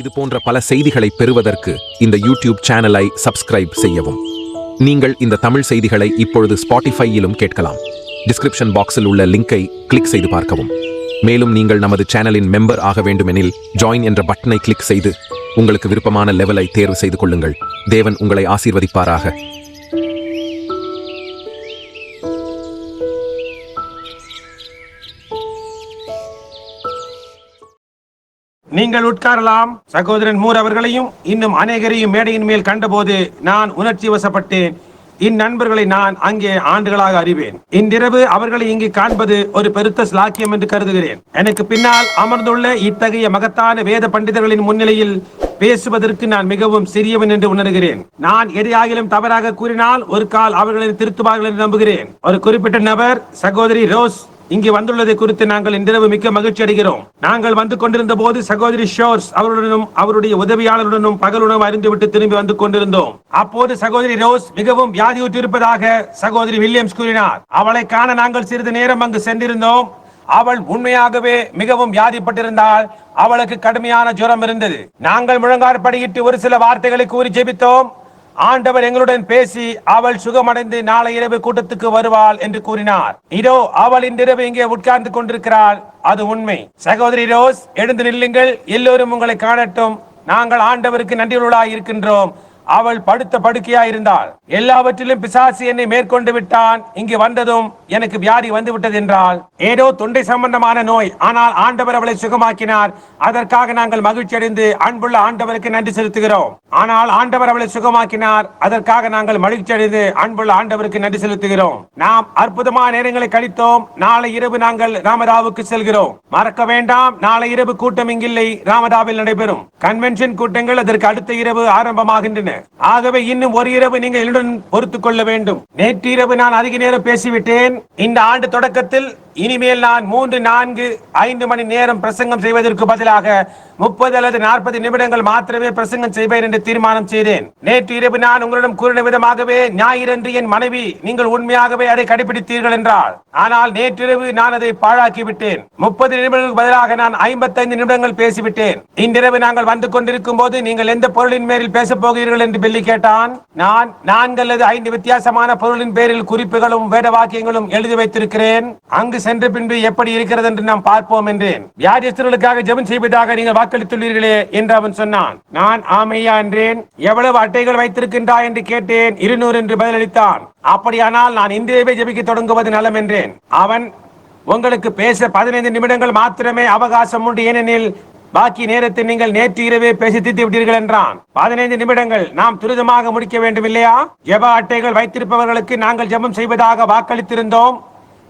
இது போன்ற பல செய்திகளை பெறுவதற்கு இந்த யூடியூப் சேனலை சப்ஸ்கிரைப் செய்யவும். நீங்கள் இந்த தமிழ் செய்திகளை இப்பொழுது ஸ்பாட்டிஃபையிலும் கேட்கலாம். டிஸ்கிரிப்ஷன் பாக்ஸில் உள்ள லிங்கை கிளிக் செய்து பார்க்கவும். மேலும் நீங்கள் நமது சேனலின் மெம்பர் ஆக வேண்டுமெனில் ஜாயின் என்ற பட்டனை கிளிக் செய்து உங்களுக்கு விருப்பமான லெவலை தேர்வு செய்து கொள்ளுங்கள். தேவன் உங்களை ஆசீர்வதிப்பாராக. நீங்கள் உட்காரலாம். சகோதரன் மூர் அவர்களையும் இன்னும் அநேகரையும் மேடையின் மேல் கண்டபோது நான் உணர்ச்சி வசப்பட்டேன். இந்நண்பர்களை நான் அங்கே ஆண்டுகளாக அறிவேன். இன்றிரவு அவர்களை இங்கு காண்பது ஒரு பெருத்த ஸ்லாக்கியம் என்று கருதுகிறேன். எனக்கு பின்னால் அமர்ந்துள்ள இத்தகைய மகத்தான வேத பண்டிதர்களின் முன்னிலையில் பேசுவதற்கு நான் மிகவும் சிறியவன் என்று உணர்கிறேன். நான் எதையாகிலும் தவறாக கூறினால் ஒரு கால் அவர்களை திருத்துவார்கள் என்று நம்புகிறேன். ஒரு குறிப்பிட்ட நபர் சகோதரி ரோஸ் இங்கு வந்துள்ளதை குறித்து நாங்கள் இன்றிரவு மிக்க மகிழ்ச்சி அடைகிறோம். நாங்கள் வந்து கொண்டிருந்த போது சகோதரி ஷோர்ஸ் அவருடனும் அவருடைய உதவியாளருடனும் பகல் உணவு அறிந்துவிட்டு திரும்பி வந்து கொண்டிருந்தோம். அப்போது சகோதரி ரோஸ் மிகவும் வியாதியுற்று இருப்பதாக சகோதரி வில்லியம்ஸ் கூறினார். அவளை காண நாங்கள் சிறிது நேரம் அங்கு சென்றிருந்தோம். அவள் உண்மையாகவே மிகவும் வியாதிப்பட்டிருந்தால். அவளுக்கு கடுமையான ஜுரம் இருந்தது. நாங்கள் முழங்காற்படியிட்டு ஒரு சில வார்த்தைகளை கூறி ஜெபித்தோம். ஆண்டவர் எங்களுடன் பேசி அவள் சுகமடைந்து நாளை இரவு கூட்டத்துக்கு வருவாள் என்று கூறினார். இதோ அவள் இன்றிரவு இங்கே உட்கார்ந்து கொண்டிருக்கிறாள். அது உண்மை. சகோதரி ரோஸ், எழுந்து நில்லுங்கள். எல்லோரும் உங்களை காணட்டும். நாங்கள் ஆண்டவருக்கு நன்றியுள்ளவர்களாய் இருக்கின்றோம். அவள் படுத்த படுக்கையா இருந்தாள். எல்லாவற்றிலும் பிசாசு என்னை மேற்கொண்டு விட்டான். இங்கு வந்ததும் எனக்கு வியாதி வந்து விட்டது என்றால் ஏதோ தொண்டை சம்பந்தமான நோய். ஆனால் ஆண்டவர் அவளை சுகமாக்கினார். அதற்காக நாங்கள் மகிழ்ச்சி அடைந்து அன்புள்ள ஆண்டவருக்கு நன்றி செலுத்துகிறோம். ஆனால் ஆண்டவர் அவளை சுகமாக்கினார். அதற்காக நாங்கள் மகிழ்ச்சி அடைந்து அன்புள்ள ஆண்டவருக்கு நன்றி செலுத்துகிறோம். நாம் அற்புதமான நேரங்களை கழித்தோம். நாளை இரவு நாங்கள் ராமதாவுக்கு செல்கிறோம். மறக்க வேண்டாம், நாளை இரவு கூட்டம் இங்கில்லை, ராமதாவில் நடைபெறும் கன்வென்ஷன் கூட்டங்கள் அதற்கு அடுத்த இரவு ஆரம்பமாகின்றன. ஆகவே இன்னும் ஒரு இரவு நீங்கள் என்னுடன் பொறுத்துக் கொள்ள வேண்டும். நேற்று இரவு நான் அதிக நேரம் பேசிவிட்டேன். இந்த ஆண்டு தொடக்கத்தில் இனிமேல் நான் 3, 4, 5 மணி நேரம் பிரசங்கம் செய்வதற்கு பதிலாக 30 அல்லது 40 நிமிடங்கள் மாத்திரமே பிரசங்கம் செய்வேன் என்று தீர்மானம் செய்தேன். நேற்று இரவு நான் உங்களிடம் கூறின விதமாகவே ஞாயிறன்று என் மனைவி நீங்கள் உண்மையாகவே அதை கடைபிடித்தீர்கள் என்றால். ஆனால் நேற்றிரவு நான் அதை பாழாக்கி விட்டேன். 30 நிமிடங்களுக்கு பதிலாக நான் 55 நிமிடங்கள் பேசிவிட்டேன். இன்றிரவு நாங்கள் வந்து கொண்டிருக்கும் போது நீங்கள் எந்த பொருளின் பேரில் பேசப் போகிறீர்கள் என்று பெல்லி கேட்டான். நான் 4 அல்லது 5 வித்தியாசமான பொருளின் பேரில் குறிப்புகளும் வேத வாக்கியங்களும் எழுதி வைத்திருக்கிறேன். அங்கு சென்ற பின்பு எப்படி இருக்கிறது என்று நாம் பார்ப்போம் என்றேன். வியாதிஸ்தர்களுக்காக ஜெபம் செய்வதாக நீங்கள் வாக்களித்துள்ளீர்களே என்று அவன் சொன்னான். நான் ஆமையா என்றேன். எவ்வளவு அட்டைகள் வைத்திருக்கின்றாய் என்று கேட்டேன். 200 என்று பதிலளித்தான். அப்படியானால் நான் இன்றையவே ஜெபிக்க தொடங்குவது நலம் என்றேன். அவன், உங்களுக்கு பேச 15 நிமிடங்கள் மாத்திரமே அவகாசம் உண்டு, ஏனெனில் பாக்கி நேரத்தை நீங்கள் நேற்று இரவே பேசி தீர்த்து விட்டீர்கள் என்றான். 15 நிமிடங்கள் நாம் துரிதமாக முடிக்க வேண்டும் இல்லையா? ஜெப அட்டைகள் வைத்திருப்பவர்களுக்கு நாங்கள் ஜெபம் செய்வதாக வாக்களித்திருந்தோம்.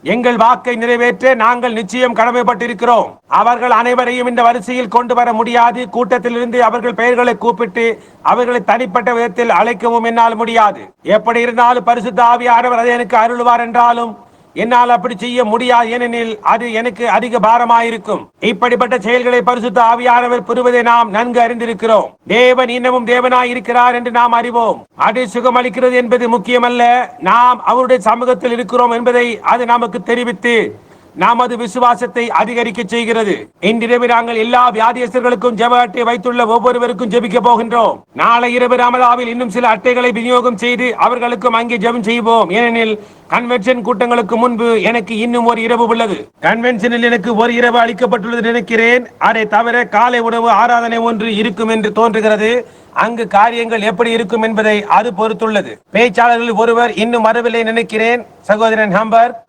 எங்கள் வாக்கை நிறைவேற்ற நாங்கள் நிச்சயம் கடமைப்பட்டிருக்கிறோம். அவர்கள் அனைவரையும் இந்த வரிசையில் கொண்டு வர முடியாது. கூட்டத்திலிருந்து அவர்கள் பெயர்களை கூப்பிட்டு அவர்களை தனிப்பட்ட விதத்தில் அழைக்கவும் என்னால் முடியாது. எப்படி இருந்தாலும் பரிசுத்த ஆவியானவர் அதை எனக்கு அருள்வார் என்றாலும் என்னால் அப்படி செய்ய முடியாது, ஏனெனில் அது எனக்கு அதிக பாரமாயிருக்கும். இப்படிப்பட்ட செயல்களை பரிசுத்த ஆவியானவர் புரிவதை நாம் நன்கு அறிந்திருக்கிறோம். தேவன் இன்னமும் தேவனாய் இருக்கிறார் என்று நாம் அறிவோம். அது சுகமளிக்கிறது என்பது முக்கியமல்ல, நாம் அவருடைய சமூகத்தில் இருக்கிறோம் என்பதை அது நமக்கு தெரிவித்து நமது விசுவாசத்தை அதிகரிக்க செய்கிறது. இன்றிரவு நாங்கள் எல்லா வியாதியஸ்தர்களுக்கும் ஜெப அட்டை வைத்துள்ள ஒவ்வொருவருக்கும் ஜெபிக்க போகின்றோம். நாளை இரவு ராமதாவில் இன்னும் சில அட்டைகளை விநியோகம் செய்து அவர்களுக்கும் அங்கே ஜெபம் செய்வோம். ஏனெனில் கன்வென்ஷன் கூட்டங்களுக்கு முன்பு எனக்கு இன்னும் ஒரு இரவு உள்ளது. கன்வென்ஷனில் எனக்கு ஒரு இரவு அளிக்கப்பட்டுள்ளது நினைக்கிறேன். அதை தவிர காலை உணவு ஆராதனை ஒன்று இருக்கும் என்று தோன்றுகிறது. அங்கு காரியங்கள் எப்படி இருக்கும் என்பதை அது பொறுத்துள்ளது. பேச்சாளர்கள் ஒருவர் இன்னும் வரவில்லை நினைக்கிறேன். சகோதரன்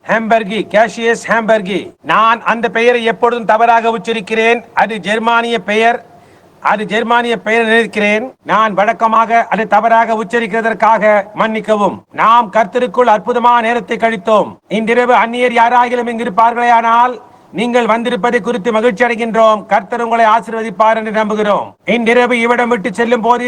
ஹேம்பர்கி, கேஷியஸ் ஹேம்பர்கி. நான் அந்த பெயரை எப்பொழுதும் தவறாக உச்சரிக்கிறேன். அது ஜெர்மானிய பெயர் நினைக்கிறேன். நான் வழக்கமாக அதை தவறாக உச்சரிக்கிறதற்காக மன்னிக்கவும். நாம் கர்த்தருக்குள் அற்புதமான நேரத்தை கழித்தோம். இன்றிரவு அந்நியர் யாராகிலும் இங்கு இருப்பார்களே ஆனால் நீங்கள் வந்திருப்பதை குறித்து மகிழ்ச்சி அடைகின்றோம். கர்த்தர் உங்களை ஆசீர்வதிப்பார் என்று நம்புகிறோம். இன்றிரவு இவ்விடம் விட்டு செல்லும் போது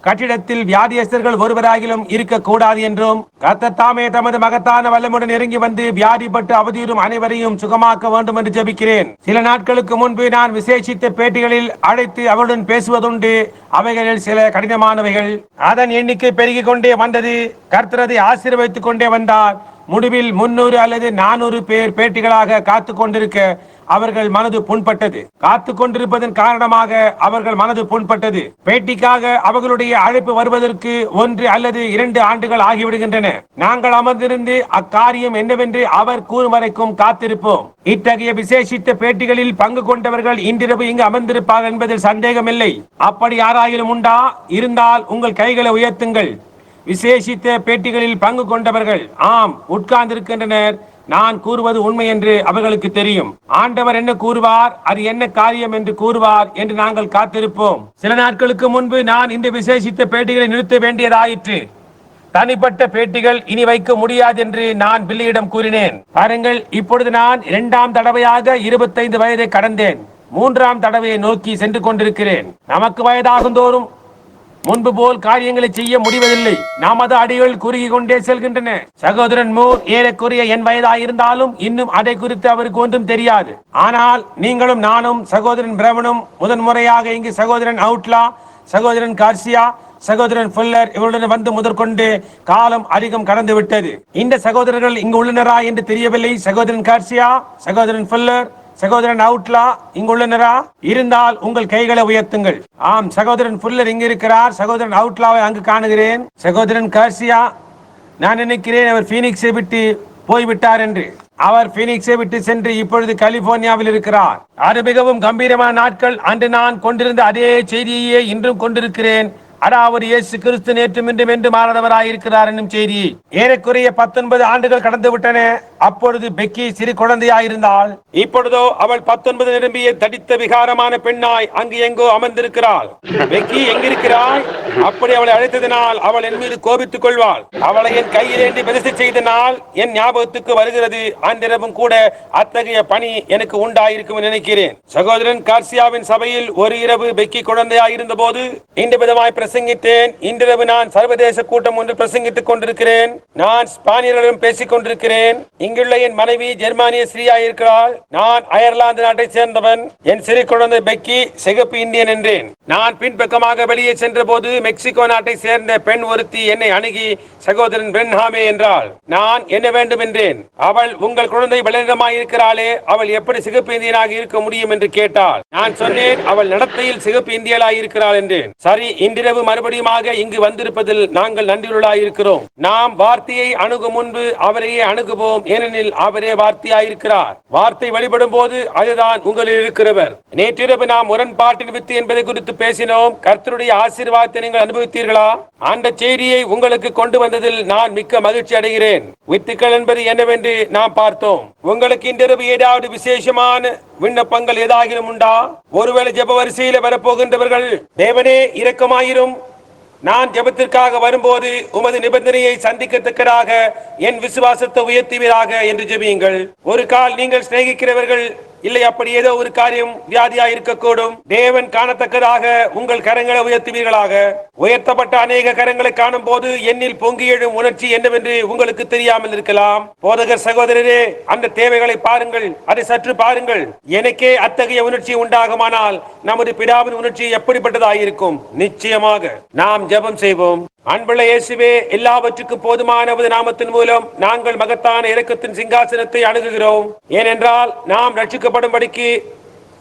கட்டிடத்தில் வியாதியஸ்தர்கள் ஒருவராகிலும் இருக்கக்கூடாது என்றும் கர்த்தர் தாமே தமது மகத்தான வல்லமுடன் இறங்கி வந்து வியாதிப்பட்டு அவதியுறும் அனைவரையும் சுகமாக்க வேண்டும் என்று ஜெபிக்கிறேன். சில நாட்களுக்கு முன்பு நான் விசேஷித்த பேட்டிகளில் அழைத்து அவருடன் பேசுவதுண்டு. அவைகளில் சில கடினமானவைகள். அதன் எண்ணிக்கை பெருகிக் கொண்டே வந்தது. கர்த்தரதை ஆசீர்வதித்துக் கொண்டே வந்தார். முடிவில் 300 அல்லது 400 பேர் பேட்டிகளாக காத்து கொண்டிருக்க அவர்கள் மனது புண்பட்டது. காத்து கொண்டிருப்பதன் காரணமாக அவர்கள் மனது புண்பட்டது. பேட்டிக்காக அவர்களுடைய அழைப்பு வருவதற்கு 1 அல்லது 2 ஆண்டுகள் ஆகிவிடுகின்றன. நாங்கள் அமர்ந்திருந்து அக்காரியம் என்னவென்று அவர் கூறும் வரைக்கும் காத்திருப்போம். இத்தகைய விசேஷித்த பேட்டிகளில் பங்கு கொண்டவர்கள் இன்றிரவு இங்கு அமர்ந்திருப்பார்கள் என்பதில் சந்தேகமில்லை. அப்படி யாராயிலும் உண்டா? இருந்தால் உங்கள் கைகளை உயர்த்துங்கள். விசேஷித்த பேட்டிகளில் பங்கு கொண்டவர்கள் ஆம் உட்கார்ந்திருக்கின்றனர். நான் கூறுவது உண்மை என்று அவர்களுக்கு தெரியும். ஆண்டவர் என்ன கூறுவார், அது என்ன காரியம் என்று கூறுவார் என்று நாங்கள் காத்திருப்போம். சில நாட்களுக்கு முன்பு நான் இந்த விசேஷித்த பேட்டிகளை நிறுத்த வேண்டியதாயிற்று. தனிப்பட்ட பேட்டிகள் இனி வைக்க முடியாது என்று நான் பில்லியிடம் கூறினேன். பாருங்கள், இப்பொழுது நான் 2ஆம் தடவையாக 25 வயதை கடந்தேன். 3ஆம் தடவையை நோக்கி சென்று கொண்டிருக்கிறேன். நமக்கு வயதாகும் தோறும் முன்பு போல் காரியங்களை செய்ய முடிவதில்லை. நமது அடிகள் குறுகி கொண்டே செல்கின்றன. சகோதரன் மூர் ஏறக்குறைய என் வயதாக இருந்தாலும் இன்னும் அதை குறித்து அவருக்கு ஒன்றும் தெரியாது. ஆனால் நீங்களும் நானும் சகோதரன் பிரமனும் முதன்முறையாக இங்கு சகோதரன் அவுட்லா, சகோதரன் கார்சியா, சகோதரன் ஃபுல்லர் இவருடன் வந்து முதற்கொண்டு காலம் அதிகம் கடந்து விட்டது. இந்த சகோதரர்கள் இங்கு உள்ளனரா என்று தெரியவில்லை. சகோதரன் கார்சியா, சகோதரன் ஃபுல்லர், சகோதரன் அவுட்லா இங்குள்ளனரா? இருந்தால் உங்கள் கைகளை உயர்த்துங்கள். ஆம், சகோதரன் ஃபுல்லர் இங்கு இருக்கிறார். சகோதரன் அவுட்லாவை அங்கு காணுகிறேன். சகோதரன் கார்சியா, நான் நினைக்கிறேன் அவர் பீனிக்ஸை விட்டு போய்விட்டார் என்று. அவர் பீனிக்ஸை விட்டு சென்று இப்பொழுது கலிபோர்னியாவில் இருக்கிறார். அது மிகவும் கம்பீரமான நாட்கள். அன்று நான் கொண்டிருந்த அதே செய்தியையே இன்றும் கொண்டிருக்கிறேன். அதாவது இயேசு கிறிஸ்து நேற்றும் இன்றும் என்று மாறாதவராயிருக்கிறார் என்னும் செய்தி. ஏறக்குறைய 19 ஆண்டுகள் கடந்து விட்டன. அப்பொழுது பெக்கி சிறு குழந்தையாயிருந்தாள். இப்பொழுதோ அவள் 19 நிரம்பிய தடித்த விகாரமான பெண்ணாய் அங்கு எங்கோ அமர்ந்திருக்கிறாள். பெக்கி எங்கிருக்கிறாய்? அப்படி அவளை அழைத்ததினால் அவள் என் மீது கோபித்துக் கொள்வாள். அவளை என் கையில் ஏந்தி பெருசு செய்தனால் என் ஞாபகத்துக்கு வருகிறது. அன்றிரவும் கூட அத்தகைய பணி எனக்கு உண்டாயிருக்கும் நினைக்கிறேன். சகோதரன் கார்சியாவின் சபையில் ஒரு இரவு பெக்கி குழந்தையாயிருந்த போது இந்த விதமாய் பிரசங்கித்தேன். இன்றிரவு நான் சர்வதேச கூட்டம் ஒன்று பிரசங்கித்துக் கொண்டிருக்கிறேன். நான் ஸ்பானியர்களிடம் பேசிக் கொண்டிருக்கிறேன். இங்குள்ள என் மனைவி ஜெர்மானிய ஸ்ரீயா இருக்கிறாள். நான் அயர்லாந்து நாட்டை சேர்ந்தவன். என் சிறு குழந்தை பெக்கி சிகப்பு இந்தியன் என்றேன். நான் பின்பக்கமாக வெளியே சென்ற போது மெக்சிகோ நாட்டை சேர்ந்த பெண் ஒருத்தி என்னை அணுகி சகோதரன் பிரென்ஹாமே என்றாள். நான் என்ன வேண்டும் என்றேன். அவள், உங்கள் குழந்தை வெளியிடமாயிருக்கிறாளே, அவள் எப்படி சிகப்பு இந்தியனாக இருக்க முடியும் என்று கேட்டாள். நான் சொன்னேன், அவள் நடத்தையில் சிகப்பு இந்தியலாக இருக்கிறாள் என்றேன். சரி, இன்றிரவு மறுபடியும் இங்கு வந்திருப்பதில் நாங்கள் நன்றியுள்ளாயிருக்கிறோம். நாம் வார்த்தையை அணுகும் முன்பு அவரையே அணுகுவோம். ஏனெனில் அவரே வார்த்தையாயிருக்கிறார். வார்த்தை வெளிப்படும் போது அதுதான் உங்களில் இருக்கிறவர். நேற்றிரவு நாம் முரண்பாட்டின் வித்து என்பதை குறித்து பேசினோம். கர்த்தருடைய ஆசீர்வாதத்தை நீங்கள் அனுபவித்தீர்களா? அந்த செய்தியை உங்களுக்கு கொண்டு வந்ததில் நான் மிக்க மகிழ்ச்சி அடைகிறேன். வித்துக்கள் என்பது என்னவென்று நாம் பார்த்தோம். உங்களுக்கு இன்றிரவு ஏதாவது விசேஷமான விண்ணப்பங்கள் ஏதாகிலும் உண்டா? ஒருவேளை ஜெப வரிசையில வரப்போகின்றவர்கள், தேவனே இரக்கமாயிரும், நான் ஜெபத்திற்காக வரும்போது உமது நிபந்தனையை சந்திக்கத்தக்கதாக என் விசுவாசத்தை உயர்த்துவீராக என்று ஜெபியுங்கள். ஒரு கால் நீங்கள் சிநேகிக்கிறவர்கள், இல்லை அப்படி ஏதோ ஒரு காரியம் வியாதியா இருக்கக்கூடும், தேவன் காணத்தக்கதாக உங்கள் கரங்களை உயர்த்துவீர்களாக. உயர்த்தப்பட்ட அநேக கரங்களை காணும் போது என்னில் பொங்கி எழும் உணர்ச்சி என்னவென்று உங்களுக்கு தெரியாமல் இருக்கலாம். போதகர் சகோதரரே, அந்த தேவைகளை பாருங்கள், அதை சற்று பாருங்கள். எனக்கே அத்தகைய உணர்ச்சி உண்டாகுமானால் நமது பிதாவின் உணர்ச்சி எப்படிப்பட்டதாயிருக்கும்? நிச்சயமாக நாம் ஜெபம் செய்வோம். அன்புள்ள இயேசுவே, எல்லாவற்றுக்கும் போதுமானவது நாமத்தின் மூலம் நாங்கள் மகத்தான இரக்கத்தின் சிங்காசனத்தை அணுகுகிறோம். ஏனென்றால் நாம் ரட்சிக்கப்படும்படிக்கு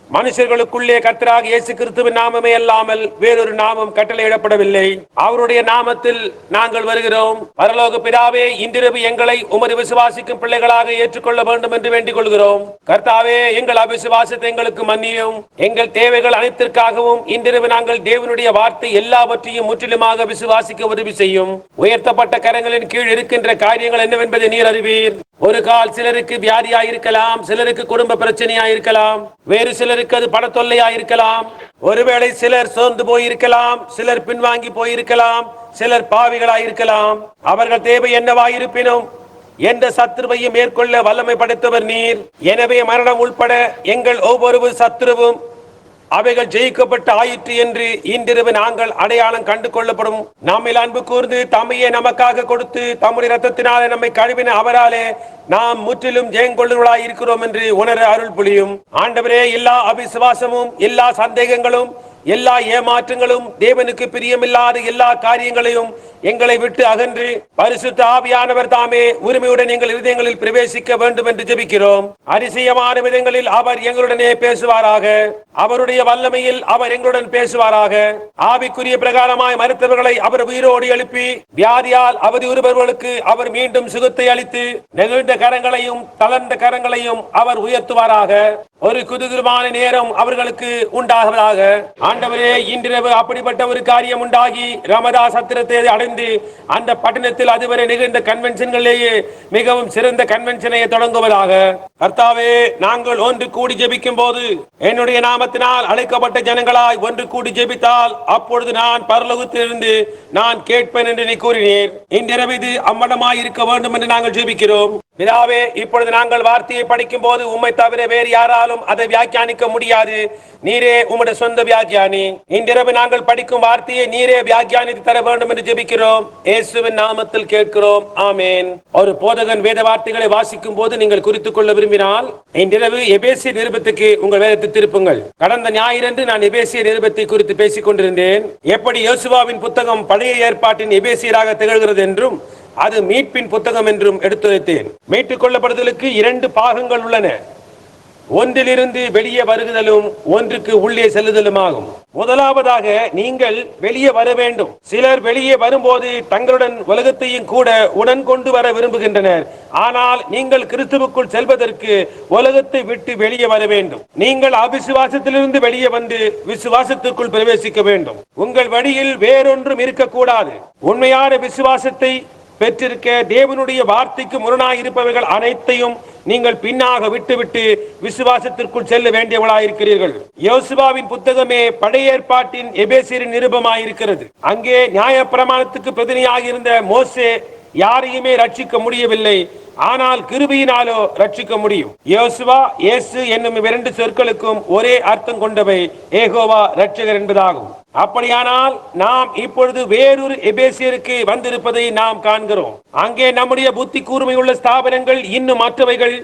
மனுஷர்களுக்குள்ளே கர்த்தராகிய இயேசு கிறிஸ்துவின் நாமமே அல்லாமல் வேறொரு நாமம் கட்டளையிடப்படவில்லை. அவருடைய நாமத்தில் நாங்கள் வருகிறோம். பரலோக பிதாவே, இன்றிரவு எங்களை உமது விசுவாசிக்கும் பிள்ளைகளாக ஏற்றுக்கொள்ள வேண்டும் என்று வேண்டிக் கொள்கிறோம். கர்த்தாவே, எங்கள் அவிசுவாசத்தை எங்களுக்கு மன்னியும். எங்கள் தேவைகள் அனைத்திற்காகவும் இன்றிரவு நாங்கள் தேவனுடைய வார்த்தை எல்லாவற்றையும் முற்றிலுமாக விசுவாசிக்க உதவி செய்யும். உயர்த்தப்பட்ட கரங்களின் கீழ் இருக்கின்ற காரியங்கள் என்னவென்பதை நீர் அறிவீர். ஒரு கால் சிலருக்கு வியாதியாயிருக்கலாம், சிலருக்கு குடும்ப பிரச்சனையாயிருக்கலாம், வேறு சிலருக்கு அது பண தொல்லையாயிருக்கலாம். ஒருவேளை சிலர் சோர்ந்து போயிருக்கலாம், சிலர் பின்வாங்கி போயிருக்கலாம், சிலர் பாவிகளாயிருக்கலாம். அவர்கள் தேவை என்னவாயிருப்பினும் எந்த சத்துருவையும் மேற்கொள்ள வல்லமை படைத்தவர் நீர். எனவே மரணம் உள்பட எங்கள் ஒவ்வொரு சத்துருவும் அவைகள் ஜெயிக்கப்பட்டு ஆயிற்று என்று இன்றிரவு நாங்கள் அடையாளம் கண்டு கொள்ளப்படும். நம்மில் அன்பு கூர்ந்து தம்மையே நமக்காக கொடுத்து தம்முடைய இரத்தத்தினாலே நம்மை கழுவின அவராலே நாம் முற்றிலும் ஜெயங்கொள்ளுவர்களாய் இருக்கிறோம் என்று உணர அருள் புரியும். ஆண்டவரே, எல்லா அவிசுவாசமும், எல்லா சந்தேகங்களும், எல்லா ஏமாற்றங்களும், தேவனுக்கு பிரியமில்லாத எல்லா காரியங்களையும் எங்களை விட்டு அகன்று பரிசுத்த ஆவியானவர் தாமே உரிமையுடன் எங்கள் இதயங்களில் பிரவேசிக்க வேண்டும் என்று ஜெபிக்கிறோம். அதிசயமான விதங்களில் அவர் எங்களுடனே பேசுவாராக. அவருடைய வல்லமையில் அவர் எங்களுடன் பேசுவாராக. ஆவிக்குரிய பிரகாரமாய் மருத்துவர்களை அவர் உயிரோடு எழுப்பி வியாதியால் அவதியுறுபவர்களுக்கு அவர் மீண்டும் சுகத்தை அளித்து நெகிழ்ந்த கரங்களையும் தளர்ந்த கரங்களையும் அவர் உயர்த்துவாராக. ஒரு குதூகலமான நேரம் அவர்களுக்கு உண்டாவதாக. ஆண்டவரே, இன்றிரவு அப்படிப்பட்ட ஒரு காரியம் உண்டாகி ரமதா சத்திரத்தை அடைந்து அந்த பட்டணத்தில் அதுவரை நிகழ்ந்த கன்வென்ஷன்களிலேயே மிகவும் சிறந்த கன்வென்ஷனை தொடங்குவதாக. கர்த்தாவே, நாங்கள் ஒன்று கூடி ஜெபிக்கும் போது என்னுடைய நாமத்தினால் அழைக்கப்பட்ட ஜனங்களாய் ஒன்று கூடி ஜெபித்தால் அப்பொழுது நான் பரலோகத்திலிருந்து நான் கேட்பேன் என்று நீ கூறினீர். இன்றிரவு இது அம்மடமாய் இருக்க வேண்டும் என்று நாங்கள் ஜெபிக்கிறோம். பிதாவே, இப்பொழுது நாங்கள் வார்த்தையை படிக்கும் போது உம்மை தவிர வேறு யாராலும் அதை வியாக்கியானிக்க முடியாது. நீரே உம்முடைய சொந்த வியாக்கியானி. இன்றிரவு நாங்கள் படிக்கும் வார்த்தையை நீரே வியாக்கியானித்து தர வேண்டும் என்று ஜெபிக்கிறோம். இயேசுவின் நாமத்தில் கேட்கிறோம், ஆமேன். ஒரு போதகன் வேத வார்த்தைகளை வாசிக்கும் போது நீங்கள் குறித்துக் கொள்ள விரும்பினால் இன்றிரவு எபேசிய நிருபத்துக்கு உங்கள் வேதத்தை திருப்புங்கள். கடந்த ஞாயிறன்று நான் எபேசிய நிருபத்தை குறித்து பேசிக் கொண்டிருந்தேன். எப்படி யோசுவாவின் புத்தகம் பழைய ஏற்பாட்டின் எபேசியராக திகழ்கிறது என்றும் அது மீட்பின் புத்தகம் என்றும் எடுத்துரைத்தேன். மீட்டுக் கொள்ளப்படுதலுக்கு 2 பாகங்கள் உள்ளன. ஒன்றிலிருந்து வெளியே வருகுதலும் ஒன்றுக்கு உள்ளே செல்லுதலும் ஆகும். முதலாவதாக நீங்கள் வெளியே வர வேண்டும். சிலர் வெளியே வரும்போது தங்களுடன் உலகத்தையும் கூட உடன் கொண்டு வர விரும்புகின்றனர். ஆனால் நீங்கள் கிறிஸ்துவுக்குள் செல்வதற்கு உலகத்தை விட்டு வெளியே வர வேண்டும். நீங்கள் அவிசுவாசத்திலிருந்து வெளியே வந்து விசுவாசத்துக்குள் பிரவேசிக்க வேண்டும். உங்கள் வழியில் வேறொன்றும் இருக்கக்கூடாது. உண்மையான விசுவாசத்தை பெற்றிருக்க தேவனுடைய வார்த்தைக்கு முரணாய் இருப்பவர்கள் அனைத்தையும் நீங்கள் பின்னாக விட்டுவிட்டு விசுவாசத்திற்குள் செல்ல வேண்டியவளாயிருக்கிறீர்கள். யோசுவாவின் புத்தகமே பழைய ஏற்பாட்டின் எபேசியரின் நிருபமாயிருக்கிறது. அங்கே நியாயப்பிரமாணத்துக்கு பிரதிநிதியாக இருந்த மோசே யாரையுமே ரட்சிக்க முடியவில்லை. ஆனால் கிருபையினாலோ ரட்சிக்க முடியும். யோசுவா, இயேசு என்னும் 2 சொற்களுக்கும் ஒரே அர்த்தம் கொண்டவை. ஏகோவா ரட்சகர் என்பதாகும். அப்படியானால் நாம் இப்பொழுது வேறொரு எபேசியருக்கு வந்திருப்பதை நாம் காண்கிறோம். அங்கே நம்முடைய புத்தி கூர்மை உள்ள ஸ்தாபனங்கள் இன்னும் மற்றவைகள்,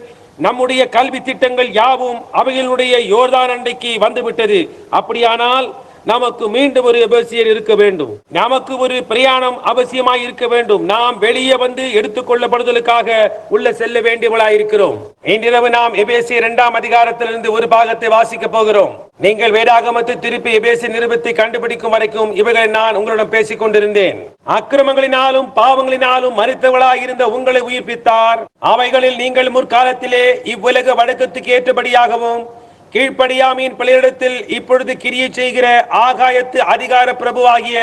நம்முடைய கல்வி திட்டங்கள் யாவும் அவைகளுடைய யோர்தான் அண்டைக்கு வந்துவிட்டது. அப்படியானால் நமக்கு மீண்டும் ஒரு எபேசியர் இருக்க வேண்டும். நமக்கு ஒரு பிரயாணம் அவசியமாய் இருக்க வேண்டும். நாம் வெளியே வந்து எடுத்துக் கொள்ளப்படுதலுக்காக உள்ள செல்ல வேண்டியவளாய் இருக்கிறோம். இன்றிரவு நாம் எபேசியர் 2ஆம் அதிகாரத்திலிருந்து ஒரு பாகத்தை வாசிக்க போகிறோம். நீங்கள் வேதாகமத்தை திருப்பி எபேசிய நிருபத்தை கண்டுபிடிக்கும் வரைக்கும் இவைகளை நான் உங்களிடம் பேசிக் கொண்டிருந்தேன். அக்கிரமங்களினாலும் பாவங்களினாலும் மரித்தவர்களாய் இருந்த உங்களை உயிர்ப்பித்தார். அவைகளில் நீங்கள் முற்காலத்திலே இவ்வுலக வழக்கத்துக்கு ஏற்றபடியாகவும் கீழ்ப்படியாமையின் பிள்ளையிடத்தில் இப்பொழுது கிரியை செய்கிற ஆகாயத்து அதிகார பிரபுவாகிய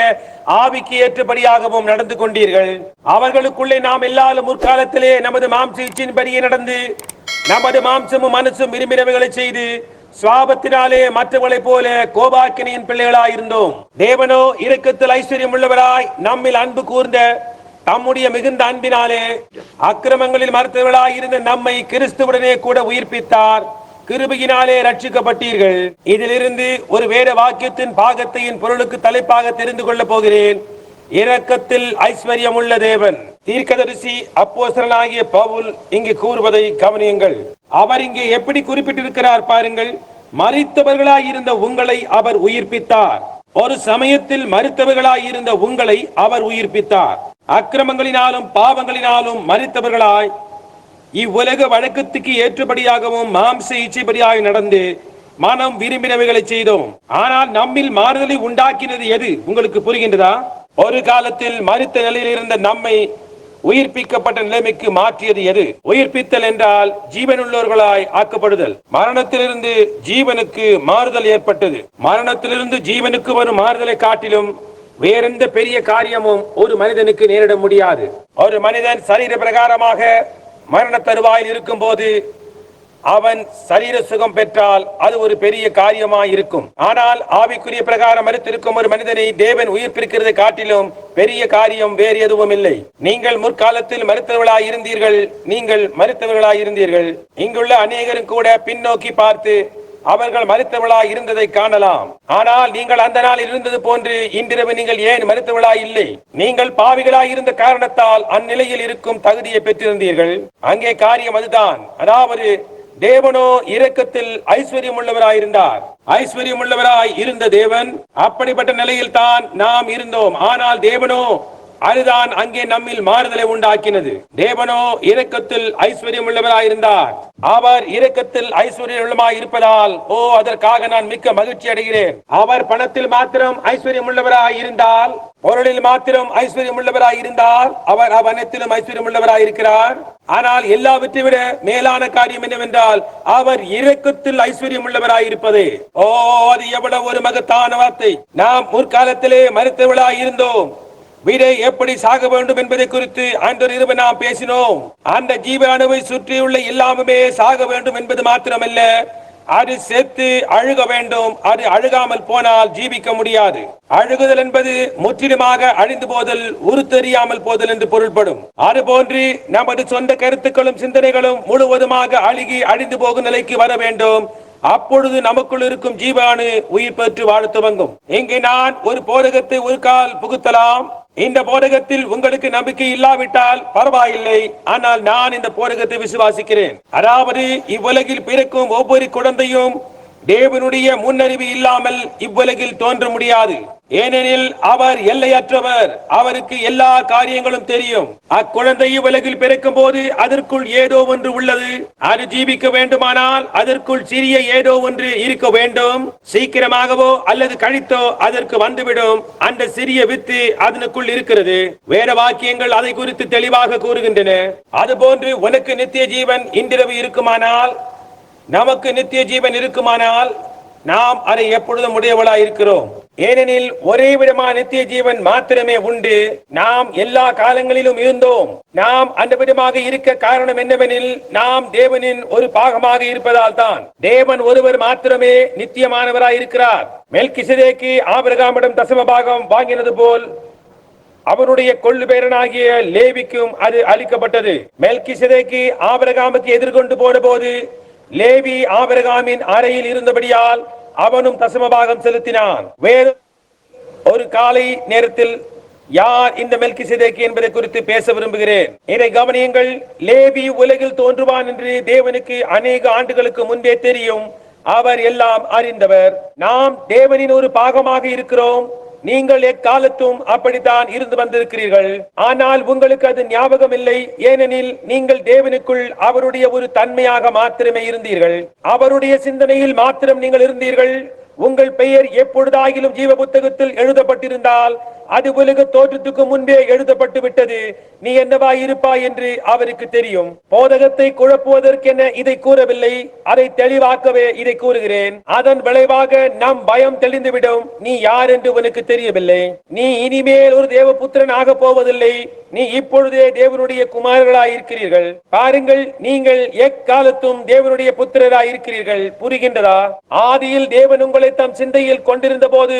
ஆவிக்கு ஏற்றபடியாகவும் நடந்து கொண்டீர்கள். அவர்களுக்குள்ளே நாம் எல்லாரும் முற்காலத்திலே நமது மாம்ச இச்சையின்படியே நடந்து நமது மாம்சமும் மனசும் விரும்பினவைகளை செய்து சுவாபத்தினாலே மற்றவர்களைப் போல கோபாக்கினியின் பிள்ளைகளாய் இருந்தோம். தேவனோ இரக்கத்தில் ஐஸ்வர்யம் உள்ளவராய் நம்மில் அன்பு கூர்ந்த தம்முடைய மிகுந்த அன்பினாலே அக்கிரமங்களில் மறுத்தவர்களாய் இருந்த நம்மை கிறிஸ்துவுடனே கூட உயிர்ப்பித்தார். கிருபையினாலே ரட்சிக்கப்பட்டீர்கள். இதிலிருந்து ஒரு வேத வாக்கியத்தின் பாகத்தையின் பொருளுக்கு தலைப்பாக தெரிந்து கொள்ள போகிறேன். இரக்கத்தில் ஐஸ்வர்யம் உள்ள தேவன். தீர்க்கதரிசி அப்போஸ்தலனாகிய பவுல் இங்கு கூறுவதை கவனியுங்கள். அவர் இங்கே எப்படி குறிப்பிட்டிருக்கிறார் பாருங்கள். மரித்தவர்களாய் இருந்த உங்களை அவர் உயிர்ப்பித்தார். ஒரு சமயத்தில் மரித்தவர்களாய் இருந்த உங்களை அவர் உயிர்ப்பித்தார். அக்கிரமங்களினாலும் பாவங்களினாலும் மரித்தவர்களாய் இவ்வுலக வழக்கத்துக்கு ஏற்றபடியாகவும் மாம்ச இச்சைப்படியாக நடந்து மனம் விரும்பினவைகளை செய்தோம். ஆனால் நம்மில் மாறுதலை உண்டாக்கினது எது? உங்களுக்கு புரிகின்றதா? ஒரு காலத்தில் மரித்த நிலையில் இருந்த நம்மை உயிர்ப்பிக்கப்பட்ட நிலைமைக்கு மாற்றியது எது? உயிர்ப்பித்தல் என்றால் ஜீவனுள்ளவர்களாய் ஆக்கப்படுதல். மரணத்திலிருந்து ஜீவனுக்கு மாறுதல் ஏற்பட்டது. மரணத்திலிருந்து ஜீவனுக்கு வரும் மாறுதலை காட்டிலும் வேறெந்த பெரிய காரியமும் ஒரு மனிதனுக்கு நேரிட முடியாது. ஒரு மனிதன் சரீர பிரகாரமாக மரண தருவாயில் இருக்கும் போது அவன் சரீர சுகம் பெற்றால் அது ஒரு பெரிய காரியமாய் இருக்கும். ஆனால் ஆவிக்குரிய பிரகாரம் மரித்திருக்கும் ஒரு மனிதனை தேவன் உயிர்ப்பிக்கிறதை காட்டிலும் பெரிய காரியம் வேறு எதுவும் இல்லை. நீங்கள் முற்காலத்தில் மரித்தவர்களாய் இருந்தீர்கள். நீங்கள் மரித்தவர்களாய் இருந்தீர்கள். இங்குள்ள அநேகரும் கூட பின்னோக்கி பார்த்து அவர்கள் மரித்தவளாய் இருந்ததை காணலாம். ஆனால் நீங்கள் அந்த நாளில் இருந்தது போன்று இன்றிரவு நீங்கள் ஏன் மரித்தவளாய் இல்லை? நீங்கள் பாவிகளாய் இருந்த காரணத்தால் அந்நிலையில் இருக்கும் தகுதியை பெற்றிருந்தீர்கள். அங்கே காரியம் அதுதான். அதாவது தேவனோ இரக்கத்தில் ஐஸ்வர்யம் உள்ளவராயிருந்தார். ஐஸ்வர்யம் உள்ளவராய் இருந்த தேவன் அப்படிப்பட்ட நிலையில் தான் நாம் இருந்தோம். ஆனால் தேவனோ அதுதான் அங்கே நம்மில் மாறுதலை உண்டாக்கினது. தேவனோ இரக்கத்தில் ஐஸ்வர்யம் உள்ளவராயிருந்தார். அவர் இரக்கத்தில் ஐஸ்வர்யம் உள்ளமாய் இருப்பதால் அதற்காக நான் மிக்க மகிழ்ச்சி அடைகிறேன். அவர் பணத்தில் மாத்திரம் ஐஸ்வர்யம் உள்ளவராய் இருந்தால், பொருளில் மாத்திரம் ஐஸ்வர்யம் உள்ளவராய் இருந்தால், அவர் அனைத்திலும் ஐஸ்வர்யம் உள்ளவராய் இருக்கிறார். ஆனால் எல்லாவற்றை விட மேலான காரியம் என்னவென்றால் அவர் இரக்கத்தில் ஐஸ்வர்யம் உள்ளவராய் இருப்பது. அது எவ்வளவு ஒரு மகத்தான வார்த்தை. நாம் முற்காலத்திலே மரித்தவளாய் இருந்தோம். வீரை எப்படி சாக வேண்டும் என்பதை குறித்து ஆண்டவர் நாம் பேசினோம். அந்த ஜீவ அணுவை சுற்றியுள்ள எல்லாமே சாக வேண்டும் என்பது மாத்திரமல்ல, அது செத்து அழுக வேண்டும். அது அழுகாமல் போனால் ஜீவிக்க முடியாது. அழுகுதல் என்பது முற்றிலுமாக அழிந்து போதல், உருத்தெரியாமல் போதல் என்று பொருள்படும். அதுபோன்று நமது சொந்த கருத்துக்களும் சிந்தனைகளும் முழுவதுமாக அழுகி அழிந்து போகும் நிலைக்கு வர வேண்டும். அப்பொழுது நமக்குள் இருக்கும் ஜீவானு உயிர் பெற்று வாழ துவங்கும். இங்கே நான் ஒரு போதகத்தை ஒரு கால் புகுத்தலாம். இந்த போதகத்தில் உங்களுக்கு நம்பிக்கை இல்லாவிட்டால் பரவாயில்லை. ஆனால் நான் இந்த போதகத்தை விசுவாசிக்கிறேன். அதாவது இவ்வுலகில் பிறக்கும் ஒவ்வொரு குழந்தையும் தேவனுடைய முன்னறிவு இல்லாமல் இவ்வுலகில் தோன்ற முடியாது. ஏனெனில் அவர் எல்லையற்றவர். அவருக்கு எல்லா காரியங்களும் தெரியும். அக்குழந்தை உலகில் பிறக்கும் போது அதற்குள் ஏதோ ஒன்று உள்ளது. அது ஜீவிக்க வேண்டுமானால் அதற்குள் சிறிய ஏதோ ஒன்று இருக்க வேண்டும். சீக்கிரமாகவோ அல்லது கழித்தோ அதற்கு வந்துவிடும். அந்த சிறிய வித்து அதனுக்குள் இருக்கிறது. வேற வாக்கியங்கள் அதை குறித்து தெளிவாக கூறுகின்றன. அதுபோன்று உனக்கு நித்திய ஜீவன் இன்றிரவு இருக்குமானால், நமக்கு நித்திய ஜீவன் இருக்குமானால், நாம் அதை எப்பொழுதும் உடையவளாய் இருக்கிறோம். ஏனெனில் ஒரே விதமான நித்திய ஜீவன் மாத்திரமே உண்டு. நாம் எல்லா காலங்களிலும் இருந்தோம். நாம் அந்த விதமாக இருக்க காரணம் என்னவெனில், நாம் தேவனின் ஒரு பாகமாக இருப்பதால் தான். தேவன் ஒருவர் மாத்திரமே நித்தியமானவராய் இருக்கிறார். மெல்கிசேதேக்கு ஆபிரகாமிடம் தசம பாகம் வாங்கினது போல் அவருடைய கொள்ளு பேரனாகிய லேவிக்கும் அது அளிக்கப்பட்டது. மெல்கிசேதேக்கு ஆபிரகாமுக்கு எதிர்கொண்டு போன போது லேவி ஆபிரகாமின் அறையில் இருந்தபடியால் அவனும் தசமபாகம் செலுத்தினான். வேறு ஒரு காலை நேரத்தில் யார் இந்த மெல்கிசேதேக்கு என்பதை குறித்து பேச விரும்புகிறேன். இதை கவனியுங்கள். லேவி உலகில் தோன்றுவான் என்று தேவனுக்கு அநேக ஆண்டுகளுக்கு முன்பே தெரியும். அவர் எல்லாம் அறிந்தவர். நாம் தேவனின் ஒரு பாகமாக இருக்கிறோம். நீங்கள் எக்காலத்தும் அப்படித்தான் இருந்து வந்திருக்கிறீர்கள். ஆனால் உங்களுக்கு அது ஞாபகம் இல்லை. ஏனெனில் நீங்கள் தேவனுக்குள் அவருடைய ஒரு தன்மையாக மாத்திரமே இருந்தீர்கள். அவருடைய சிந்தனையில் மாத்திரம் நீங்கள் இருந்தீர்கள். உங்கள் பெயர் எப்பொழுதாகிலும் ஜீவ புத்தகத்தில் எழுதப்பட்டிருந்தால் அது உலக தோற்றத்துக்கு முன்பே எழுதப்பட்டு விட்டது. நீ என்னவா இருப்பாய் என்று அவருக்கு தெரியும். போதகத்தை குழப்புவதற்கென இதை கூறவில்லை, அதை தெளிவாக்கவே இதை கூறுகிறேன். அதன் விளைவாக நம் பயம் தெளிந்துவிடும். நீ யார் என்று உனக்கு தெரியவில்லை. நீ இனிமேல் ஒரு தேவபுத்திரன் ஆக போவதில்லை. நீ இப்பொழுதே தேவனுடைய குமாரர்களாய் இருக்கிறீர்கள். பாருங்கள், நீங்கள் எக்காலத்தும் தேவனுடைய புத்திரராய் இருக்கிறீர்கள். புரிகின்றதா? ஆதியில் தேவன் உங்களை தம் சிந்தையில் கொண்டிருந்த போது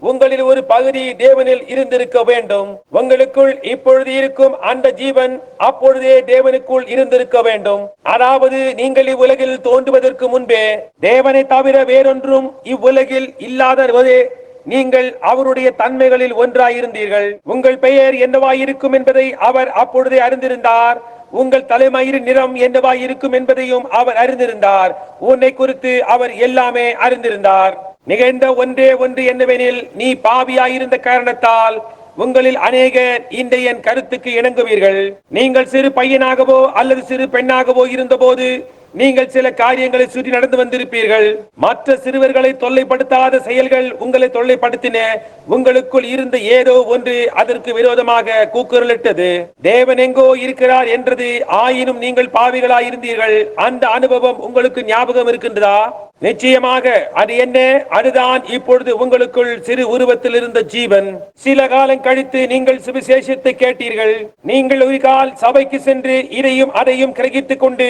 உங்களில் ஒரு பகுதி தேவனில் இருந்திருக்க வேண்டும். உங்களுக்குள் இப்பொழுது இருக்கும் அந்த ஜீவன் அப்பொழுதே தேவனுக்குள் இருந்திருக்க வேண்டும். அதாவது நீங்கள் இவ்வுலகில் தோன்றுவதற்கு முன்பே தேவனை தவிர வேறொன்றும் இவ்வுலகில் இல்லாதவரே நீங்கள் அவருடைய தன்மைகளில் ஒன்றாயிருந்தீர்கள். உங்கள் பெயர் என்னவாயிருக்கும் என்பதை அவர் அப்பொழுதே அறிந்திருந்தார். உங்கள் தலைமயிரின் நிறம் என்னவாய் இருக்கும் என்பதையும் அவர் அறிந்திருந்தார். உன்னை குறித்து அவர் எல்லாமே அறிந்திருந்தார். நிகழ்ந்த ஒன்றே ஒன்று என்னவெனில், நீ பாவியாயிருந்த காரணத்தால் உங்களில் அநேகர் இந்த என் கருத்துக்கு இணங்குவீர்கள். நீங்கள் சிறு பையனாகவோ அல்லது சிறு பெண்ணாகவோ இருந்தபோது நீங்கள் சில காரியங்களை சுற்றி நடந்து வந்திருப்பீர்கள். மற்ற சிறுவர்களை தொல்லைப்படுத்தாத செயல்கள் உங்களை தொல்லைப்படுத்தின. உங்களுக்குள் இருந்த ஏதோ ஒன்று அதற்கு விரோதமாக கூக்குரலிட்டது. தேவன் எங்கோ இருக்கிறார் என்றது. ஆயினும் நீங்கள் பாவிகளாய் இருந்தீர்கள். அந்த அனுபவம் உங்களுக்கு ஞாபகம் இருக்கின்றதா? நிச்சயமாக. அது என்ன? அதுதான் இப்பொழுது உங்களுக்குள் சிறு உருவத்தில் இருந்த ஜீவன். சில காலம் கழித்து நீங்கள் சுவிசேஷத்தை கேட்டீர்கள். நீங்கள் ஒரு கால் சபைக்கு சென்று இதையும் அதையும் கிரகித்துக் கொண்டு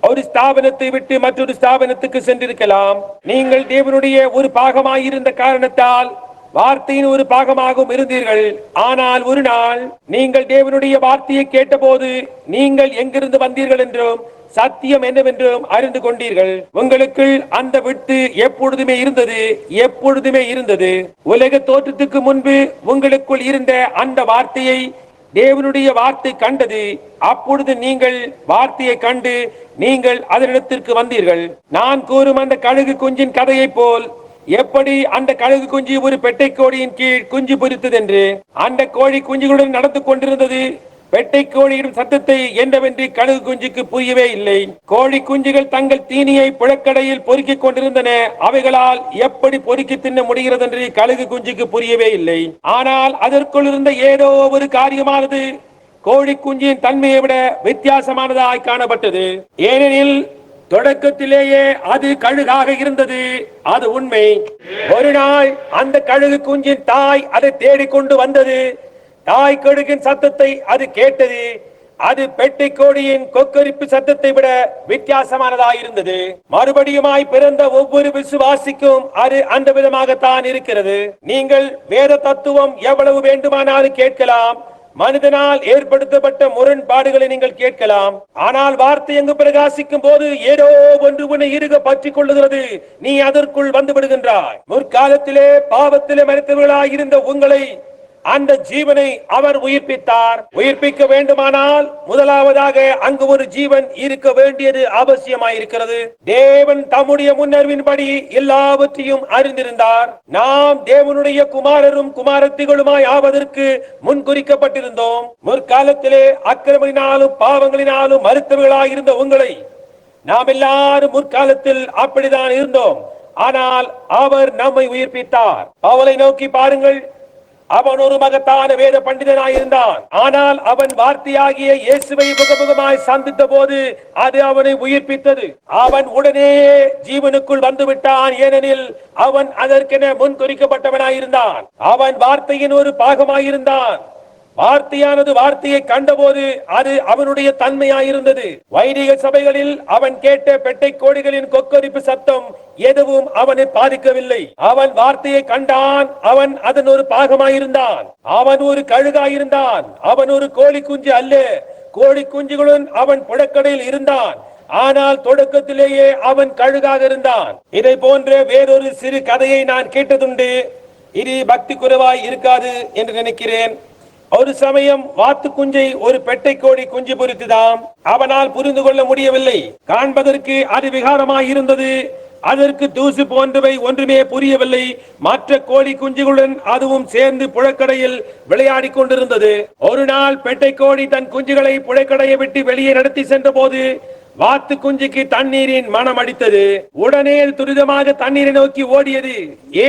ஒரு ஸ்தாபனத்தை விட்டு மற்றொரு ஸ்தாபனத்துக்கு சென்றிருக்கலாம். நீங்கள் தேவனுடைய ஒரு பாகமாயிருந்த காரணத்தால் வார்த்தையின் ஒரு பாகமாகவும் இருந்தீர்கள். ஆனால் ஒரு நாள் நீங்கள் தேவனுடைய வார்த்தையை கேட்டபோது நீங்கள் எங்கிருந்து வந்தீர்கள் என்றும் சத்தியம் என்னவென்றும் அறிந்து கொண்டீர்கள். உங்களுக்குள் அந்த வித்து எப்பொழுதுமே இருந்தது. உலக தோற்றத்துக்கு முன்பு உங்களுக்குள் இருந்த அந்த வார்த்தையை தேவனுடைய வார்த்தை கண்டது. அப்பொழுது நீங்கள் வார்த்தையை கண்டு நீங்கள் அதனிடத்திற்கு வந்தீர்கள். நான் கூறும் அந்த கழுகு குஞ்சின் கதையை போல் எப்படி அந்த கழுகு குஞ்சு ஒரு பெட்டை கோழியின் கீழ் குஞ்சு பொரித்தது என்று அந்த கோழி குஞ்சுகளுடன் நடந்து கொண்டிருந்தது. பெட்டை கோழியின் சத்தத்தை என்னவென்று கழுகு குஞ்சுக்கு புரியவே இல்லை. கோழி குஞ்சுகள் தங்கள் தீனியை புழக்கடையில் பொறுக்கிக் கொண்டிருந்தன. அவைகளால் எப்படி பொறுக்கி தின்ன முடிகிறது என்று கழுகு குஞ்சுக்கு புரியவே இல்லை. ஆனால் அதற்குள் இருந்த ஏதோ ஒரு காரியமானது கோழி குஞ்சின் தன்மையை விட வித்தியாசமானதாய் காணப்பட்டது. ஏனெனில் தொடக்கத்திலேயே அது கழுகாக இருந்தது. அது உண்மை. ஒரு நாள் அந்த கழுகு குஞ்சின் தாய் அதை தேடிக்கொண்டு வந்தது. தாய் கழுகின் சத்தத்தை அது கேட்டது. அது பெட்டை கோழியின் கொக்கரிப்பு சத்தத்தை விட வித்தியாசமானதாக இருந்தது. மறுபடியுமாய் பிறந்த ஒவ்வொரு விசுவாசிக்கும் அது அந்த விதமாகத்தான் இருக்கிறது. நீங்கள் வேத தத்துவம் எவ்வளவு வேண்டுமானாலும் கேட்கலாம். மனிதனால் ஏற்படுத்தப்பட்ட முரண்பாடுகளை நீங்கள் கேட்கலாம். ஆனால் வார்த்தை எங்கு பிரகாசிக்கும் போது ஏதோ ஒன்று உன்னை இறுக பற்றிக் கொள்ளுகிறது. நீ அதற்குள் வந்து விடுகின்றாய். முற்காலத்திலே பாவத்திலே மரித்தவர்களாய் இருந்த உங்களை அந்த ஜீவனை அவர் உயிர்ப்பித்தார். உயிர்ப்பிக்க வேண்டுமானால் முதலாவதாக அங்கு ஒரு ஜீவன் இருக்க வேண்டியது அவசியமாயிருக்கிறது. தேவன் தம்முடைய முன்னறிவின்படி எல்லாவற்றையும் அறிந்திருந்தார். நாம் தேவனுடைய குமாரரும் குமாரத்திகளுமாய் ஆவதற்கு முன்குறிக்கப்பட்டிருந்தோம். முற்காலத்திலே அக்கிரமங்களினாலும் பாவங்களினாலும் மறுத்தவர்களாய் இருந்த உங்களை நாம் எல்லாரும் முற்காலத்தில் அப்படித்தான் இருந்தோம். ஆனால் அவர் நம்மை உயிர்ப்பித்தார். அவளை நோக்கி பாருங்கள். அவன் ஒரு மகத்தான வேத பண்டிதனாயிருந்தான். ஆனால் அவன் வார்த்தையாகிய இயேசுவை முகமுகமாய் சந்தித்த போது அது அவனை உயிர்ப்பித்தது. அவன் உடனே ஜீவனுக்குள் வந்து விட்டான். ஏனெனில் அவன் அதற்கென முன்குறிக்கப்பட்டவனாயிருந்தான். அவன் வார்த்தையின் ஒரு பாகமாயிருந்தான். வார்த்தையானது வார்த்தையை கண்டபோது அது அவனுடைய தன்மையாயிருந்தது. வைதிக சபைகளில் அவன் கேட்ட பெட்டை கோழிகளின் கொக்கரிப்பு சத்தம் எதுவும் அவனை பாதிக்கவில்லை. அவன் வார்த்தையை கண்டான். அவன் அதன் ஒரு பாகமாயிருந்தான். அவன் ஒரு கழுகாயிருந்தான். அவன் ஒரு கோழி குஞ்சு அல்ல. கோழி குஞ்சுகளுடன் அவன் புழக்கடையில் இருந்தான். ஆனால் தொடக்கத்திலேயே அவன் கழுகாக இருந்தான். இதை போன்ற வேறொரு சிறு கதையை நான் கேட்டதுண்டு. இது பக்தி குறைவாய் இருக்காது என்று நினைக்கிறேன். ஒரு சமயம் வாத்து குஞ்சை ஒரு பெட்டை கோழி குஞ்சு பொரித்துதாம். அவனால் புரிந்து கொள்ள முடியவில்லை. காண்பதற்கு அது விகாரமாய் இருந்தது. அதற்கு தூசு போன்றவை ஒன்றுமே புரியவில்லை. மற்ற கோழி குஞ்சுகளுடன் அதுவும் சேர்ந்து புழக்கடையில் விளையாடி கொண்டிருந்தது. ஒரு நாள் பெட்டை கோழி தன் குஞ்சுகளை புழக்கடையை விட்டு வெளியே நடத்தி சென்ற போது வாத்து குஞ்சுக்கு தண்ணீரின் மனம் அடித்தது. உடனே துரிதமாக தண்ணீரை நோக்கி ஓடியது.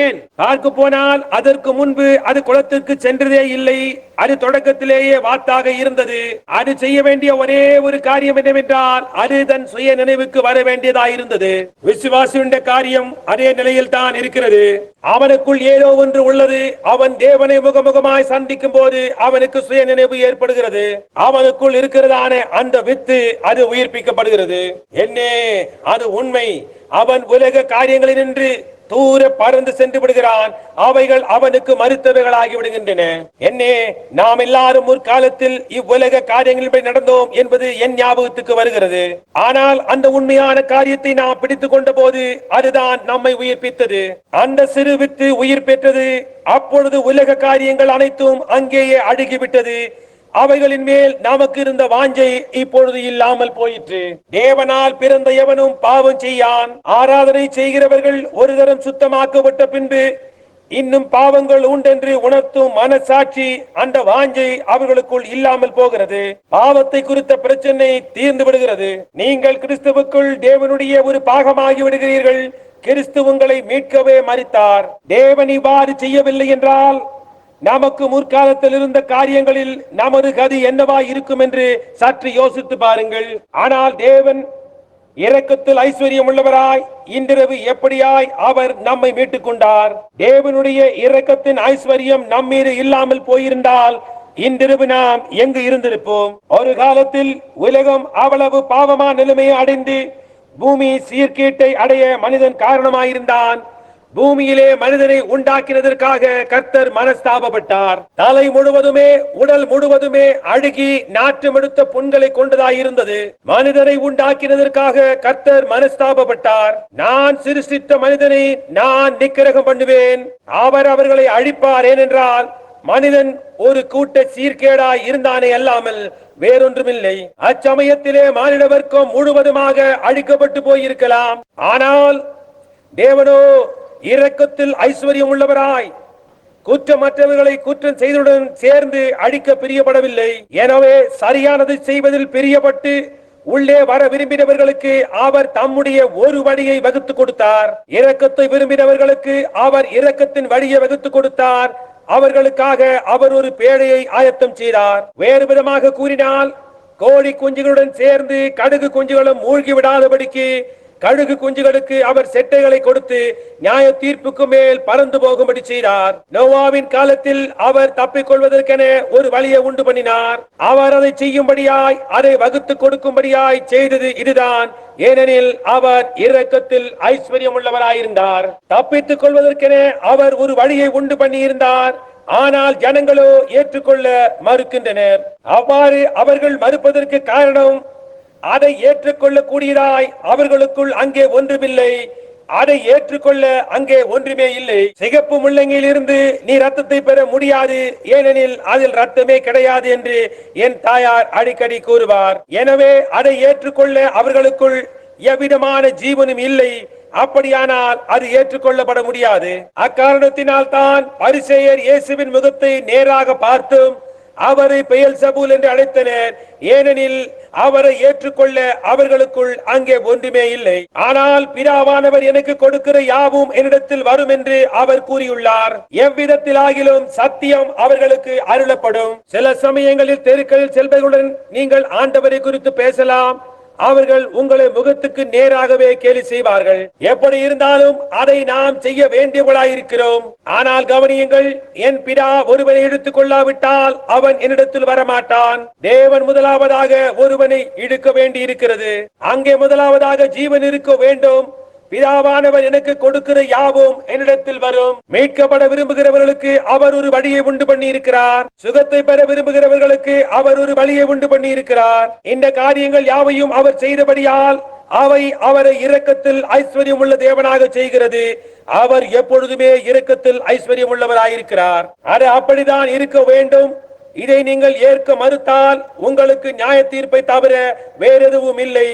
ஏன் பார்க்க போனால் அதற்கு முன்பு அது குளத்திற்கு சென்றதே இல்லை. அது தொடக்கத்திலேயே வாத்தாக இருந்தது. அது செய்ய வேண்டிய ஒரே ஒரு காரியம் என்னவென்றால் அது தன் சுய நினைவுக்கு வர வேண்டியதாயிருந்தது. விசுவாசியுடைய காரியம் அதே நிலையில் தான் இருக்கிறது. அவனுக்குள் ஏதோ ஒன்று உள்ளது. அவன் தேவனை முகமுகமாய் சந்திக்கும் போது அவனுக்கு சுய நினைவு ஏற்படுகிறது. அவனுக்குள் இருக்கிறதான அந்த வித்து அது உயிர்ப்பிக்கப்படுகிறது. என்னே அது உண்மை. அவன் உலக காரியங்களில் நின்று தூர பறந்து சென்று விடுகிறான். அவைகள் அவனுக்கு மறுத்தவைகளாகி விடுகின்றன. என்னே நாம் எல்லாரும் முற்காலத்தில் இவ்வுலக காரியங்களில் நடந்தோம் என்பது என் ஞாபகத்துக்கு வருகிறது. ஆனால் அந்த உண்மையான காரியத்தை நாம் பிடித்துக் கொண்ட போது அதுதான் நம்மை உயிர்ப்பித்தது. அந்த சிறு வித்து உயிர் பெற்றது. அப்பொழுது உலக காரியங்கள் அனைத்தும் அங்கேயே அழுகிவிட்டது. அவைகளின் மேல் நமக்கு இருந்த வாஞ்சை இப்பொழுது இல்லாமல் போயிற்று. தேவனால் பிறந்த எவனும் பாவம் செய்யான். ஆராதனை செய்கிறவர்கள் ஒரு தரம் சுத்தமாக்கப்பட்ட பின்பு இன்னும் பாவங்கள் உண்டென்று உணர்த்தும் மனசாட்சி அந்த வாஞ்சை அவர்களுக்குள் இல்லாமல் போகிறது. பாவத்தை குறித்த பிரச்சனை தீர்ந்து விடுகிறது. நீங்கள் கிறிஸ்துவுக்குள் தேவனுடைய ஒரு பாகமாகி விடுகிறீர்கள். கிறிஸ்து உங்களை மீட்கவே மரித்தார். தேவன் இவ்வாறு செய்யவில்லை என்றால் நமக்கு முற்காலத்தில் இருந்த காரியங்களில் நமது கதி என்னவா இருக்கும் என்று சற்று யோசித்து பாருங்கள். ஆனால் தேவன் இரக்கத்தில் ஐஸ்வர்யம் உள்ளவராய் இன்றிரவு எப்படியாய் அவர் நம்மை மீட்டுக் கொண்டார். தேவனுடைய இரக்கத்தின் ஐஸ்வர்யம் நம்மீது இல்லாமல் போயிருந்தால் இன்றிரவு நாம் எங்கு இருந்திருப்போம்? ஒரு காலத்தில் உலகம் அவ்வளவு பாவமான நிலைமையை அடைந்து பூமி சீர்கேட்டை அடைய மனிதன் காரணமாயிருந்தான். பூமியிலே மனிதனை உண்டாக்கினதற்காக கர்த்தர் மனஸ்தாபப்பட்டார். தலை முழுவதுமே உடல் முழுவதுமே அழுகி நாற்றமெடுத்த புண்களை கொண்டதாயிருந்தது. மனிதனை உண்டாக்கினதற்காக கர்த்தர் மனஸ்தாபப்பட்டார். நான் சிருஷ்டித்த மனிதனை நான் நிக்கிரகம் பண்ணுவேன், அவர் அவர்களை அழிப்பார். ஏனென்றால் மனிதன் ஒரு கூட்ட சீர்கேடாய் இருந்தானே அல்லாமல் வேறொன்றுமில்லை. அச்சமயத்திலே மானிட வர்க்கம் முழுவதுமாக அழிக்கப்பட்டு போயிருக்கலாம். ஆனால் தேவனோ இரக்கத்தில் ஐஸ்வர்யம் உள்ளவராய் குற்றமற்றவர்களை குற்றம் செய்தவுடன் சேர்ந்து அழிக்க பிரியப்படவில்லை. எனவே சரியானதை செய்வதில் பிரியப்பட்டு உள்ளே வர விரும்பினவர்களுக்கு அவர் தம்முடைய ஒரு வழியை வகுத்து கொடுத்தார். இரக்கத்தை விரும்பினவர்களுக்கு அவர் இரக்கத்தின் வழியை வகுத்து கொடுத்தார். அவர்களுக்காக அவர் ஒரு பேழையை ஆயத்தம் செய்தார். வேறு விதமாக கூறினால், கோழி குஞ்சுகளுடன் சேர்ந்து கடுகு குஞ்சுகளும் மூழ்கி விடாதபடிக்கு கழுகு குஞ்சுகளுக்கு அவர் செட்டைகளை கொடுத்து நியாய தீர்ப்புக்கு மேல் பறந்து போகும்படி செய்தார். நோவாவின் காலத்தில் அவர் தப்பிக் கொள்வதற்கென ஒரு வழியை உண்டு பண்ணினார். அவர் அதை செய்யும்படியாய் அதை வகுத்து கொடுக்கும்படியாய் செய்தது இதுதான். ஏனெனில் அவர் இரக்கத்தில் ஐஸ்வர்யம் உள்ளவராயிருந்தார். தப்பித்துக் கொள்வதற்கென அவர் ஒரு வழியை உண்டு பண்ணி இருந்தார். ஆனால் ஜனங்களோ ஏற்றுக்கொள்ள மறுக்கின்றனர். அவ்வாறு அவர்கள் மறுப்பதற்கு காரணம், அதை ஏற்றுக்கொள்ள கூடியதாய் அவர்களுக்குள் அங்கே ஒன்றுமில்லை. அதை ஏற்றுக்கொள்ள அங்கே ஒன்றுமே இல்லை. சிகப்பு முள்ளங்கியில் இருந்து நீ ரத்தத்தை பெற முடியாது, ஏனெனில் அதில் ரத்தமே கிடையாது என்று என் தாயார் அடிக்கடி கூறுவார். எனவே அதை ஏற்றுக்கொள்ள அவர்களுக்குள் எவ்விதமான ஜீவனும் இல்லை. அப்படியானால் அது ஏற்றுக்கொள்ளப்பட முடியாது. அக்காரணத்தினால் தான் பரிசேயர் இயேசுவின் முகத்தை நேராக பார்த்தும் அவரை பெயல்சபூல் என்று அழைத்தனர். ஏனெனில் அவரை ஏற்றுக்கொள்ள அவர்களுக்குள் அங்கே ஒன்றுமே இல்லை. ஆனால் பிதாவானவர் எனக்கு கொடுக்கிற யாவும் என்னிடத்தில் வரும் என்று அவர் கூறியுள்ளார். எவ்விதத்தில் ஆகிலும் சத்தியம் அவர்களுக்கு அருளப்படும். சில சமயங்களில் தெருக்களில் செல்பவர்களுடன் நீங்கள் ஆண்டவரை குறித்து பேசலாம். அவர்கள் உங்களை முகத்துக்கு நேராகவே கேலி செய்வார்கள். எப்படி இருந்தாலும் அதை நாம் செய்ய வேண்டியவர்களாயிருக்கிறோம். ஆனால் கவனியுங்கள், என் பிதா ஒருவனை எடுத்துக் கொள்ளாவிட்டால் அவன் என்னிடத்தில் வரமாட்டான். தேவன் முதலாவதாக ஒருவனை இழுக்க வேண்டி இருக்கிறது. அங்கே முதலாவதாக ஜீவன் இருக்க வேண்டும். பிதாவானவர் எனக்கு கொடுக்கிற யாவும் என்னிடத்தில் வரும். மீட்கப்பட விரும்புகிறவர்களுக்கு அவர் ஒரு வழியை உண்டு பண்ணி இருக்கிறார். சுகத்தை பெற விரும்புகிறவர்களுக்கு அவர் ஒரு வழியை உண்டு பண்ணி இருக்கிறார். இந்த காரியங்கள் யாவையும் அவர் செய்தபடியால் அவை அவரை இரக்கத்தில் ஐஸ்வர்யம் உள்ள தேவனாக செய்கிறது. அவர் எப்பொழுதுமே இரக்கத்தில் ஐஸ்வர்யம் உள்ளவராயிருக்கிறார். அது அப்படிதான் இருக்க வேண்டும். இதை நீங்கள் ஏற்க மறுத்தால் உங்களுக்கு நியாய தீர்ப்பை தவிர வேறெதுவும் இல்லை.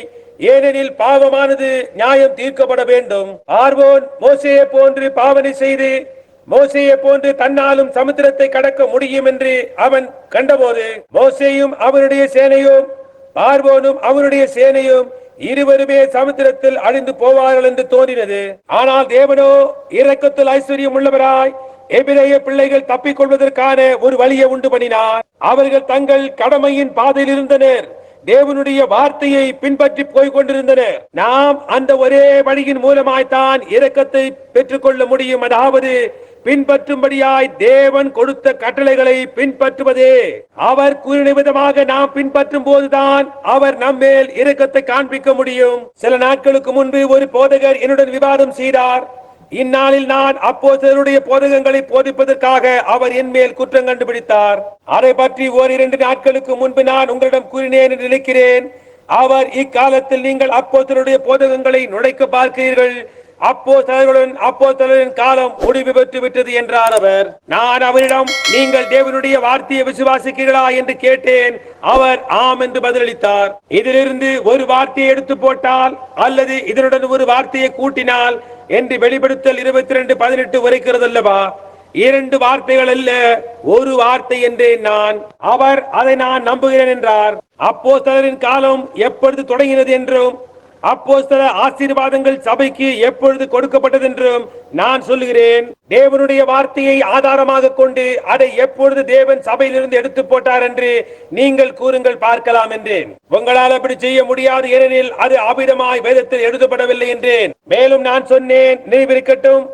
ஏனெனில் பாவமானது நியாயம் தீர்க்கப்பட வேண்டும். பார்வோன் மோசேயை போன்று பாவனை செய்து மோசேயை போன்று தன்னாலும் சமுத்திரத்தை கடக்க முடியும் என்று அவன் கண்டபோது மோசேயும் அவருடைய சேனையும் பார்வோனும் அவருடைய சேனையும் இருவருமே சமுத்திரத்தில் அழிந்து போவார்கள் என்று தோன்றினது. ஆனால் தேவனோ இரக்கத்தில் ஐஸ்வர்யம் உள்ளவராய் எபிரேய பிள்ளைகள் தப்பிக் கொள்வதற்கான ஒரு வழியை உண்டு பண்ணினார். அவர்கள் தங்கள் கடமையின் பாதையில் இருந்தனர். தேவனுடைய வார்த்தையை பின்பற்றி போய் கொண்டிருந்தனர். நாம் அந்த ஒரே வழியின் மூலமாய்த்தான் இரக்கத்தை பெற்றுக் கொள்ள முடியும். அதாவது பின்பற்றும்படியாய் தேவன் கொடுத்த கட்டளைகளை பின்பற்றுவதே. அவர் கூறின விதமாக நாம் பின்பற்றும் போதுதான் அவர் நம்மேல் இரக்கத்தை காண்பிக்க முடியும். சில நாட்களுக்கு முன்பு ஒரு போதகர் என்னுடன் விவாதம் செய்தார். இந்நாளில் நான் அப்போஸ்தலருடைய போதகங்களை போதிப்பதற்காக அவர் என் மேல் குற்றம் கண்டுபிடித்தார். அதை பற்றி ஓரிரண்டு நாட்களுக்கு முன்பு நான் உங்களிடம் கூறினேன் என்று நினைக்கிறேன். அவர் இக்காலத்தில் நீங்கள் அப்போஸ்தலருடைய போதகங்களை நுழைக்க பார்க்கிறீர்கள். அப்போஸ்தலரின் காலம் முடிவு பெற்று விட்டது என்றார் அவர். நான் அவரிடம் நீங்கள் தேவனுடைய வார்த்தையை விசுவாசிக்கிறீர்களா என்று கேட்டேன். அவர் ஆம் என்று பதிலளித்தார். இதிலிருந்து ஒரு வார்த்தையை எடுத்து போட்டால் அல்லது இதனுடன் ஒரு வார்த்தையை கூட்டினால் என்று வெளிப்படுத்தல் 22:18 உரைக்கிறது அல்லவா? இரண்டு வார்த்தைகள் அல்ல, ஒரு வார்த்தை என்றேன் நான். அவர் அதை நான் நம்புகிறேன் என்றார். அப்போஸ்தலரின் காலம் எப்பொழுது தொடங்கினது என்றும் அப்போஸ்தல ஆசீர்வாதங்கள் சபைக்கு எப்பொழுது கொடுக்கப்பட்டது என்றும் நான் சொல்லுகிறேன். தேவனுடைய வார்த்தையை ஆதாரமாக கொண்டு அதை எப்பொழுது தேவன் சபையிலிருந்து எடுத்து போட்டார் என்று நீங்கள் கூறுங்கள் பார்க்கலாம் என்றேன். உங்களால் அப்படி செய்ய முடியாது, ஏனெனில் அது அபிடமாய் வேதத்தில் எழுதப்படவில்லை என்றேன். மேலும் நான் சொன்னேன், நினைவிருக்கட்டும்,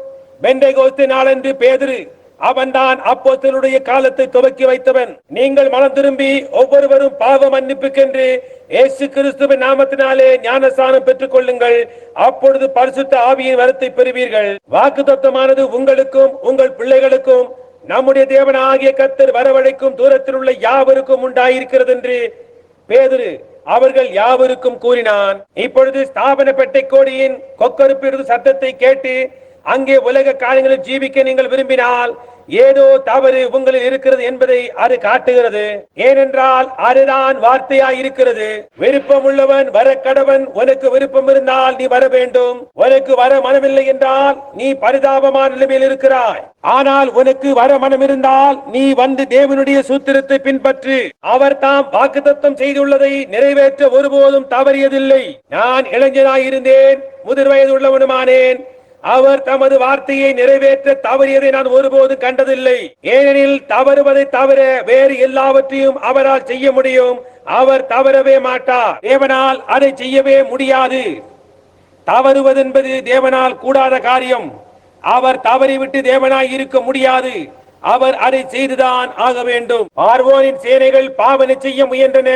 பெந்தெகோஸ்து நாளன்று பேதுரு அவன்தான் அப்போஸ்தலருடைய காலத்தை துவக்கி வைத்தவன். நீங்கள் மனம் திரும்பி ஒவ்வொருவரும் பாவ மன்னிப்புக்கென்று இயேசு கிறிஸ்துவின் நாமத்தினாலே ஞானஸ்நானம் பெற்றுக் கொள்ளுங்கள். அப்பொழுது பரிசுத்த ஆவியின் வரத்தை பெறுவீர்கள். வாக்குத்தத்தமானது உங்களுக்கும் உங்கள் பிள்ளைகளுக்கும் நம்முடைய தேவனாகிய கர்த்தர் வரவழைக்கும் தூரத்தில் உள்ள யாவருக்கும் உண்டாயிருக்கிறது என்று பேதுரு அவர்கள் யாவருக்கும் கூறினான். இப்பொழுது ஸ்தாபன பெட்டை கோடியின் கொக்கருப்பிடுது சத்தத்தை கேட்டு அங்கே உலக காரியங்களில் ஜீவிக்க நீங்கள் விரும்பினால் ஏதோ தவறு உங்களில் இருக்கிறது என்பதை அது காட்டுகிறது. ஏனென்றால் அதுதான் வார்த்தையாய் இருக்கிறது. விருப்பம் உள்ளவன் வர கடவன். உனக்கு விருப்பம் இருந்தால் நீ வர வேண்டும். உனக்கு வர மனமில்லை என்றால் நீ பரிதாபமான நிலைமையில் இருக்கிறாய். ஆனால் உனக்கு வர மனம் இருந்தால் நீ வந்து தேவனுடைய சூத்திரத்தை பின்பற்று. அவர் தாம் வாக்குத்தத்தம் செய்துள்ளதை நிறைவேற்ற ஒருபோதும் தவறியதில்லை. நான் இளைஞனாய் இருந்தேன், முதிர் வயது உள்ளவனுமானேன். அவர் தமது வார்த்தையை நிறைவேற்ற தவறியதை நான் ஒருபோது கண்டதில்லை. ஏனெனில் தவறுவதை தவிர வேறு எல்லாவற்றையும் அவரால் செய்ய முடியும். அவர் தவறவே மாட்டார். தேவனால் அதை செய்யவே முடியாது. தவறுவதென்பது தேவனால் கூடாத காரியம். அவர் தவறிவிட்டு தேவனாய் இருக்க முடியாது. அவர் அதை செய்துதான் ஆக வேண்டும். பார்வோனின் சேனைகள் பாவனை செய்ய முயன்றன.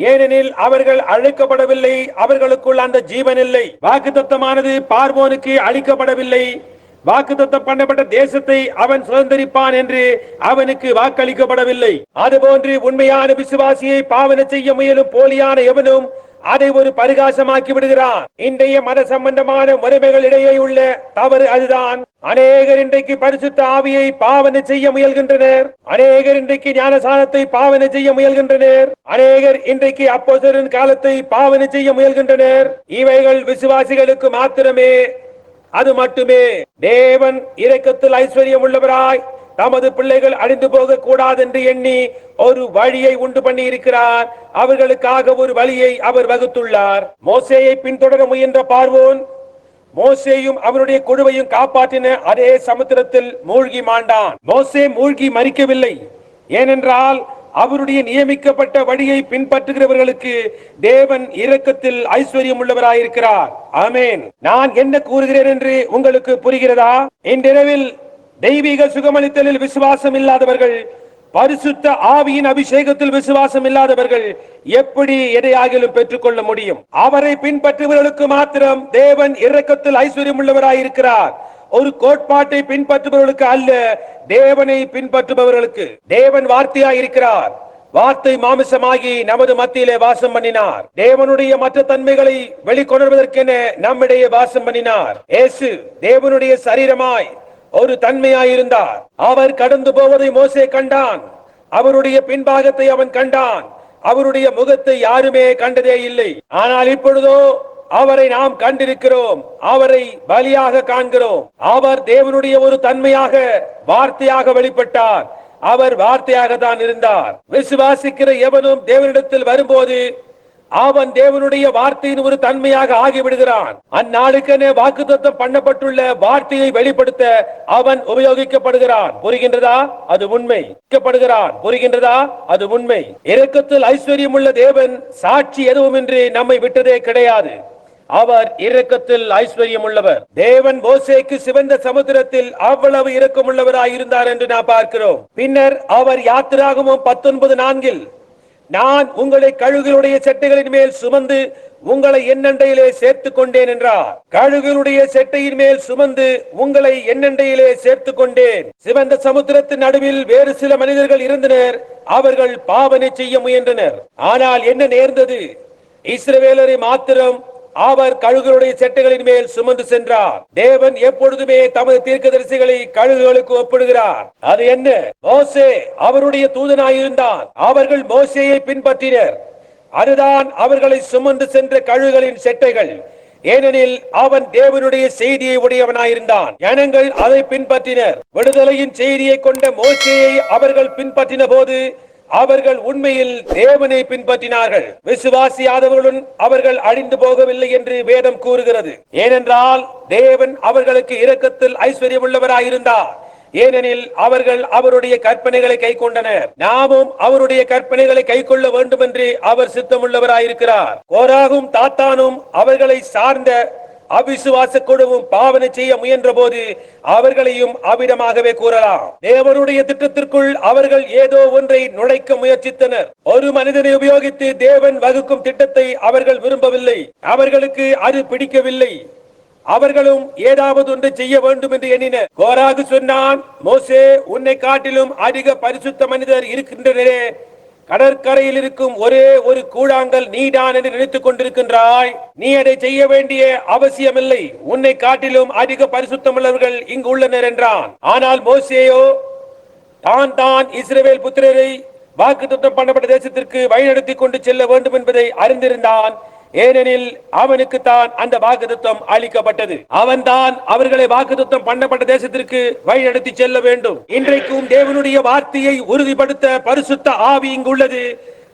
ஏனெனில் அவர்கள் அழைக்கப்படவில்லை, அவர்களுக்குள் அந்த ஜீவன் இல்லை. வாக்குத்தத்தமானது பார்வோனுக்கு அளிக்கப்படவில்லை. வாக்குத்தத்தம் பண்ணப்பட்ட தேசத்தை அவன் சுதந்திரிப்பான் என்று அவனுக்கு வாக்களிக்கப்படவில்லை. அதுபோன்று உண்மையான விசுவாசியை பாவனை செய்ய முயலும் போலியான எவனும் அதை ஒரு பரிகாசமாக்கி விடுகிறான். இன்றைய மத சம்பந்தமான முறைமைகள் இடையே உள்ள தவறு அதுதான். அநேகர் இன்றைக்கு பரிசுத்த ஆவியை பாவனை செய்ய முயல்கின்றனர். அநேகர் இன்றைக்கு ஞானசானத்தை பாவனை செய்ய முயல்கின்றனர். அநேகர் இன்றைக்கு அப்போஸ்தலரின் காலத்தை பாவனை செய்ய முயல்கின்றனர். இவைகள் விசுவாசிகளுக்கு மாத்திரமே. அது மட்டுமே. தேவன் இரக்கத்தில் ஐஸ்வர்யம் உள்ளவராய் தமது பிள்ளைகள் அழிந்து போக கூடாது என்று எண்ணி ஒரு வழியை உண்டு பண்ணி இருக்கிறார். அவர்களுக்காக ஒரு வழியை அவர் வகுத்துள்ளார். மோசேயை பின்தொடர முயன்ற பார்வோன் மோசேயும் அவருடைய குழுவையும் காப்பாற்றின அதே சமுத்திரத்தில் மூழ்கி மாண்டான். மோசே மூழ்கி மரிக்கவில்லை. ஏனென்றால் அவருடைய நியமிக்கப்பட்ட வழியை பின்பற்றுகிறவர்களுக்கு தேவன் இரக்கத்தில் ஐஸ்வர்யம் உள்ளவராயிருக்கிறார். ஆமென். நான் என்ன கூறுகிறேன் என்று உங்களுக்கு புரிகிறதா? இன்றிரவில் தெய்வீக சுகமளித்தலில் விசுவாசம் இல்லாதவர்கள், பரிசுத்த ஆவியின் அபிஷேகத்தில் விசுவாசம் இல்லாதவர்கள் எப்படி எதையாகிலும் பெற்றுக் கொள்ள முடியும்? அவரை பின்பற்றுபவர்களுக்கு மாத்திரம் தேவன் இரக்கத்தில் ஐஸ்வர்யம் உள்ளவராயிருக்கிறார். ஒரு கோட்பாட்டை பின்பற்றுபவர்களுக்கு அல்ல, தேவனை பின்பற்றுபவர்களுக்கு. தேவன் வார்த்தையாயிருக்கிறார். வார்த்தை மாமிசமாகி நமது மத்தியிலே வாசம் பண்ணினார். தேவனுடைய மற்ற தன்மைகளை வெளிக்கொணர்வதற்கென நம்மிடையே வாசம் பண்ணினார். இயேசு தேவனுடைய சரீரமாய் ஒரு தன்மையாயிருந்தார். அவர் கடந்து போவதை மோசே கண்டான். அவருடைய பின்பாகத்தை அவன் கண்டான். அவருடைய முகத்தை யாருமே கண்டதே இல்லை. ஆனால் இப்பொழுதோ அவரை நாம் கண்டிருக்கிறோம். அவரை பலியாக காண்கிறோம். அவர் தேவனுடைய ஒரு தன்மையாக வார்த்தையாக வெளிப்பட்டார். அவர் வார்த்தையாக தான் இருந்தார். விசுவாசிக்கிற எவனும் தேவனிடத்தில் வரும்போது அவன் தேவனுடைய வார்த்தையின் ஒரு தன்மையாக ஆகிவிடுகிறான். அந்நாளுக்கென வாக்குத்தத்தம் பண்ணப்பட்டுள்ள வார்த்தையை வெளிப்படுத்த அவன் உபயோகிக்கப்படுகிறான். புரிகின்றதா? அது உண்மை. புரிகின்றதா? அது உண்மை. இரக்கத்தில் ஐஸ்வர்யம் உள்ள தேவன் சாட்சி எதுவுமின்றி நம்மை விட்டதே கிடையாது. அவர் இரக்கத்தில் ஐஸ்வர்யம் உள்ளவர். தேவன் மோசேக்கு சிவந்த சமுத்திரத்தில் அவ்வளவு இரக்கம் உள்ளவராய் இருந்தார் என்று நாம் பார்க்கிறோம். பின்னர் அவர் யாத்திராகமம் 19:4 நான் உங்களை கழுகுகளுடைய செட்டைகளின் மேல் சுமந்து உங்களை என்னண்டையிலே சேர்த்துக் கொண்டேன் என்றார். கழுகுகளுடைய செட்டையின் மேல் சுமந்து உங்களை என்னண்டையிலே சேர்த்துக் கொண்டேன். சிவந்த சமுத்திரத்தின் நடுவில் வேறு சில மனிதர்கள் இருந்தனர். அவர்கள் பாவனை செய்ய முயன்றனர். ஆனால் என்ன நேர்ந்தது? இஸ்ரவேலரை மாத்திரம் அவர் கழுகுகளுடைய செட்டைகளின் மேல் சுமந்து சென்றார். தேவன் எப்பொழுதுமே தமது தீர்க்கதரிசிகளை கழுகுகளுக்கு ஒப்பிடுகிறார். அது என்ன? மோசே அவருடைய தூதனாயிருந்தான். அவர்கள் மோசேயை பின்பற்றினர். அதுதான் அவர்களை சுமந்து சென்ற கழுகுகளின் செட்டைகள். ஏனெனில் அவன் தேவனுடைய செய்தியை உடையவனாயிருந்தான். ஜனங்கள் அதை பின்பற்றினர். விடுதலையின் செய்தியை கொண்ட மோசேயை அவர்கள் பின்பற்றின போது அவர்கள் உண்மையில் தேவனை பின்பற்றினார்கள். விசுவாசியாதவர்களுடன் அவர்கள் அழிந்து போகவில்லை என்று வேதம் கூறுகிறது. ஏனென்றால் தேவன் அவர்களுக்கு இரக்கத்தில் ஐஸ்வர்யம் உள்ளவராயிருந்தார். ஏனெனில் அவர்கள் அவருடைய கற்பனைகளை கை கொண்டனர். நாமும் அவருடைய கற்பனைகளை கை கொள்ள வேண்டும் என்று அவர் சித்தமுள்ளவராயிருக்கிறார். கோராகும் தாத்தானும் அவர்களை சார்ந்த அவிசுவாச குழுவும் பாவனை செய்ய முயன்ற போது அவர்களையும் அவ்விடமாகவே கூறலாம். தேவனுடைய திட்டத்திற்குள் அவர்கள் ஏதோ ஒன்றை நுழைக்க முயற்சித்தனர். ஒரு மனிதனை உபயோகித்து தேவன் வகுக்கும் திட்டத்தை அவர்கள் விரும்பவில்லை. அவர்களுக்கு அது பிடிக்கவில்லை. அவர்களும் ஏதாவது ஒன்று செய்ய வேண்டும் என்று எண்ணினர். கோராகு சொன்னான், மோசே, உன்னை காட்டிலும் அதிக பரிசுத்த மனிதர் இருக்கின்றனரே, கடற்கரையில் இருக்கும் ஒரே ஒரு கூழாங்கல் நீதான் என்று நினைத்துக் கொண்டிருக்கின்றாய். நீ அதை செய்ய வேண்டிய அவசியமில்லை. உன்னை காட்டிலும் அதிக பரிசுத்தமுள்ளவர்கள் இங்கு உள்ளனர் என்றான். ஆனால் மோசேயோ தான் இஸ்ரவேல் புத்திரரை வாக்குத்தத்தம் பண்ணப்பட்ட தேசத்திற்கு வழிநடத்தி கொண்டு செல்ல வேண்டும் என்பதை அறிந்திருந்தான். ஏனெனில் அவனுக்கு தான் அந்த வாக்குத்தத்தம் அளிக்கப்பட்டது. அவன் தான் அவர்களை வாக்குத்தத்தம் பண்ணப்பட்ட தேசத்திற்கு வழிநடத்தி செல்ல வேண்டும். இன்றைக்கும் தேவனுடைய வார்த்தையை உறுதிப்படுத்த பரிசுத்த ஆவி இங்குள்ளது.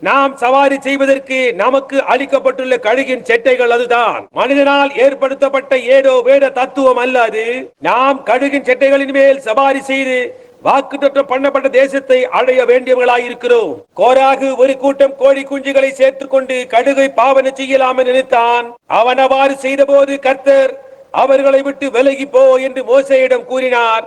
நாம் சவாரி செய்வதற்கு நமக்கு அளிக்கப்பட்டுள்ள கழுகின் செட்டைகள் அதுதான். மனிதனால் ஏற்படுத்தப்பட்ட ஏதோ வேத தத்துவம் அல்ல அது. நாம் கழுகின் செட்டைகளின் மேல் சவாரி செய்து வாக்குத்தத்தம் பண்ணப்பட்ட தேசத்தை அடைய வேண்டியவர்களாய் இருக்கிறோம். கோராகு ஒரு கூட்டம் கோழி குஞ்சுகளை சேர்த்துக் கொண்டு கடுகை பாவனை செய்யலாம் என்று நினைத்தான். அவன் அவ்வாறு செய்த போது கர்த்தர் அவர்களை விட்டு விலகி போ என்று மோசேயிடம் கூறினார்.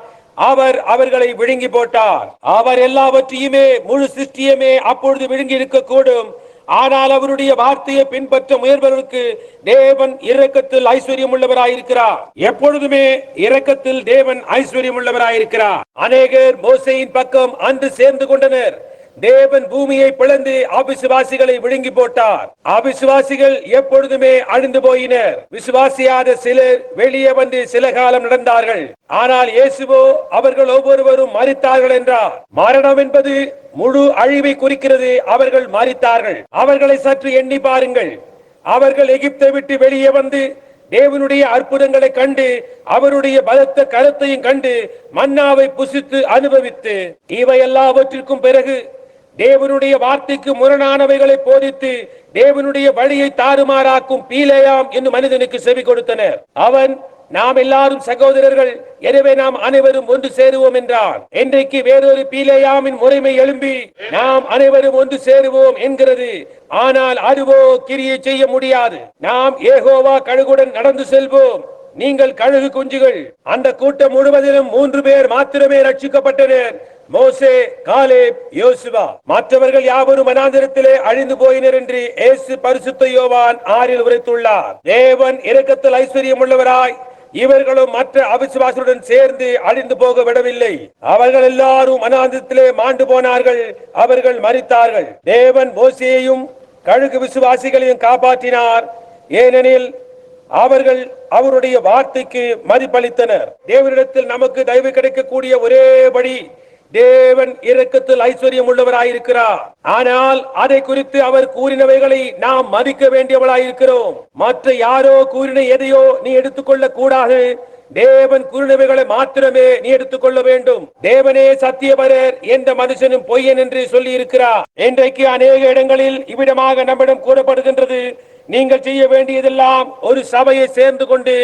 அவர் அவர்களை விழுங்கி போட்டார். அவர் எல்லாவற்றையுமே முழு சிருஷ்டியுமே அப்பொழுது விழுங்கி இருக்க கூடும். ஆனால் அவருடைய வார்த்தையை பின்பற்ற முயல்பவர்களுக்கு தேவன் இரக்கத்தில் ஐஸ்வர்யம் உள்ளவராயிருக்கிறார். எப்பொழுதுமே இரக்கத்தில் தேவன் ஐஸ்வர்யம் உள்ளவராயிருக்கிறார். அநேகர் மோசேயின் பக்கம் அன்று சேர்ந்து கொண்டனர். தேவன் பூமியை பிளந்து அவிசுவாசிகளை விழுங்கி போட்டார். அவிசுவாசிகள் எப்பொழுதுமே அழிந்து போயினர். விசுவாசியாத சிலர் வெளியே வந்து சில காலம் நடந்தார்கள். ஆனால் இயேசுவோ அவர்கள் ஒவ்வொருவரும் மரித்தார்கள் என்றார். மரணம் என்பது முழு அழிவை குறிக்கிறது. அவர்கள் மரித்தார்கள். அவர்களை சற்று எண்ணி பாருங்கள். அவர்கள் எகிப்தை விட்டு வெளியே வந்து தேவனுடைய அற்புதங்களை கண்டு அவருடைய பலத்த கரத்தையும் கண்டு மன்னாவை புசித்து அனுபவித்து இவை எல்லாவற்றிற்கும் பிறகு தேவனுடைய வார்த்தைக்கு முரணானவைகளை போதித்து தேவனுடைய வழியை தாறுமாறாக்கும் பீலேயாம் என்னும் மனிதனுக்கு செவி கொடுத்தனர். அவன், நாம் எல்லாரும் சகோதரர்கள், எனவே நாம் அனைவரும் ஒன்று சேருவோம் என்றான். இன்றைக்கு வேறொரு பீலேயாமின் முறைமை எழும்பி நாம் அனைவரும் ஒன்று சேருவோம் என்கிறது. ஆனால் அதுவோ கிரியை செய்ய முடியாது. நாம் யெகோவா கழுகுடன் நடந்து செல்வோம், நீங்கள் கழுகு குஞ்சுகள். அந்த கூட்டம் முழுவதிலும் 3 பேர் மாத்திரமே ரட்சிக்கப்பட்டனர். மோசே, காலேப், யோசுவா. மற்றவர்கள் யாவரும் வனாந்திரத்திலே அழிந்து போயினர் என்று இயேசு பரிசுத்த யோவான் 6 உரைத்துள்ளார். தேவன் இரக்கத்தில் ஐஸ்வர்யம் உள்ளவராய் இவர்களும் மற்ற அவிசுவாசிகளுடன் சேர்ந்து அழிந்து போக விடவில்லை. அவர்கள் எல்லாரும் வனாந்திரத்திலே மாண்டு போனார்கள். அவர்கள் மரித்தார்கள். தேவன் மோசேயையும் கழுகு விசுவாசிகளையும் காப்பாற்றினார். ஏனெனில் அவர்கள் அவருடைய வார்த்தைக்கு மதிப்பளித்தனர். தேவனிடத்தில் நமக்கு தயவு கிடைக்கக்கூடிய ஒரேபடி தேவன் இரக்கத்தில் ஐஸ்வர்யம் உள்ளவராயிருக்கிறார். ஆனால் அதை குறித்து அவர் கூறினவைகளை நாம் மதிக்க வேண்டியவளாயிருக்கிறோம். மற்ற யாரோ கூறின எதையோ நீ எடுத்துக்கொள்ள கூடாது. தேவன் கூறினவைகளை மாத்திரமே நீ எடுத்துக்கொள்ள வேண்டும். தேவனே சத்தியபரர், எந்த மனுஷனும் பொய்யன் என்று சொல்லி இருக்கிறார். இன்றைக்கு அநேக இடங்களில் இவ்விடமாக நம்மிடம் கூறப்படுகின்றது, நீங்கள் செய்ய வேண்டியதெல்லாம் ஒரு சபையை சேர்ந்து கொண்டு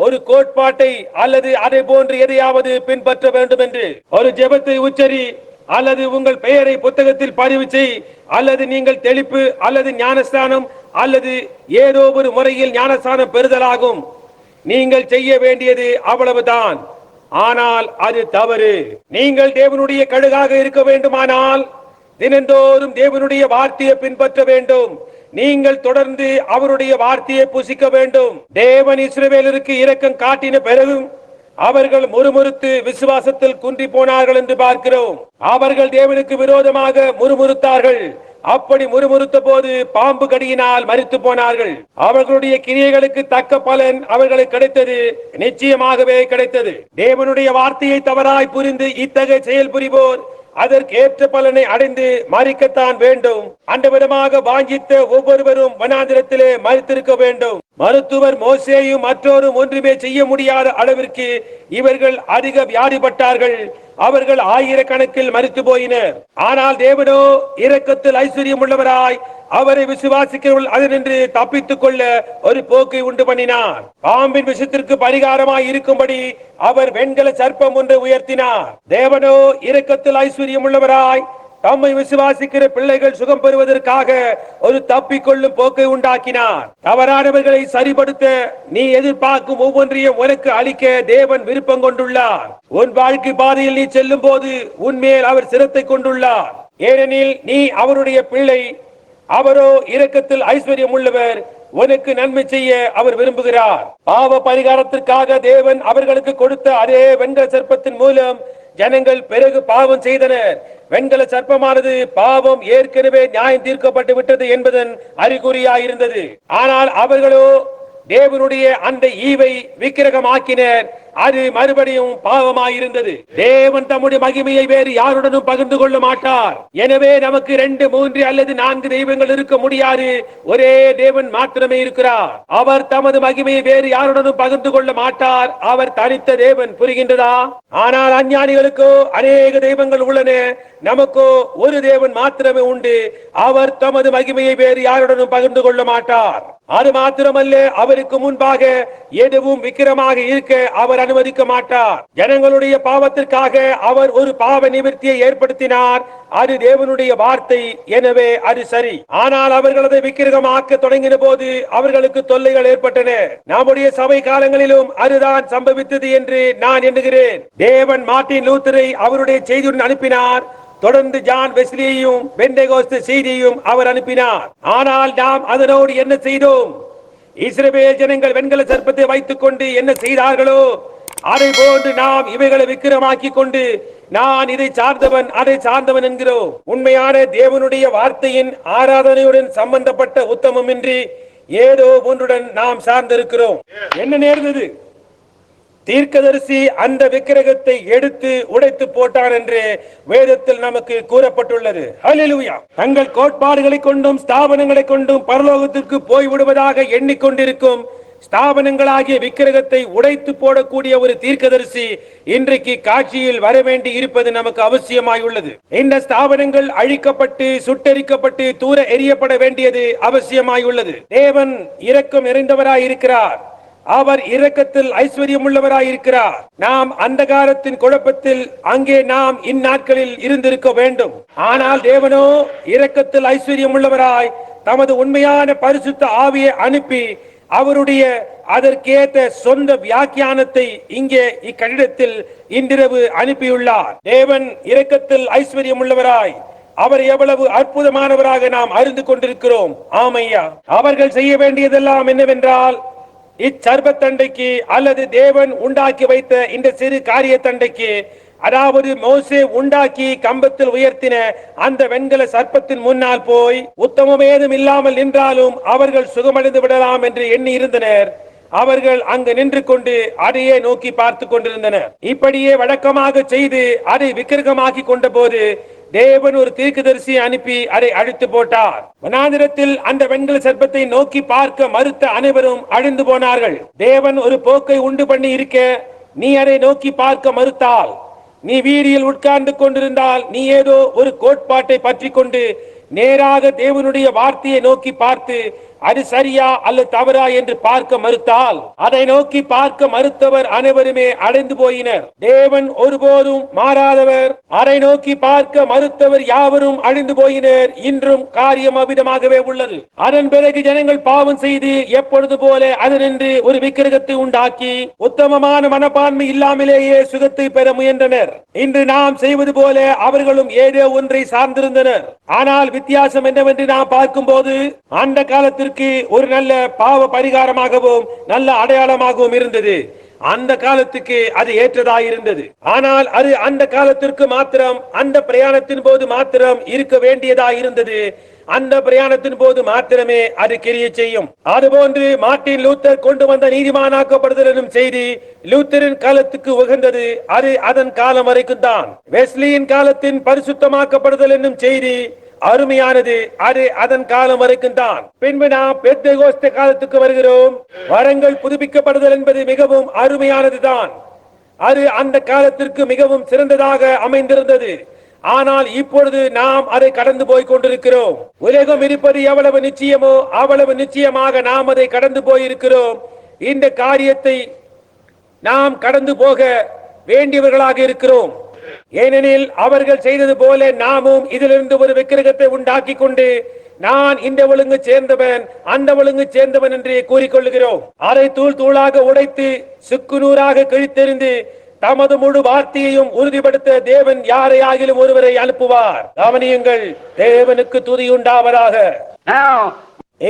ஒரு கோட்பாட்டை அல்லது அதை போன்று எதையாவது பின்பற்ற வேண்டும் என்று. ஒரு ஜெபத்தை உச்சரி, அல்லது உங்கள் பெயரை புத்தகத்தில் பதிவு செய், அல்லது நீங்கள் தெளிப்பு அல்லது ஞானஸ்தானம் அல்லது ஏதோ ஒரு முறையில் ஞானஸ்தானம் பெறுதலாகும். நீங்கள் செய்ய வேண்டியது அவ்வளவுதான். ஆனால் அது தவறு. நீங்கள் தேவனுடைய கழுகாக இருக்க வேண்டுமானால் தினந்தோறும் தேவனுடைய வார்த்தையை பின்பற்ற வேண்டும். நீங்கள் தொடர்ந்து அவருடைய வார்த்தையை புசிக்க வேண்டும். தேவன் இஸ்ரவேலருக்கு இரக்கம் காட்டின பிறகும் அவர்கள் முறுமுறுத்து விசுவாசத்தில் குன்றி போனார்கள் என்று பார்க்கிறோம். அவர்கள் தேவனுக்கு விரோதமாக முறுமுறுத்தார்கள். அப்படி முறுமுறுத்த போது பாம்பு கடியினால் மரித்து போனார்கள். அவர்களுடைய கிரியைகளுக்கு தக்க பலன் அவர்களுக்கு கிடைத்தது, நிச்சயமாகவே கிடைத்தது. தேவனுடைய வார்த்தையை தவறாய் புரிந்து இத்தகைய செயல் புரிவோர் அதற்கு ஏற்ற பலனை அடைந்து மறிக்கத்தான் வேண்டும். அந்த விதமாக வாஞ்சித்த ஒவ்வொருவரும் வனாந்திரத்திலே மரித்திருக்க வேண்டும். மருத்துவர் மோசேயும் மற்றோரும் ஒன்றுமே செய்ய முடியாத அளவிற்கு இவர்கள் அதிக வியாதிப்பட்டார்கள். அவர்கள் ஆயிரக்கணக்கில் மரித்து போயினர். ஆனால் தேவனோ இரக்கத்தில் ஐஸ்வர்யம் உள்ளவராய் அவரை விசுவாசிக்கிறவர்கள் அதனின்று தப்பித்துக் கொள்ள ஒரு போக்கை உண்டு பண்ணினார். பாம்பின் விஷத்திற்கு பரிகாரமாய் இருக்கும்படி அவர் வெண்கல சர்ப்பம் ஒன்றை உயர்த்தினார். தேவனோ இரக்கத்தில் ஐஸ்வர்யம் உள்ளவராய் தம்மை விசுவாசிக்கிற பிள்ளைகள் சுகம் பெறுவதற்காக ஒரு தப்பிக்கொள்ளும் போக்கை உண்டாக்கினார். தவறானவர்களை சரிபடுத்த நீ எதிர்பார்க்கும் ஒவ்வொன்றையும் உனக்கு அளிக்க தேவன் விருப்பம் கொண்டுள்ளார். உன் வாழ்க்கை பாதையில் நீ செல்லும் போது உன்மேல் அவர் சிரத்தை கொண்டுள்ளார். ஏனெனில் நீ அவருடைய பிள்ளை. அவரோ இரக்கத்தில் ஐஸ்வர்யம் உள்ளவர். உனக்கு நன்மை செய்ய அவர் விரும்புகிறார். பாவ பரிகாரத்திற்காக தேவன் அவர்களுக்கு கொடுத்த அதே வெண்கல சர்ப்பத்தின் மூலம் ஜனங்கள் பிறகு பாவம் செய்தனர். வெண்கல சர்ப்பமானது பாவம் ஏற்கனவே நியாயம் தீர்க்கப்பட்டு விட்டது என்பதன் அறிகுறியாயிருந்தது. ஆனால் அவர்களோ தேவனுடைய அந்த ஈவை விக்கிரகமாக்கினர். அது மறுபடியும் பாவமாயிருந்தது. தேவன் தம்முடைய மகிமையை வேறு யாருடனும் பகிர்ந்து கொள்ள மாட்டார். எனவே நமக்கு 2, 3 அல்லது 4 தெய்வங்கள் இருக்க முடியாது. ஒரே தேவன் மாத்திரமே இருக்கிறார். அவர் தமது மகிமையை வேறு யாருடனும் பகிர்ந்து கொள்ள மாட்டார். அவர் தனித்த தேவன். புரிகின்றதா? ஆனால் அஞ்ஞானிகளுக்கோ அநேக தெய்வங்கள் உள்ளன. நமக்கோ ஒரு தேவன் மாத்திரமே உண்டு. அவர் தமது மகிமையை வேறு யாருடனும் பகிர்ந்து கொள்ள மாட்டார். அது மாத்திரமல்ல, அவருக்கு முன்பாக எதுவும் விக்கிரமாக இருக்க அவர் அனுமதிக்க மாட்டார். ஜனங்களுடைய பாவத்திற்காக அவர் ஒரு பாவ நிவர்த்தியை ஏற்படுத்தினார். அது தேவனுடைய வார்த்தை. எனவே அது சரி. ஆனால் அவர்கள் அதை விக்கிரகமாக்க தொடங்கின போது அவர்களுக்கு தொல்லைகள் ஏற்பட்டன. நம்முடைய சபை காலங்களிலும் அதுதான் சம்பவித்தது என்று நான் எண்ணுகிறேன். தேவன் மார்ட்டின் லூத்தரை அவருடைய செய்தியுடன் அனுப்பினார். தொடர்ந்து ஜான் வெஸ்லியையும் பெந்தேகோஸ்து செய்தியையும் அவர் அனுப்பினார். ஆனால் நாம் அதனோடு என்ன செய்தோம்? இஸ்ரவேல் ஜனங்கள் வெண்கல சர்ப்பத்தை வைத்துக் கொண்டு என்ன செய்தார்களோ அதை போன்று நாம் இவைகளை விக்கிரமாக்கி கொண்டு நான் இதை சார்ந்தவன் அதை சார்ந்தவன் என்கிறோம். உண்மையான தேவனுடைய வார்த்தையின் ஆராதனையுடன் சம்பந்தப்பட்ட உத்தமமின்றி ஏதோ ஒன்றுடன் நாம் சார்ந்திருக்கிறோம். என்ன நேர்ந்தது? தீர்க்கதரிசி அந்த விக்கிரகத்தை எடுத்து உடைத்து போட்டான் என்று வேதத்தில் நமக்கு கூறப்பட்டுள்ளது. ஹல்லேலூயா. தங்கள் கோட்பாடுகளை கொண்டும் ஸ்தாபனங்களை கொண்டும் பரலோகத்திற்கு போய்விடுவதாக எண்ணிக்கொண்டிருக்கும் ஸ்தாபனங்களாகிய விக்கிரகத்தை உடைத்து போடக்கூடிய ஒரு தீர்க்கதரிசி இன்றைக்கு காட்சியில் வர வேண்டி இருப்பது நமக்கு அவசியமாயுள்ளது. இந்த ஸ்தாபனங்கள் அழிக்கப்பட்டு சுட்டெரிக்கப்பட்டு தூர எறியப்பட வேண்டியது அவசியமாயுள்ளது. தேவன் இரக்கம் நிறைந்தவராய் இருக்கிறார். அவர் இரக்கத்தில் ஐஸ்வர்யம் உள்ளவராய் இருக்கிறார். நாம் அந்த காலத்தின் குழப்பத்தில் அங்கே நாம் இந்நாட்களில் இருந்திருக்க வேண்டும். ஆனால் தேவனோ இரக்கத்தில் ஐஸ்வர்யம் உள்ளவராய் தமது உண்மையான பரிசுத்த ஆவியை அனுப்பி அவருடைய அதற்கேற்ற சொந்த வியாக்கியானத்தை இங்கே இக்கடிதத்தில் இன்றிரவு அனுப்பியுள்ளார். தேவன் இரக்கத்தில் ஐஸ்வர்யம் உள்ளவராய் அவர் எவ்வளவு அற்புதமானவராக நாம் அறிந்து கொண்டிருக்கிறோம். ஆமையா. அவர்கள் செய்ய வேண்டியதெல்லாம் என்னவென்றால், இச்சர்பத்தண்டைக்கு அல்லது தேவன் உண்டாக்கி வைத்த இந்த சிறு காரிய தண்டைக்கு, அதாவது மோசே உண்டாக்கி கம்பத்தில் உயர்த்தின அந்த வெண்கல சர்ப்பத்தின் முன்னால் போய் உத்தமம் ஏதும் இல்லாமல் நின்றாலும் அவர்கள் சுகமடைந்து விடலாம் என்று எண்ணி இருந்தனர். அவர்கள் அங்கு நின்று கொண்டு அதையே நோக்கி பார்த்து கொண்டிருந்தனர். இப்படியே வழக்கமாக செய்து அதை விக்கிரகமாக்கி கொண்ட போது தேவன் ஒரு தீர்க்கதரிசி அனுப்பி அதை அழித்து போட்டார். வனாந்திரத்தில் அந்த வெண்கல சர்ப்பத்தை நோக்கி பார்க்க மறுத்த அனைவரும் அழிந்து போனார்கள். தேவன் ஒரு போக்கை உண்டு பண்ணி இருக்க நீ அதை நோக்கி பார்க்க மறுத்தால், நீ வீதியில் உட்கார்ந்து கொண்டிருந்தால், நீ ஏதோ ஒரு கோட்பாட்டை பற்றி கொண்டு நேராக தேவனுடைய வார்த்தையை நோக்கி பார்த்து அது சரியா அல்லது தவறா என்று பார்க்க மறுத்தால், அதை நோக்கி பார்க்க மறுத்தவர் அனைவருமே அடைந்து போயினர். தேவன் ஒருபோதும் மாறாதவர். அதை நோக்கி பார்க்க மறுத்தவர் யாவரும் அழிந்து போயினர். இன்றும் காரியம் அவ்விதமாகவே உள்ளது. அதன் பிறகு ஜனங்கள் பாவம் செய்து எப்பொழுது போல அதனின்று ஒரு விக்கிரகத்தை உண்டாக்கி உத்தமமான மனப்பான்மை இல்லாமலேயே சுகத்தை பெற முயன்றனர். இன்று நாம் செய்வது போல அவர்களும் ஏதோ ஒன்றை சார்ந்திருந்தனர். ஆனால் வித்தியாசம் என்னவென்று நாம் பார்க்கும் போது, அந்த காலத்திற்கு ஒரு நல்ல பாவ பரிகாரமாகவும் நல்ல அடையாளமாகவும் இருந்தது. அந்த காலத்துக்கு அது ஏற்றதாயிருந்தது. ஆனால் அது அந்த காலத்திற்கு மாத்திரம், அந்த பிரயாணத்தின் போது மாத்திரம் இருக்க வேண்டியதாயிருந்தது. அந்த பிரயாணத்தின் போது மாத்திரமே அது கிரியை செய்யும். அதுபோன்று மார்ட்டின் லூத்தர் கொண்டு வந்த நீதிமானாக்கப்படுதல் எனும் செய்தி லூத்தரின் காலத்துக்கு உகந்தது. அது அதன் காலம் வரைக்கும் தான். வெஸ்லியின் காலத்தின் பரிசுத்தமாக்கப்படுதல் என்னும் செய்தி அருமையானது. அது அதன் காலம் வரைக்கும் தான். பின்பு நாம் பெந்தேகோஸ்தே காலத்துக்கு வருகிறோம். வரங்கள் புதுப்பிக்கப்படுதல் என்பது மிகவும் அருமையானது தான். அது அந்த காலத்திற்கு மிகவும் சிறந்ததாக அமைந்திருந்தது. ஆனால் இப்பொழுது நாம் அதை கடந்து போய் கொண்டிருக்கிறோம். உலகம் இருப்பது எவ்வளவு நிச்சயமோ அவ்வளவு நிச்சயமாக நாம் அதை கடந்து போயிருக்கிறோம். இந்த காரியத்தை நாம் கடந்து போக வேண்டியவர்களாக இருக்கிறோம். ஏனெனில் அவர்கள் செய்தது போல நாமும் இதிலிருந்து ஒரு விக்கிரகத்தை உண்டாக்கி கொண்டு நான் இந்த ஒழுங்கு சேர்ந்தவன் அந்த ஒழுங்கு சேர்ந்தவன் என்று கூறிக்கொள்ளுகிறோம். அதை தூள் தூளாக உடைத்து சுக்குநூறாக கிழித்தெறிந்து தமது முழு வார்த்தையையும் உறுதிப்படுத்த தேவன் யாரை ஆகிலும் ஒருவரை அனுப்புவார். கவனியுங்கள், தேவனுக்கு துதி உண்டாவதாக.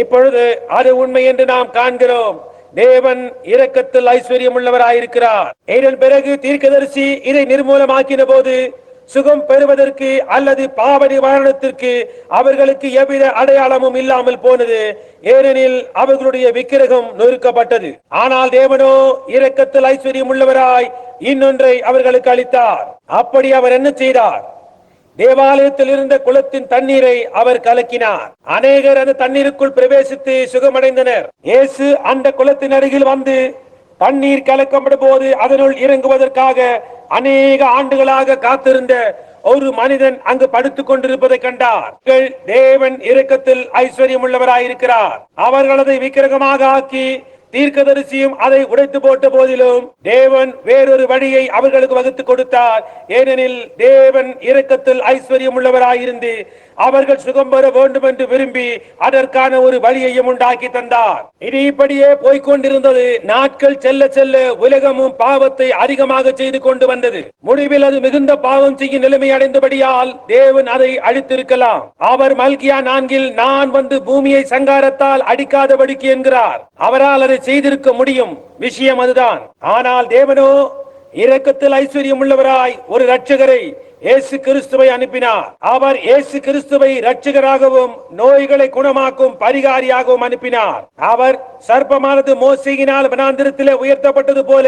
இப்பொழுது அது உண்மை என்று நாம் காண்கிறோம். தேவன் இரக்கத்தில் ஐஸ்வர்யம் உள்ளவராயிருக்கிறார். இதன் பிறகு தீர்க்கதரிசி இதை நிர்மூலமாக்கின போது சுகம் பெறுவதற்கு அல்லது பாவ நிவாரணத்திற்கு அவர்களுக்கு எவ்வித அடையாளமும் இல்லாமல் போனது. ஏனெனில் அவர்களுடைய விக்கிரகம் நொறுக்கப்பட்டது. ஆனால் தேவனோ இரக்கத்தில் ஐஸ்வர்யம் உள்ளவராய் இன்னொன்றை அவர்களுக்கு அளித்தார். அப்படி அவர் என்ன செய்தார்? தேவாலயத்தில் இருந்த குளத்தின் தண்ணீரை அவர் கலக்கினார். அநேகர் அந்த தண்ணீருக்குள் பிரவேசித்து சுகமடைந்தனர். இயேசு அந்த குளத்தின் அருகில் வந்து தண்ணீர் கலக்கப்படும் போது அதனுள் இறங்குவதற்காக அநேக ஆண்டுகளாக காத்திருந்த ஒரு மனிதன் அங்கு படுத்துக் கொண்டிருப்பதை கண்டார். தேவன் இரக்கத்தில் ஐஸ்வர்யம் உள்ளவராயிருக்கிறார். அவர்களது விக்கிரகமாக ஆக்கி தீர்க்கதரிசியும் அதை உடைத்து போட்ட போதிலும் தேவன் வேறொரு வழியை அவர்களுக்கு வகுத்து கொடுத்தார். ஏனெனில் தேவன் இரக்கத்தில் ஐஸ்வர்யம் உள்ளவராயிருந்து அவர்கள் சுகம் பெற வேண்டும் என்று விரும்பி அதற்கான ஒரு வழியையும் உண்டாக்கி தந்தார். இது இப்படியே போய்கொண்டிருந்தது. நாட்கள் செல்ல செல்ல உலகமும் பாவத்தை அதிகமாக செய்து கொண்டு வந்தது. முடிவில் அது மிகுந்த பாவம் செய்யும் நிலைமை அடைந்தபடியால் தேவன் அதை அழித்திருக்கலாம். அவர் மல்கியா 4 நான் வந்து பூமியை சங்காரத்தால் அடிக்காதபடிக்கு என்கிறார். அவரால் அதை செய்திருக்க முடியும். விஷயம் அதுதான். ஆனால் தேவனோ இரக்கத்தில் ஐஸ்வர்யம் உள்ளவராய் ஒரு இரட்சகரை இயேசு கிறிஸ்துவை அனுப்பினார். அவர் இயேசு கிறிஸ்துவை இரட்சகராகவும் நோய்களை குணமாக்கும் பரிகாரியாகவும் அனுப்பினார். அவர் சர்ப்பமானது மோசேயினால் வனாந்திரத்திலே உயர்த்தப்பட்டது போல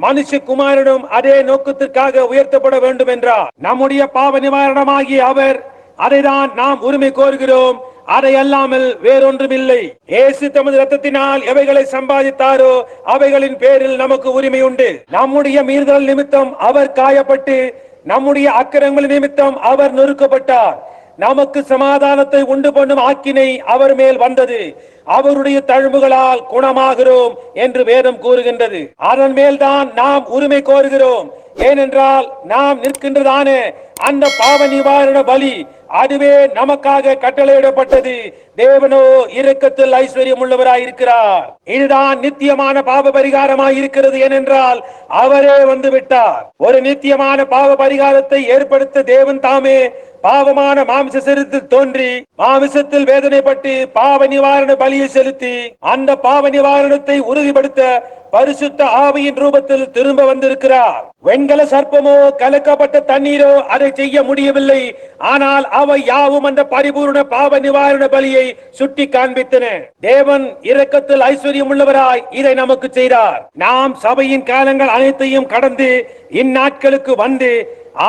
மனுஷகுமாரனும் அதே நோக்கத்திற்காக உயர்த்தப்பட வேண்டும் என்றார். நம்முடைய பாவ நிவாரணமாகிய அவர், அதைதான் நாம் உரிமை கோருகிறோம். அதை அல்லாமல் வேறொன்றுமில்லை. இயேசு தமது இரத்தத்தினால் எவைகளை சம்பாதித்தாரோ அவைகளின் பேரில் நமக்கு உரிமை உண்டு. நம்முடைய மீறுதல் நிமித்தம் அவர் காயப்பட்டு நம்முடைய அக்கிரமங்கள் நிமித்தம் அவர் நொறுக்கப்பட்டார். நமக்கு சமாதானத்தை உண்டு பண்ணும் ஆக்கினை அவர் மேல் வந்தது. அவருடைய தழும்புகளால் குணமாகிறோம் என்று வேதம் கூறுகின்றது. அதன் மேல்தான் நாம் உரிமை கோருகிறோம். ஏனென்றால் நாம் நிற்கின்றதான அந்த பாவ நிவாரண பலி அதுவே நமக்காக கட்டளையிடப்பட்டது. தேவனோ இரக்கத்தில் ஐஸ்வர்யம் உள்ளவராயிருக்கிறார். இதுதான் நித்தியமான பாவ பரிகாரமாய் இருக்கிறது. ஏனென்றால் அவரே வந்து விட்டார். ஒரு நித்தியமான பாவ பரிகாரத்தை ஏற்படுத்த தேவன் தாமே பாவமான மாமிச சரீரத்தில் தோன்றி மாமிசத்தில் வேதனைப்பட்டு பாவ நிவாரண பலியை செலுத்தி அந்த பாவ நிவாரணத்தை உறுதிப்படுத்த பரிசுத்த ஆவியின் ரூபத்தில் திரும்ப வந்திருக்கிறார். வெண்கல சர்ப்பமோ கலக்கப்பட்ட தண்ணீரோ அதை செய்ய முடியவில்லை. ஆனால் அவை யாவும் அந்த பரிபூர்ண பாவ நிவாரண பலியை சுட்டி காண்பித்தன. தேவன் இரக்கத்தில் ஐஸ்வர்யம் உள்ளவராய் இதை நமக்கு செய்தார். நாம் சபையின் காலங்கள் அனைத்தையும் கடந்து இந்நாட்களுக்கு வந்து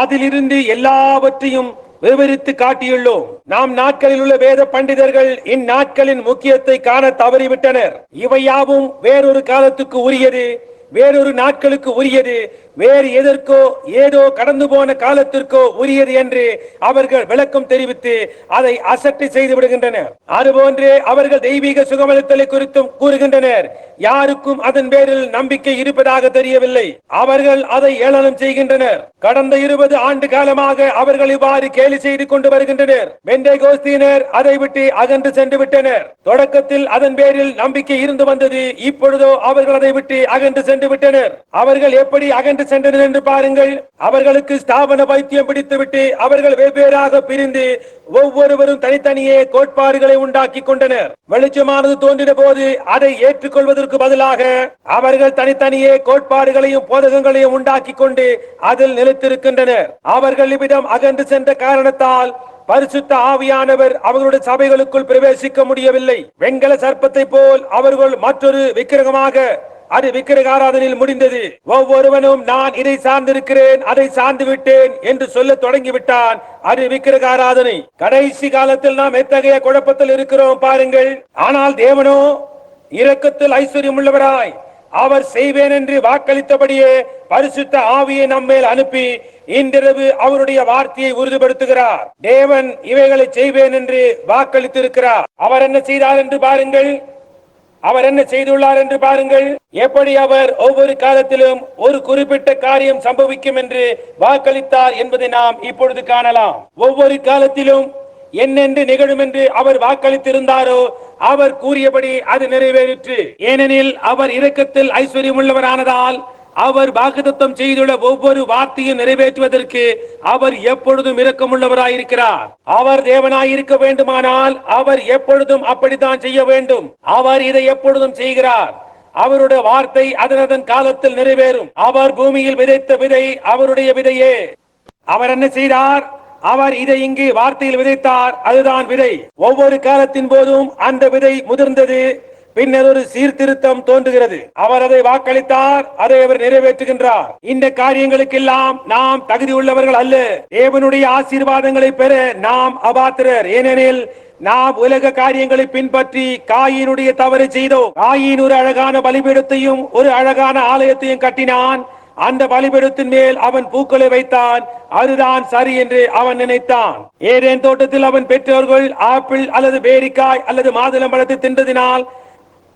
அதிலிருந்து எல்லாவற்றையும் விவரித்து காட்டியுள்ளோம். நாம் நாட்களில் உள்ள வேத பண்டிதர்கள் இந்நாட்களின் முக்கியத்தை காண தவறிவிட்டனர். இவையாவும் வேறொரு காலத்துக்கு உரியது, வேறொரு நாட்களுக்கு உரியது, வேறு எதற்கோ ஏதோ கடந்து போன காலத்திற்கோ உரியது என்று அவர்கள் விளக்கம் தெரிவித்து அதை அசட்டை செய்து விடுகின்றனர். அதுபோன்றே அவர்கள் தெய்வீக சுகமளித்தலை குறித்தும் கூறுகின்றனர். யாருக்கும் அதன் பேரில் நம்பிக்கை இருப்பதாக தெரியவில்லை. அவர்கள் அதை ஏளனம் செய்கின்றனர். கடந்த 20 ஆண்டு காலமாக அவர்கள் இவ்வாறு கேலி செய்து கொண்டு வருகின்றனர். பெந்தேகோஸ்தியினர் அதை விட்டு அகன்று சென்று விட்டனர். தொடக்கத்தில் அதன் பேரில் நம்பிக்கை இருந்து வந்தது. இப்பொழுதோ அவர்கள் அதை விட்டு அகன்று சென்று விட்டனர். அவர்கள் எப்படி அகன்று சென்றனர் என்று பாருங்கள். அவர்களுக்கு ஸ்தாபன பைத்தியம் பிடித்துவிட்டு அவர்கள் வெவ்வேறாக பிரிந்து ஒவ்வொருவரும் தனித்தனியே கோட்பாடுகளை உண்டாக்கி கொண்டனர். வெளிச்சமானது தோன்றின போது அதை ஏற்றுக்கொள்வதற்கு பதிலாக அவர்கள் தனித்தனியே கோட்பாடுகளையும் போதகங்களையும் உண்டாக்கி கொண்டு அதில் நிலைத்திருக்கின்றனர். அவர்கள் இவ்விதம் அகன்று சென்ற காரணத்தால் பரிசுத்த ஆவியானவர் அவர்களுடைய சபைகளுக்குள் பிரவேசிக்க முடியவில்லை. வெண்கல சர்ப்பத்தை போல் அவர்கள் மற்றொரு விக்கிரகமாக அது விக்கிரக ஆராதனையில் முடிந்தது. ஒவ்வொருவனும் நான் இதை சார்ந்திருக்கிறேன், அதை சார்ந்து விட்டேன் என்று சொல்ல தொடங்கிவிட்டான். அது விக்கிரக ஆராதனை. கடைசி காலத்தில் நாம் எத்தகைய குழப்பத்தில் இருக்கிறோம் பாருங்கள். ஆனால் தேவனோ இரக்கத்தில் ஐஸ்வர்யம் உள்ளவராய் அவர் செய்வேன் என்று வாக்களித்தபடியே பரிசுத்த ஆவியை நம்மேல் அனுப்பி இன்றிரவு அவருடைய வார்த்தையை உறுதிப்படுத்துகிறார். தேவன் இவைகளை செய்வேன் என்று வாக்களித்திருக்கிறார். அவர் என்ன செய்தார் என்று பாருங்கள். அவர் என்ன செய்துள்ளார் என்று பாருங்கள். எப்படி அவர் ஒவ்வொரு காலத்திலும் ஒரு குறிப்பிட்ட காரியம் சம்பவிக்கும் என்று வாக்களித்தார் என்பதை நாம் இப்பொழுது காணலாம். ஒவ்வொரு காலத்திலும் என்னென்று நிகழும் என்று அவர் வாக்களித்திருந்தாரோ அவர் கூறியபடி அது நிறைவேறிற்று. ஏனெனில் அவர் இரக்கத்தில் ஐஸ்வர்யம் உள்ளவரானதால் அவர் வாக்குத்தத்தம் செய்துள்ள ஒவ்வொரு வார்த்தையும் நிறைவேற்றுவதற்கு அவர் எப்பொழுதும் இரக்கமுள்ளவராயிருக்கிறார். அவர் தேவனாயிருக்க வேண்டுமானால் அவர் எப்பொழுதும் அப்படித்தான் செய்ய வேண்டும். அவர் இதை எப்பொழுதும் செய்கிறார். அவருடைய வார்த்தை அதன் காலத்தில் நிறைவேறும். அவர் பூமியில் விதைத்த விதை அவருடைய விதையே. அவர் என்ன செய்தார்? அவர் இதை இங்கு வார்த்தையில் விதைத்தார். அதுதான் விதை. ஒவ்வொரு காலத்தின் போதும் அந்த விதை முதிர்ந்தது. பின்னர் ஒரு சீர்திருத்தம் தோன்றுகிறது. அவர் அதை வாக்களித்தார், அதை அவர் நிறைவேற்றுகின்றார். இந்த காரியங்களுக்கெல்லாம் நாம் தகுதி உள்ளவர்கள் அல்ல. தேவனுடைய ஆசீர்வாதங்களை பெற நாம் அபாத்திரர். ஏனெனில் நாம் உலக காரியங்களை பின்பற்றி காயினுடைய தவறு செய்தோம். காயின் ஒரு அழகான பலிபீடத்தையும் ஒரு அழகான ஆலயத்தையும் கட்டினான். அந்த பலிபீடத்தின் மேல் அவன் பூக்களை வைத்தான். அதுதான் சரி என்று அவன் நினைத்தான். ஏதேன் தோட்டத்தில் அவன் பெற்றோர்கள் ஆப்பிள் அல்லது பேரிக்காய் அல்லது மாதுளம்பழத்தை தின்றதினால்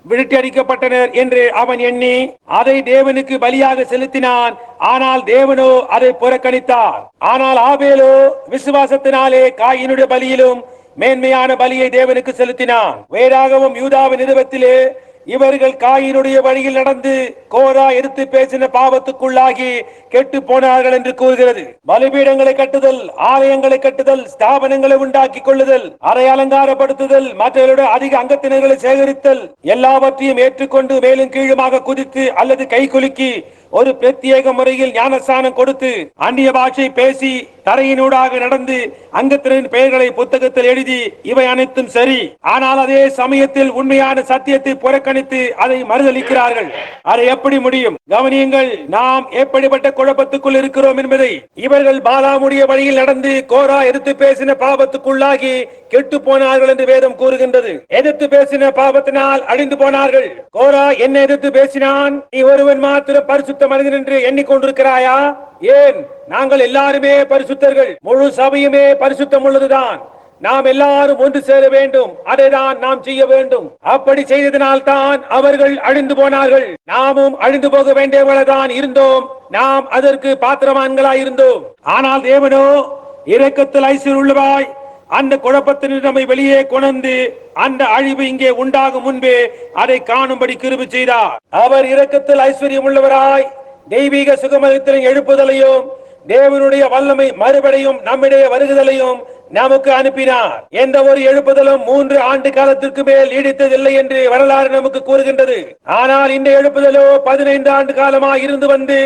விரட்டியடிக்கப்பட்டனர் என்று அவன் எண்ணி அதை தேவனுக்கு பலியாக செலுத்தினான். ஆனால் தேவனோ அதை புறக்கணித்தார். ஆனால் ஆபேலோ விசுவாசத்தினாலே காயினுடைய பலியிலும் மேன்மையான பலியை தேவனுக்கு செலுத்தினான். வேறாகவும் யூதாவின் நிருபத்திலே இவர்கள் காயினுடைய வழியில் நடந்து கோரா எடுத்து பேசின பாவத்துக்குள்ளாகி கெட்டு போனார்கள் என்று கூறுகிறது. பலிபீடங்களை கட்டுதல், ஆலயங்களை கட்டுதல், ஸ்தாபனங்களை உண்டாக்கி கொள்ளுதல், அறை அலங்காரப்படுத்துதல், மற்றவர்களுடைய அதிக அங்கத்தினர்களை சேகரித்தல், எல்லாவற்றையும் ஏற்றுக்கொண்டு மேலும் கீழுமாக குதித்து அல்லது கை குலுக்கி ஒரு பிரத்யேக முறையில் ஞானஸ்தானம் கொடுத்து அந்நிய பாஷை பேசி தரையினூடாக நடந்து அங்கத்தினரின் பெயர்களை புத்தகத்தில் எழுதி இவை அனைத்தும் சரி. ஆனால் அதே சமயத்தில் உண்மையான சத்தியத்தை புறக்கணித்து அதை மறுதளிக்கிறார்கள். அதை எப்படி முடியும்? கவனியுங்கள், நாம் எப்படிப்பட்ட குழப்பத்துக்குள் இருக்கிறோம் என்பதை. இவர்கள் பாலாமுடைய வழியில் நடந்து கோரா எதிர்த்து பேசின பாவத்துக்குள்ளாகி கெட்டு போனார்கள் என்று வேதம் கூறுகின்றது. எதிர்த்து பேசின பாவத்தினால் அழிந்து போனார்கள். கோரா என்ன எதிர்த்து பேசினான்? நீ ஒருவன் மாத்திர பரிசுத்த மனிதன் என்று எண்ணிக்கொண்டிருக்கிறாயா? ஏன்? நாங்கள் எல்லாருமே பரிசுத்தர்கள். முழு சபையுமே பரிசுத்தம் உள்ளதுதான். நாம் எல்லாரும் ஒன்று சேர வேண்டும். அதைதான் நாம் செய்ய வேண்டும். அப்படி செய்ததனால் தான் அவர்கள் அழிந்து போனார்கள். நாமும் அழிந்து போக வேண்டியவர்கள்தான் இருந்தோம். நாம் அதற்கு பாத்திரவான்களாய் இருந்தோம். ஆனால் தேவனோ இரக்கத்தில் ஐஸ்வர்யம் உள்ளவாய் அந்த குழப்பத்தின் நம்மை வெளியே கொண்டு அந்த அழிவு இங்கே உண்டாகும் முன்பே அதை காணும்படி கிருபை செய்தார். அவர் இரக்கத்தில் ஐஸ்வர்யம் உள்ளவராய் தெய்வீக சுகமளித்தலின் எழுப்புதலையும் தேவனுடைய வல்லமை மறுபடியும் நம்மிடையே வருகுதலையும் நமக்கு அனுப்பினார். எந்த ஒரு எழுப்புதலும் 3 ஆண்டு காலத்திற்கு மேல் நீடித்ததில்லை என்று வரலாறு நமக்கு கூறுகின்றது. ஆனால் இந்த எழுப்புதலோ 15 ஆண்டு காலமாக இருந்து வந்து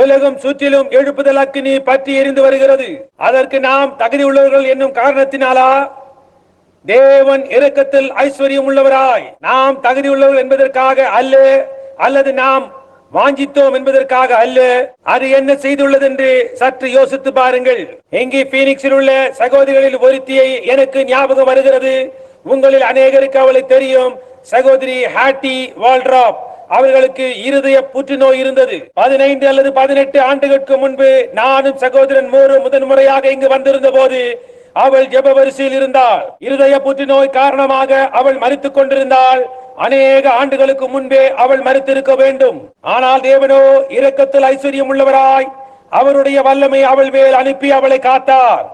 உலகம் சுற்றிலும் எழுப்புதல் அக்கினி பற்றி எரிந்து வருகிறது. அதற்கு நாம் தகுதி உள்ளவர்கள் என்னும் காரணத்தினாலா? தேவன் இரக்கத்தில் ஐஸ்வர்யம் உள்ளவராய் நாம் தகுதி உள்ளவர்கள் என்பதற்காக அல்ல, அல்லது நாம் வாஞ்சித்தோம் என்பதற்காக அல்ல. அது என்ன செய்துள்ளது என்று சற்று யோசித்து பாருங்கள். இங்கே பீனிக்ஸில் உள்ள சகோதரிகளில் ஒருத்தியை எனக்கு ஞாபகம் வருகிறது. உங்களில் அநேகருக்கு அவளை தெரியும். சகோதரி ஹாட்டி வால்ட்ராப். அவர்களுக்கு இருதய புற்றுநோய் இருந்தது. 15 அல்லது 18 ஆண்டுகளுக்கு முன்பு நானும் சகோதரன் மூரு முதன்முறையாக இங்கு வந்திருந்த போது அவள் ஜெப வரிசையில் இருந்தாள். இருதய புற்றுநோய் காரணமாக அவள் மரித்துக் கொண்டிருந்தாள். அநேக ஆண்டுகளுக்கு முன்பே அவள் மரித்திருக்க வேண்டும். ஆனால் தேவனோ இரக்கத்தில் ஐஸ்வர்யம் உள்ளவராய் அவருடைய வல்லமை அவள் மேல் அனுப்பி அவளை காத்தார்.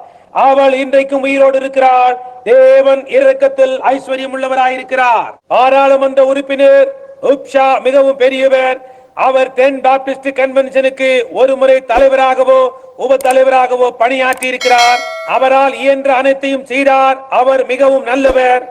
அவள் இன்றைக்கும் உயிரோடு இருக்கிறார். தேவன் இரக்கத்தில் ஐஸ்வர்யம் உள்ளவராயிருக்கிறார். பாராளுமன்ற உறுப்பினர் உப்ஷா மிகவும் பெரியவர். அவர் தென் பாப்டிஸ்ட் கன்வென்ஷனுக்கு ஒரு முறை தலைவராகவோ உப தலைவராகவோ பணியாற்றி இருக்கிறார். அவரால் இயன்ற அனைத்தையும் செய்தார். அவர் மிகவும் நல்லவர்.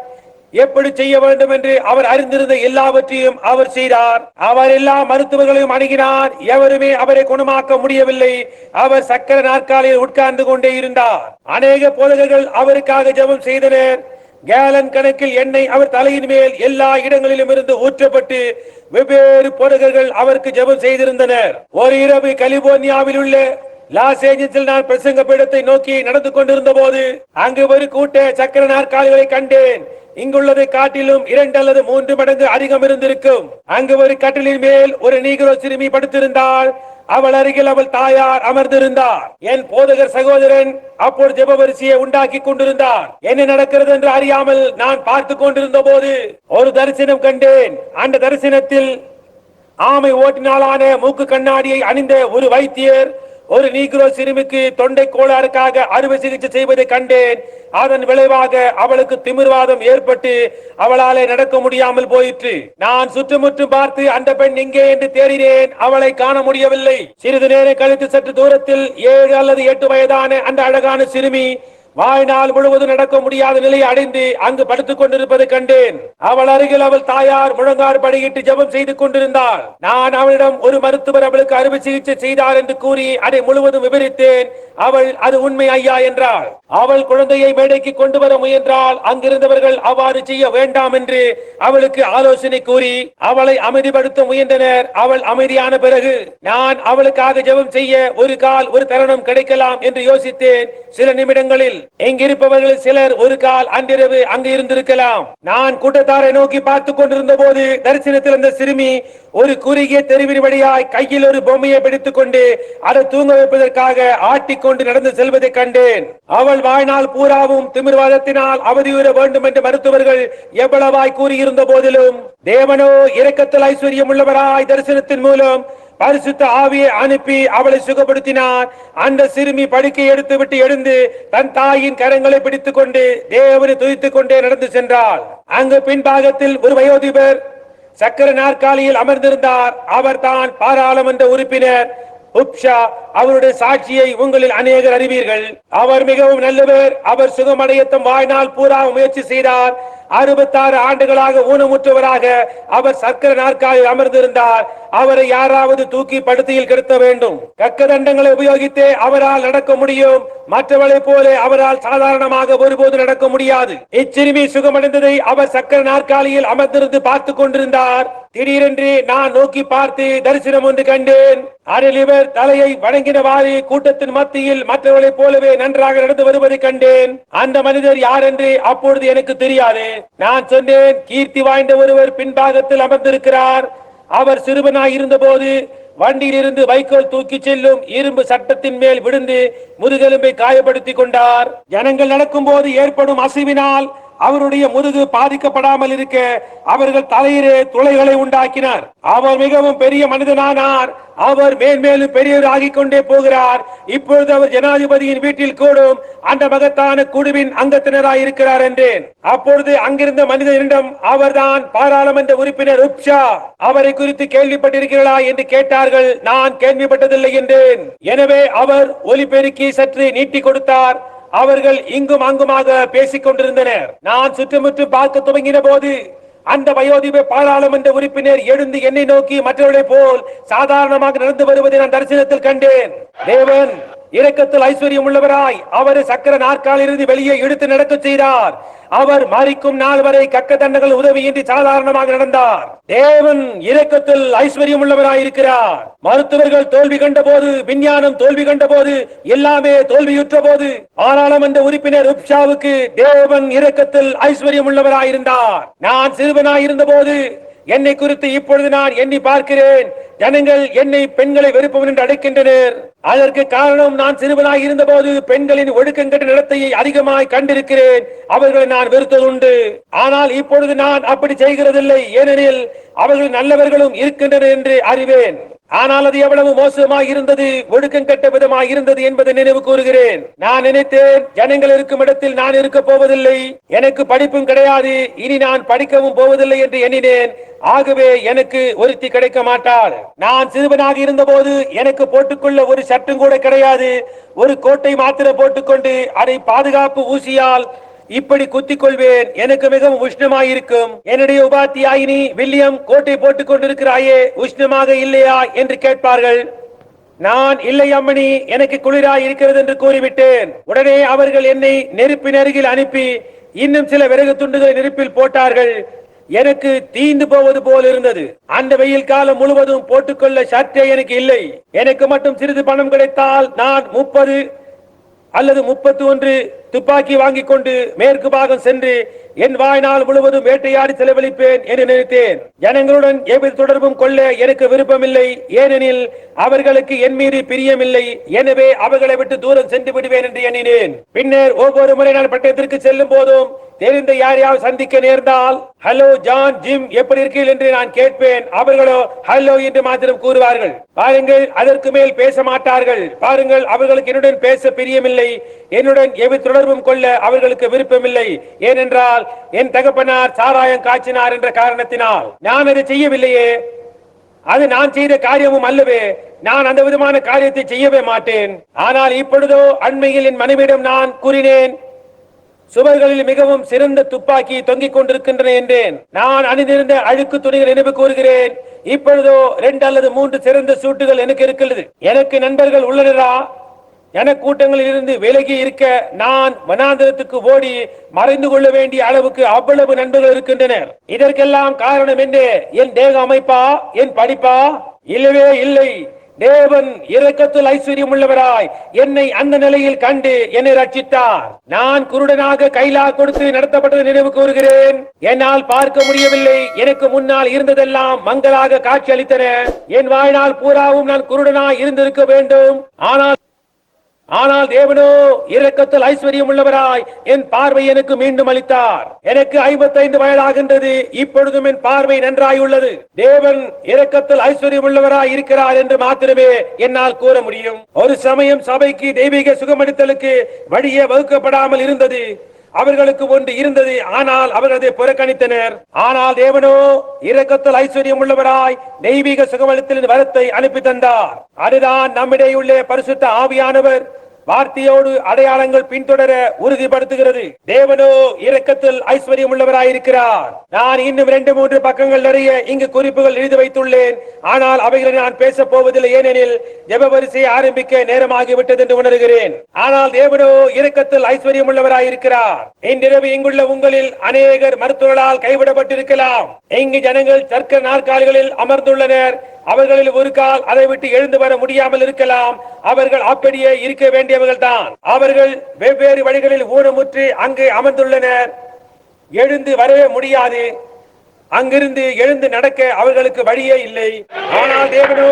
எப்படி செய்ய வேண்டும் என்று அவர் அறிந்திருந்த எல்லாவற்றையும் அவர் செய்தார். அவர் எல்லா மருத்துவர்களையும் அணுகினார். எவருமே அவரை குணமாக்க முடியவில்லை. அவர் சக்கர நாற்காலியில் உட்கார்ந்து கொண்டே இருந்தார். அநேக போதகர்கள் அவருக்காக ஜெபம் செய்தனர். கேலன் கணக்கில் எண்ணெய் அவர் தலையின் மேல் எல்லா இடங்களிலும் இருந்து ஊற்றப்பட்டு வெவ்வேறு போதகர்கள் அவருக்கு ஜெபம் செய்திருந்தனர். ஒரு இரவு கலிபோர்னியாவில் உள்ள லாஸ் ஏஞ்சல்ஸில் நான் பிரசங்க பீடத்தை நோக்கி நடந்து கொண்டிருந்த போது அங்கு ஒரு கூட்ட சக்கர நாற்காலிகளை கண்டேன். இங்குள்ளதை காட்டிலும் 2 அல்லது 3 மடங்கு அதிகம் இருந்திருக்கும். அங்கு ஒரு கட்டிலின் மேல் ஒரு நீக்ரோ சிறுமி படுத்திருந்தாள். அவள் அருகில் அவள் தாயார் அமர்ந்திருந்தார். என் போதகர் சகோதரன் அப்போது ஜெப வரிசையை உண்டாக்கி கொண்டிருந்தார். என்ன நடக்கிறது என்று அறியாமல் நான் பார்த்து கொண்டிருந்த போது ஒரு தரிசனம் கண்டேன். அந்த தரிசனத்தில் ஆமை ஓட்டினாலான மூக்கு கண்ணாடியை அணிந்த ஒரு வைத்தியர் ஒரு நீக்ரோ சிறுமிக்கு தொண்டை கோளாறுக்காக அறுவை சிகிச்சை செய்வதை கண்டேன். அதன் விளைவாக அவளுக்கு திமிர்வாதம் ஏற்பட்டு அவளாலே நடக்க முடியாமல் போயிற்று. நான் சுற்றுமுற்றும் பார்த்து அந்த பெண் எங்கே என்று தேடினேன். அவளை காண முடியவில்லை. சிறிது நேரம் கழித்து சற்று தூரத்தில் 7 அல்லது 8 வயதான அந்த அழகான சிறுமி வாழ்நாள் முழுவதும் நடக்க முடியாத நிலையை அடைந்து அங்கு படுத்துக் கொண்டிருப்பதை கண்டேன். அவள் அருகில் அவள் தாயார் முழங்கார் படியிட்டு ஜெபம் செய்து கொண்டிருந்தாள். நான் அவளிடம் ஒரு மருத்துவர் அவளுக்கு அறுவை சிகிச்சை செய்தார் என்று கூறி அதை முழுவதும் விவரித்தேன். அவள் அது உண்மை ஐயா என்றாள். அவள் குழந்தையை மேடைக்கு கொண்டு வர முயன்றால் அங்கிருந்தவர்கள் அவ்வாறு செய்ய வேண்டாம் என்று அவளுக்கு ஆலோசனை கூறி அவளை அமைதிப்படுத்த முயன்றனர். அவள் அமைதியான பிறகு நான் அவளுக்காக ஜெபம் செய்ய ஒரு கால் ஒரு தருணம் கிடைக்கலாம் என்று யோசித்தேன். சில நிமிடங்களில் எங்கிருப்பவர்கள் சிலர் ஒரு கால் அன்றிரவு அங்கு இருந்திருக்கலாம். நான் கூட்டத்தாரை நோக்கி பார்த்துக் கொண்டிருந்த போது தரிசனத்தில் அந்த சிறுமி ஒரு குறுகிய தெருவின் வழியாய் கையில் ஒரு பொம்மையை பிடித்துக் கொண்டு அதை தூங்க வைப்பதற்காக ஆட்டிக்கொண்டு நடந்து செல்வதை கண்டேன். அவள் வாழ்நாள் பூராவும் திமிர்வாதத்தினால் அவதியுற வேண்டும் என்று மருத்துவர்கள் எவ்வளவாய் கூறியிருந்த போதிலும் தேவனோ இரக்கத்தில் ஐஸ்வர்யம் உள்ளவராய் தரிசனத்தின் மூலம் பரிசுத்த ஆவியை அனுப்பி அவளை சுகப்படுத்தினார். அந்த சிறுமி படுக்கை எடுத்து விட்டு எழுந்து தன் தாயின் கரங்களை பிடித்துக் கொண்டு தேவனை துதித்துக் கொண்டே நடந்து சென்றாள். அங்கு பின்பாகத்தில் ஒரு வயோதிபர் சக்கர நாற்காலியில் அமர்ந்திருந்தார். அவர் தான் பாராளுமன்ற உறுப்பினர் உப்ஷா. அவருடைய சாட்சியை உங்களில் அநேகர் அறிவீர்கள். அவர் மிகவும் நல்லவர். அவர் சுகமடைய தம் வாழ்நாள் பூரா முயற்சி செய்தார். 66 ஆண்டுகளாக ஊனமுற்றவராக அவர் சக்கர நாற்காலில் அமர்ந்திருந்தார். அவரை யாராவது தூக்கி படுக்கையில் கிடத்த வேண்டும். கக்க தண்டங்களை உபயோகித்தே அவரால் நடக்க முடியும். மற்றவளை போல அவரால் சாதாரணமாக ஒருபோது நடக்க முடியாது. இச்சிறுமி சுகமடைந்ததை அவர் சக்கர நாற்காலியில் அமர்ந்திருந்து பார்த்துக் கொண்டிருந்தார். திடீரென்று நான் நோக்கி பார்த்து தரிசனம் ஒன்று கண்டேன். அதில் இவர் தலையை வணங்கினவாறு கூட்டத்தின் மத்தியில் மற்றவர்களை போலவே நன்றாக நடந்து வருவதை கண்டேன். அந்த மனிதர் யார் என்று அப்பொழுது எனக்கு தெரியாது. நான் சொன்னேன், கீர்த்தி வாய்ந்த ஒருவர் பின்பாகத்தில் அமர்ந்திருக்கிறார். அவர் சிறுவனாய் இருந்த போது வண்டியில் இருந்து வைக்கோல் தூக்கி செல்லும் இரும்பு சட்டத்தின் மேல் விழுந்து முதுகெலும்பை காயப்படுத்தி கொண்டார். ஜனங்கள் நடக்கும் போது ஏற்படும் அசைவினால் அவருடைய முதுகு பாதிக்கப்படாமல் இருக்க அவர்கள் தலையிலே துளைகளை உண்டாக்கினார். அவர் மிகவும் பெரிய மனிதனானார். அவர் மேன்மேலும் பெரியவர் ஆகிக் கொண்டே போகிறார். இப்பொழுது அவர் ஜனாதிபதியின் வீட்டில் கூடும் அந்த மகத்தான குழுவின் அங்கத்தினராய் இருக்கிறார் என்றேன். அப்பொழுது அங்கிருந்த மனிதனிடம் அவர்தான் பாராளுமன்ற உறுப்பினர் உப்ஷா, அவரை குறித்து கேள்விப்பட்டிருக்கிறீர்களா என்று கேட்டார்கள். நான் கேள்விப்பட்டதில்லை என்றேன். எனவே அவர் ஒலிபெருக்கி சற்று நீட்டி கொடுத்தார். அவர்கள் இங்கும் அங்குமாக பேசிக் கொண்டிருந்தனர். நான் சுற்றுமுற்றும் பார்க்க துவங்கின போது அந்த வயோதிப பாராளுமன்ற உறுப்பினர் எழுந்து என்னை நோக்கி மற்றவர்களை போல் சாதாரணமாக நடந்து வருவதை நான் தரிசனத்தில் கண்டேன். தேவன் இரக்கத்தில் ஐஸ்வர்யம் உள்ளவராய் அவரை சக்கர நாற்காலிலிருந்து வெளியே இழுத்து நடக்க செய்தார். அவர் மரிக்கும் நாள் வரை கக்க தண்டங்கள் உதவியின்றி சாதாரணமாக நடந்தார். தேவன் இரக்கத்தில் ஐஸ்வர்யம் உள்ளவராய் இருக்கிறார். மருத்துவர்கள் தோல்வி கண்ட போது, விஞ்ஞானம் தோல்வி கண்ட போது, எல்லாமே தோல்வியுற்ற போது பாராளுமன்ற உறுப்பினர் உப்ஷாவுக்கு தேவன் இரக்கத்தில் ஐஸ்வர்யம் உள்ளவராய் இருந்தார். நான் சிறுவனாய் இருந்த போது என்னை குறித்து இப்பொழுது நான் எண்ணி பார்க்கிறேன். ஜனங்கள் என்னை பெண்களை வெறுப்பவன் என்று அழைக்கின்றனர். அதற்கு காரணம் நான் சிறுவனாய் இருந்த போது பெண்களின் ஒழுக்கங்கட்ட நடத்தையை அதிகமாய் கண்டிருக்கிறேன். அவர்களை நான் வெறுத்ததுண்டு. ஆனால் இப்பொழுது நான் அப்படி செய்கிறதில்லை. ஏனெனில் அவர்கள் நல்லவர்களும் இருக்கின்றனர் என்று அறிவேன். ஆனால் அது எவ்வளவு மோசமாய் இருந்தது, ஒழுக்கம் கட்ட விதமாய் இருந்தது என்பதை நினைவு கூறுகிறேன். நான் நினைத்தேன், ஜனங்கள் இருக்கும் இடத்தில் நான் இருக்க போவதில்லை. எனக்கு படிப்பும் கிடையாது. இனி நான் படிக்கவும் போவதில்லை என்று எண்ணினேன். ஆகவே எனக்கு ஒருத்தி கிடைக்க மாட்டாள். நான் சிறுவனாக இருந்த போது எனக்கு போட்டுக்கொள்ள ஒரு சட்டும் கூட கிடையாது. ஒரு கோட்டை மாத்திரம் போட்டுக்கொண்டு அதை பாதுகாப்பு ஊசியால் இப்படி குத்திக் கொள்வேன். எனக்கு மிகவும் உஷ்ணமாயிருக்கும். என்னுடைய உபாத்தியாயினி வில்லியம், கோட்டை போட்டுக் கொண்டிருக்கிறாயே, உஷ்ணமாக இல்லையா என்று கேட்பார்கள். நான் இல்லை அம்மணி, எனக்கு குளிராய் இருக்கிறது என்று கூறிவிட்டேன். உடனே அவர்கள் என்னை நெருப்பின் அருகில் அனுப்பி இன்னும் சில விறகு துண்டுகளை நெருப்பில் போட்டார்கள். எனக்கு தீந்து போவது போல் இருந்தது. அந்த வெயில் காலம் முழுவதும் போட்டுக்கொள்ள சற்றே எனக்கு இல்லை. எனக்கு மட்டும் சிறிது பணம் கிடைத்தால் நான் 30 அல்லது 31 துப்பாக்கி வாங்கிக் கொண்டு மேற்கு பாகம் சென்று என் வாழ்நாள் முழுவதும் வேட்டையாடி செலவழிப்பேன் என்று நினைத்தேன். ஜனங்களுடன் எவ்வித தொடர்பும் கொள்ள எனக்கு விருப்பமில்லை, ஏனெனில் அவர்களுக்கு என் மீது பிரியமில்லை. எனவே அவர்களை விட்டு தூரம் சென்று விடுவேன் என்று எண்ணினேன். பின்னர் ஒவ்வொரு முறை நான் பட்டயத்திற்கு செல்லும் போதும் தெரிந்த யாரையாவது சந்திக்க நேர்ந்தால், ஹலோ ஜான், ஜிம், எப்படி இருக்கீர்கள் என்று நான் கேட்பேன். அவர்களோ ஹலோ என்று மாத்திரம் கூறுவார்கள். பாருங்கள், அதற்கு மேல் பேச மாட்டார்கள். பாருங்கள், அவர்களுக்கு என்னுடன் பேச பிரியமில்லை, என்னுடன் எவ்வித தொடர்பும் கொள்ள அவர்களுக்கு விருப்பமில்லை. ஏனென்றால் என் தகப்பனார் சாராயம் காய்ச்சினார் என்ற காரணத்தினால். நான் அதை செய்யவில்லையே, அது நான் செய்த காரியமும் அல்லவே. நான் அந்த விதமான காரியத்தை செய்யவே மாட்டேன். ஆனால் இப்பொழுதோ அண்மையில் என் மனைவியிடம் நான் கூறினேன், சுவர்களில் மிகவும் சிறந்த துப்பாக்கி தொங்கிக் கொண்டிருக்கின்றன என்றேன். நான் அணிந்திருந்த அழுக்கு துணிகள் நினைவு கூறுகிறேன். இப்பொழுதோ 2 அல்லது 3 சிறந்த சூட்டுகள் எனக்கு இருக்கிறது. எனக்கு நண்பர்கள் உள்ளனரா? என கூட்டங்களில் இருந்து விலகி இருக்க நான் வனாந்திரத்துக்கு ஓடி மறைந்து கொள்ள வேண்டிய அளவுக்கு அவ்வளவு நண்பர்கள் இருக்கின்றனர். இதற்கெல்லாம் காரணம் என்ன? என் தேக அமைப்பா? என் படிப்பா? இல்லவே இல்லை. தேவன் இரக்கத்தில் ஐஸ்வர்யம் உள்ளவராய் என்னை அந்த நிலையில் கண்டு என்னை ரட்சித்தார். நான் குருடனாக கைலா கொடுத்து நடத்தப்பட்டதை நினைவு கூறுகிறேன். என்னால் பார்க்க முடியவில்லை. எனக்கு முன்னால் இருந்ததெல்லாம் மங்களாக காட்சி அளித்தன. என் வாழ்நாள் பூராவும் நான் குருடனாய் இருந்திருக்க வேண்டும். ஆனால் தேவனோ இரக்கத்தில் ஐஸ்வர்யம் உள்ளவராய் என் பார்வை எனக்கு மீண்டும் அளித்தார். எனக்கு 55 வயதாகின்றது. இப்பொழுதும் என் பார்வை நன்றாய் உள்ளது. தேவன் இரக்கத்தில் ஐஸ்வர்யம் உள்ளவராய் இருக்கிறார் என்று மாத்திரமே என்னால் கூற முடியும். ஒரு சமயம் சபைக்கு தெய்வீக சுகமளித்தலுக்கு வழியே வகுக்கப்படாமல் இருந்தது. அவர்களுக்கு ஒன்று இருந்தது, ஆனால் அவர்கள் அதை புறக்கணித்தனர். ஆனால் தேவனோ இரக்கத்தில் ஐஸ்வர்யம் உள்ளவராய் தெய்வீக சுகமளித்தலின் வரத்தை அனுப்பி தந்தார். அதுதான் நம்மிடையே உள்ள பரிசுத்த ஆவியானவர் வார்த்தையோடு அடையாளங்கள் பின்தொடர உறுதிப்படுத்துகிறது. தேவனோ இரக்கத்தில் ஐஸ்வர்யம் உள்ளவராயிருக்கிறார். நான் இன்னும் 2-3 பக்கங்கள் நிறைய இங்கு குறிப்புகள் எழுதி வைத்துள்ளேன். ஆனால் அவைகளை நான் பேச போவதில்லை, ஏனெனில் ஜெப வரிசையை ஆரம்பிக்க நேரமாகிவிட்டது என்று உணர்கிறேன். ஆனால் தேவனோ இரக்கத்தில் ஐஸ்வர்யம் உள்ளவராயிருக்கிறார். இன்றிரவு இங்குள்ள உங்களில் அநேகர் மருத்துவர்களால் கைவிடப்பட்டிருக்கலாம். இங்கு ஜனங்கள் சர்க்கரை நாற்காலிகளில் அமர்ந்துள்ளனர். அவர்களில் ஒரு கால் அதை விட்டு எழுந்து வர முடியாமல் இருக்கலாம். அவர்கள் அப்படியே இருக்க வேண்டியவர்கள் தான். அவர்கள் வெவ்வேறு வழிகளில் ஊனமுற்று அங்கு அமர்ந்துள்ளனர். எழுந்து வரவே முடியாது. அங்கிருந்து எழுந்து நடக்க அவர்களுக்கு வழியே இல்லை. ஆனால் தேவனோ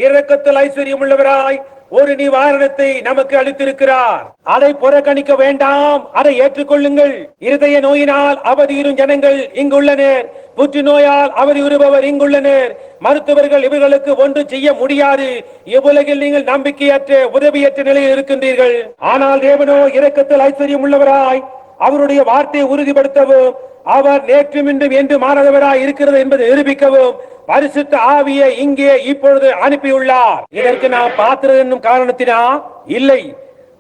இரக்கத்தில் ஐஸ்வர்யம் உள்ளவராய் ஒரு நிவாரணத்தை நமக்கு அளித்திருக்கிறார். அதை புறக்கணிக்க வேண்டாம், அதை ஏற்றுக்கொள்ளுங்கள். இருதய நோயினால் அவதியுறும் ஜனங்கள் இங்குள்ளனர். புற்றுநோயால் அவதியுறுபவர் இங்குள்ளனர். மருத்துவர்கள் இவர்களுக்கு ஒன்று செய்ய முடியாது. இவ்வுலகில் நீங்கள் நம்பிக்கையற்ற உதவியற்ற நிலையில் இருக்கின்றீர்கள். ஆனால் தேவனோ இரக்கத்தில் ஐஸ்வர்யம் உள்ளவராய் அவருடைய வார்த்தையை உறுதிப்படுத்தவும், அவர் நேற்றும் இன்றும் என்று மாறாதவராய் இருக்கிறது என்பதை நிரூபிக்கவும் பரிசுத்த ஆவியை இங்கே இப்பொழுது அனுப்பியுள்ளார். இதற்கு நாம் பாத்திரம் என்னும் காரணத்தினா இல்லை,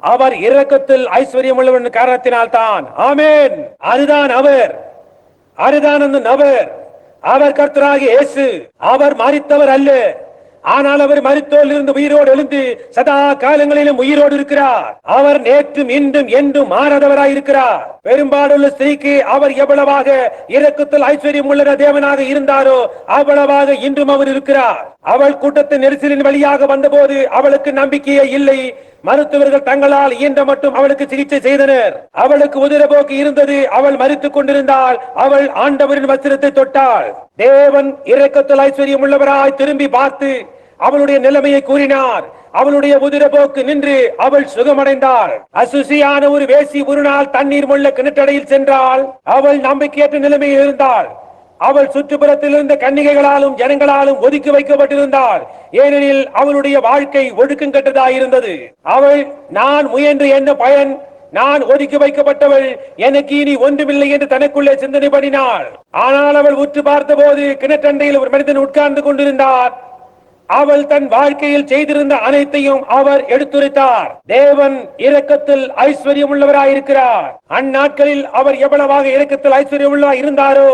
அவர் இரக்கத்தில் ஐஸ்வர்யம் உள்ளவர் காரணத்தினால் தான். ஆமென். அதுதான் அவர், அதுதான் அந்த நபர். அவர் கர்த்தராகிய இயேசு. அவர் மரித்தவர் அல்ல, ஆனால் அவர் மரித்தோரில் இருந்து உயிரோடு எழுந்து சதா காலங்களிலும் உயிரோடு இருக்கிறார். அவர் நேற்றும் இன்றும் என்றும் மாறாதவராய் இருக்கிறார். பெரும்பாலுள்ள ஸ்திரீக்கு அவர் எவ்வளவாக இரக்கத்தில் ஐஸ்வர்யம் உள்ள தேவனாக இருந்தாரோ அவ்வளவாக இன்றும் அவர் இருக்கிறார். அவள் கூட்டத்தின் நெரிசலின் வழியாக வந்தபோது அவளுக்கு நம்பிக்கையே இல்லை. மருத்துவர்கள் தங்களால் இயன்ற மட்டும் அவளுக்கு சிகிச்சை செய்தனர். அவளுக்கு உதிரபோக்கு இருந்தது. அவள் மரித்துக் கொண்டிருந்தாள். அவள் ஆண்டவரின் வஸ்திரத்தை தொட்டாள். தேவன் இரக்கத்தில் ஐஸ்வர்யம் உள்ளவராய் திரும்பி பார்த்து அவளுடைய நிலைமையை கூறினார். அவளுடைய உதிரபோக்கு நின்று அவள் சுகமடைந்தாள். அசுசியான ஒரு வேசி ஒரு நாள் தண்ணீர் முள்ள கிணற்றடையில் சென்றாள். அவள் நம்பிக்கையற்ற நிலைமையில் இருந்தாள். அவள் சுற்றுப்புறத்தில் இருந்த கன்னிகைகளாலும் ஜனங்களாலும் ஒதுக்கி வைக்கப்பட்டிருந்தாள். ஏனெனில் அவளுடைய வாழ்க்கை ஒழுக்கம் கெட்டதாயிருந்தது. அவள் நான் முயன்று என்ன பயன், நான் ஒதுக்கி வைக்கப்பட்டவள், எனக்கு இனி ஒன்றுமில்லை என்று தனக்குள்ளே சிந்தனை பண்ணினாள். ஆனால் அவள் உற்று பார்த்த போது கிணற்றண்டையில் ஒரு மனிதன் உட்கார்ந்து கொண்டிருந்தார். அவள் தன் வாழ்க்கையில் செய்திருந்த அனைத்தையும் அவர் எடுத்துரைத்தார். தேவன் இரக்கத்தில் ஐஸ்வர்யம் உள்ளவராயிருக்கிறார். அந்நாட்களில் அவர் எவ்வளவாக இரக்கத்தில் ஐஸ்வர்யம் உள்ளவராய் இருந்தாரோ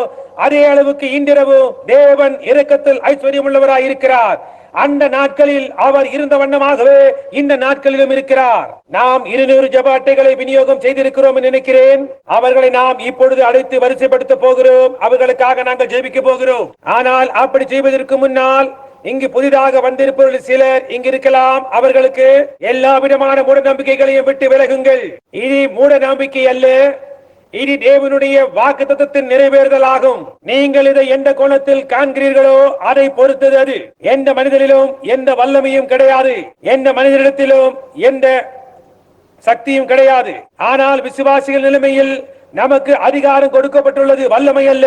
அதே அளவுக்கு இன்றிரவு தேவன் இரக்கத்தில் ஐஸ்வர்யம் உள்ளவராயிருக்கிறார். அந்த நாட்களில் அவர் இருந்த வண்ணமாகவே இந்த நாட்களிலும் இருக்கிறார். நாம் 200 ஜெப அட்டைகளை விநியோகம் செய்திருக்கிறோம் என்று நினைக்கிறேன். அவர்களை நாம் இப்பொழுது அழைத்து வரிசைப்படுத்த போகிறோம். அவர்களுக்காக நாங்கள் ஜெபிக்க போகிறோம். ஆனால் அப்படி செய்வதற்கு முன்னால் இங்கு புதிதாக வந்திருப்பவர்கள் சிலர் இங்கு இருக்கலாம். அவர்களுக்கு எல்லா விதமான மூட நம்பிக்கைகளையும் விட்டு விலகுங்கள். இது மூட நம்பிக்கை அல்ல, இது தேவனுடைய வாக்குத்தத்தத்தின் நிறைவேறுதலாகும். நீங்கள் இதை எந்த கோணத்தில் காண்கிறீர்களோ அதை பொறுத்தது. அது எந்த மனிதனிலும் எந்த வல்லமையும் கிடையாது, எந்த மனிதனிடத்திலும் எந்த சக்தியும் கிடையாது. ஆனால் விசுவாசிகள் நிலைமையில் நமக்கு அதிகாரம் கொடுக்கப்பட்டுள்ளது, வல்லமை அல்ல,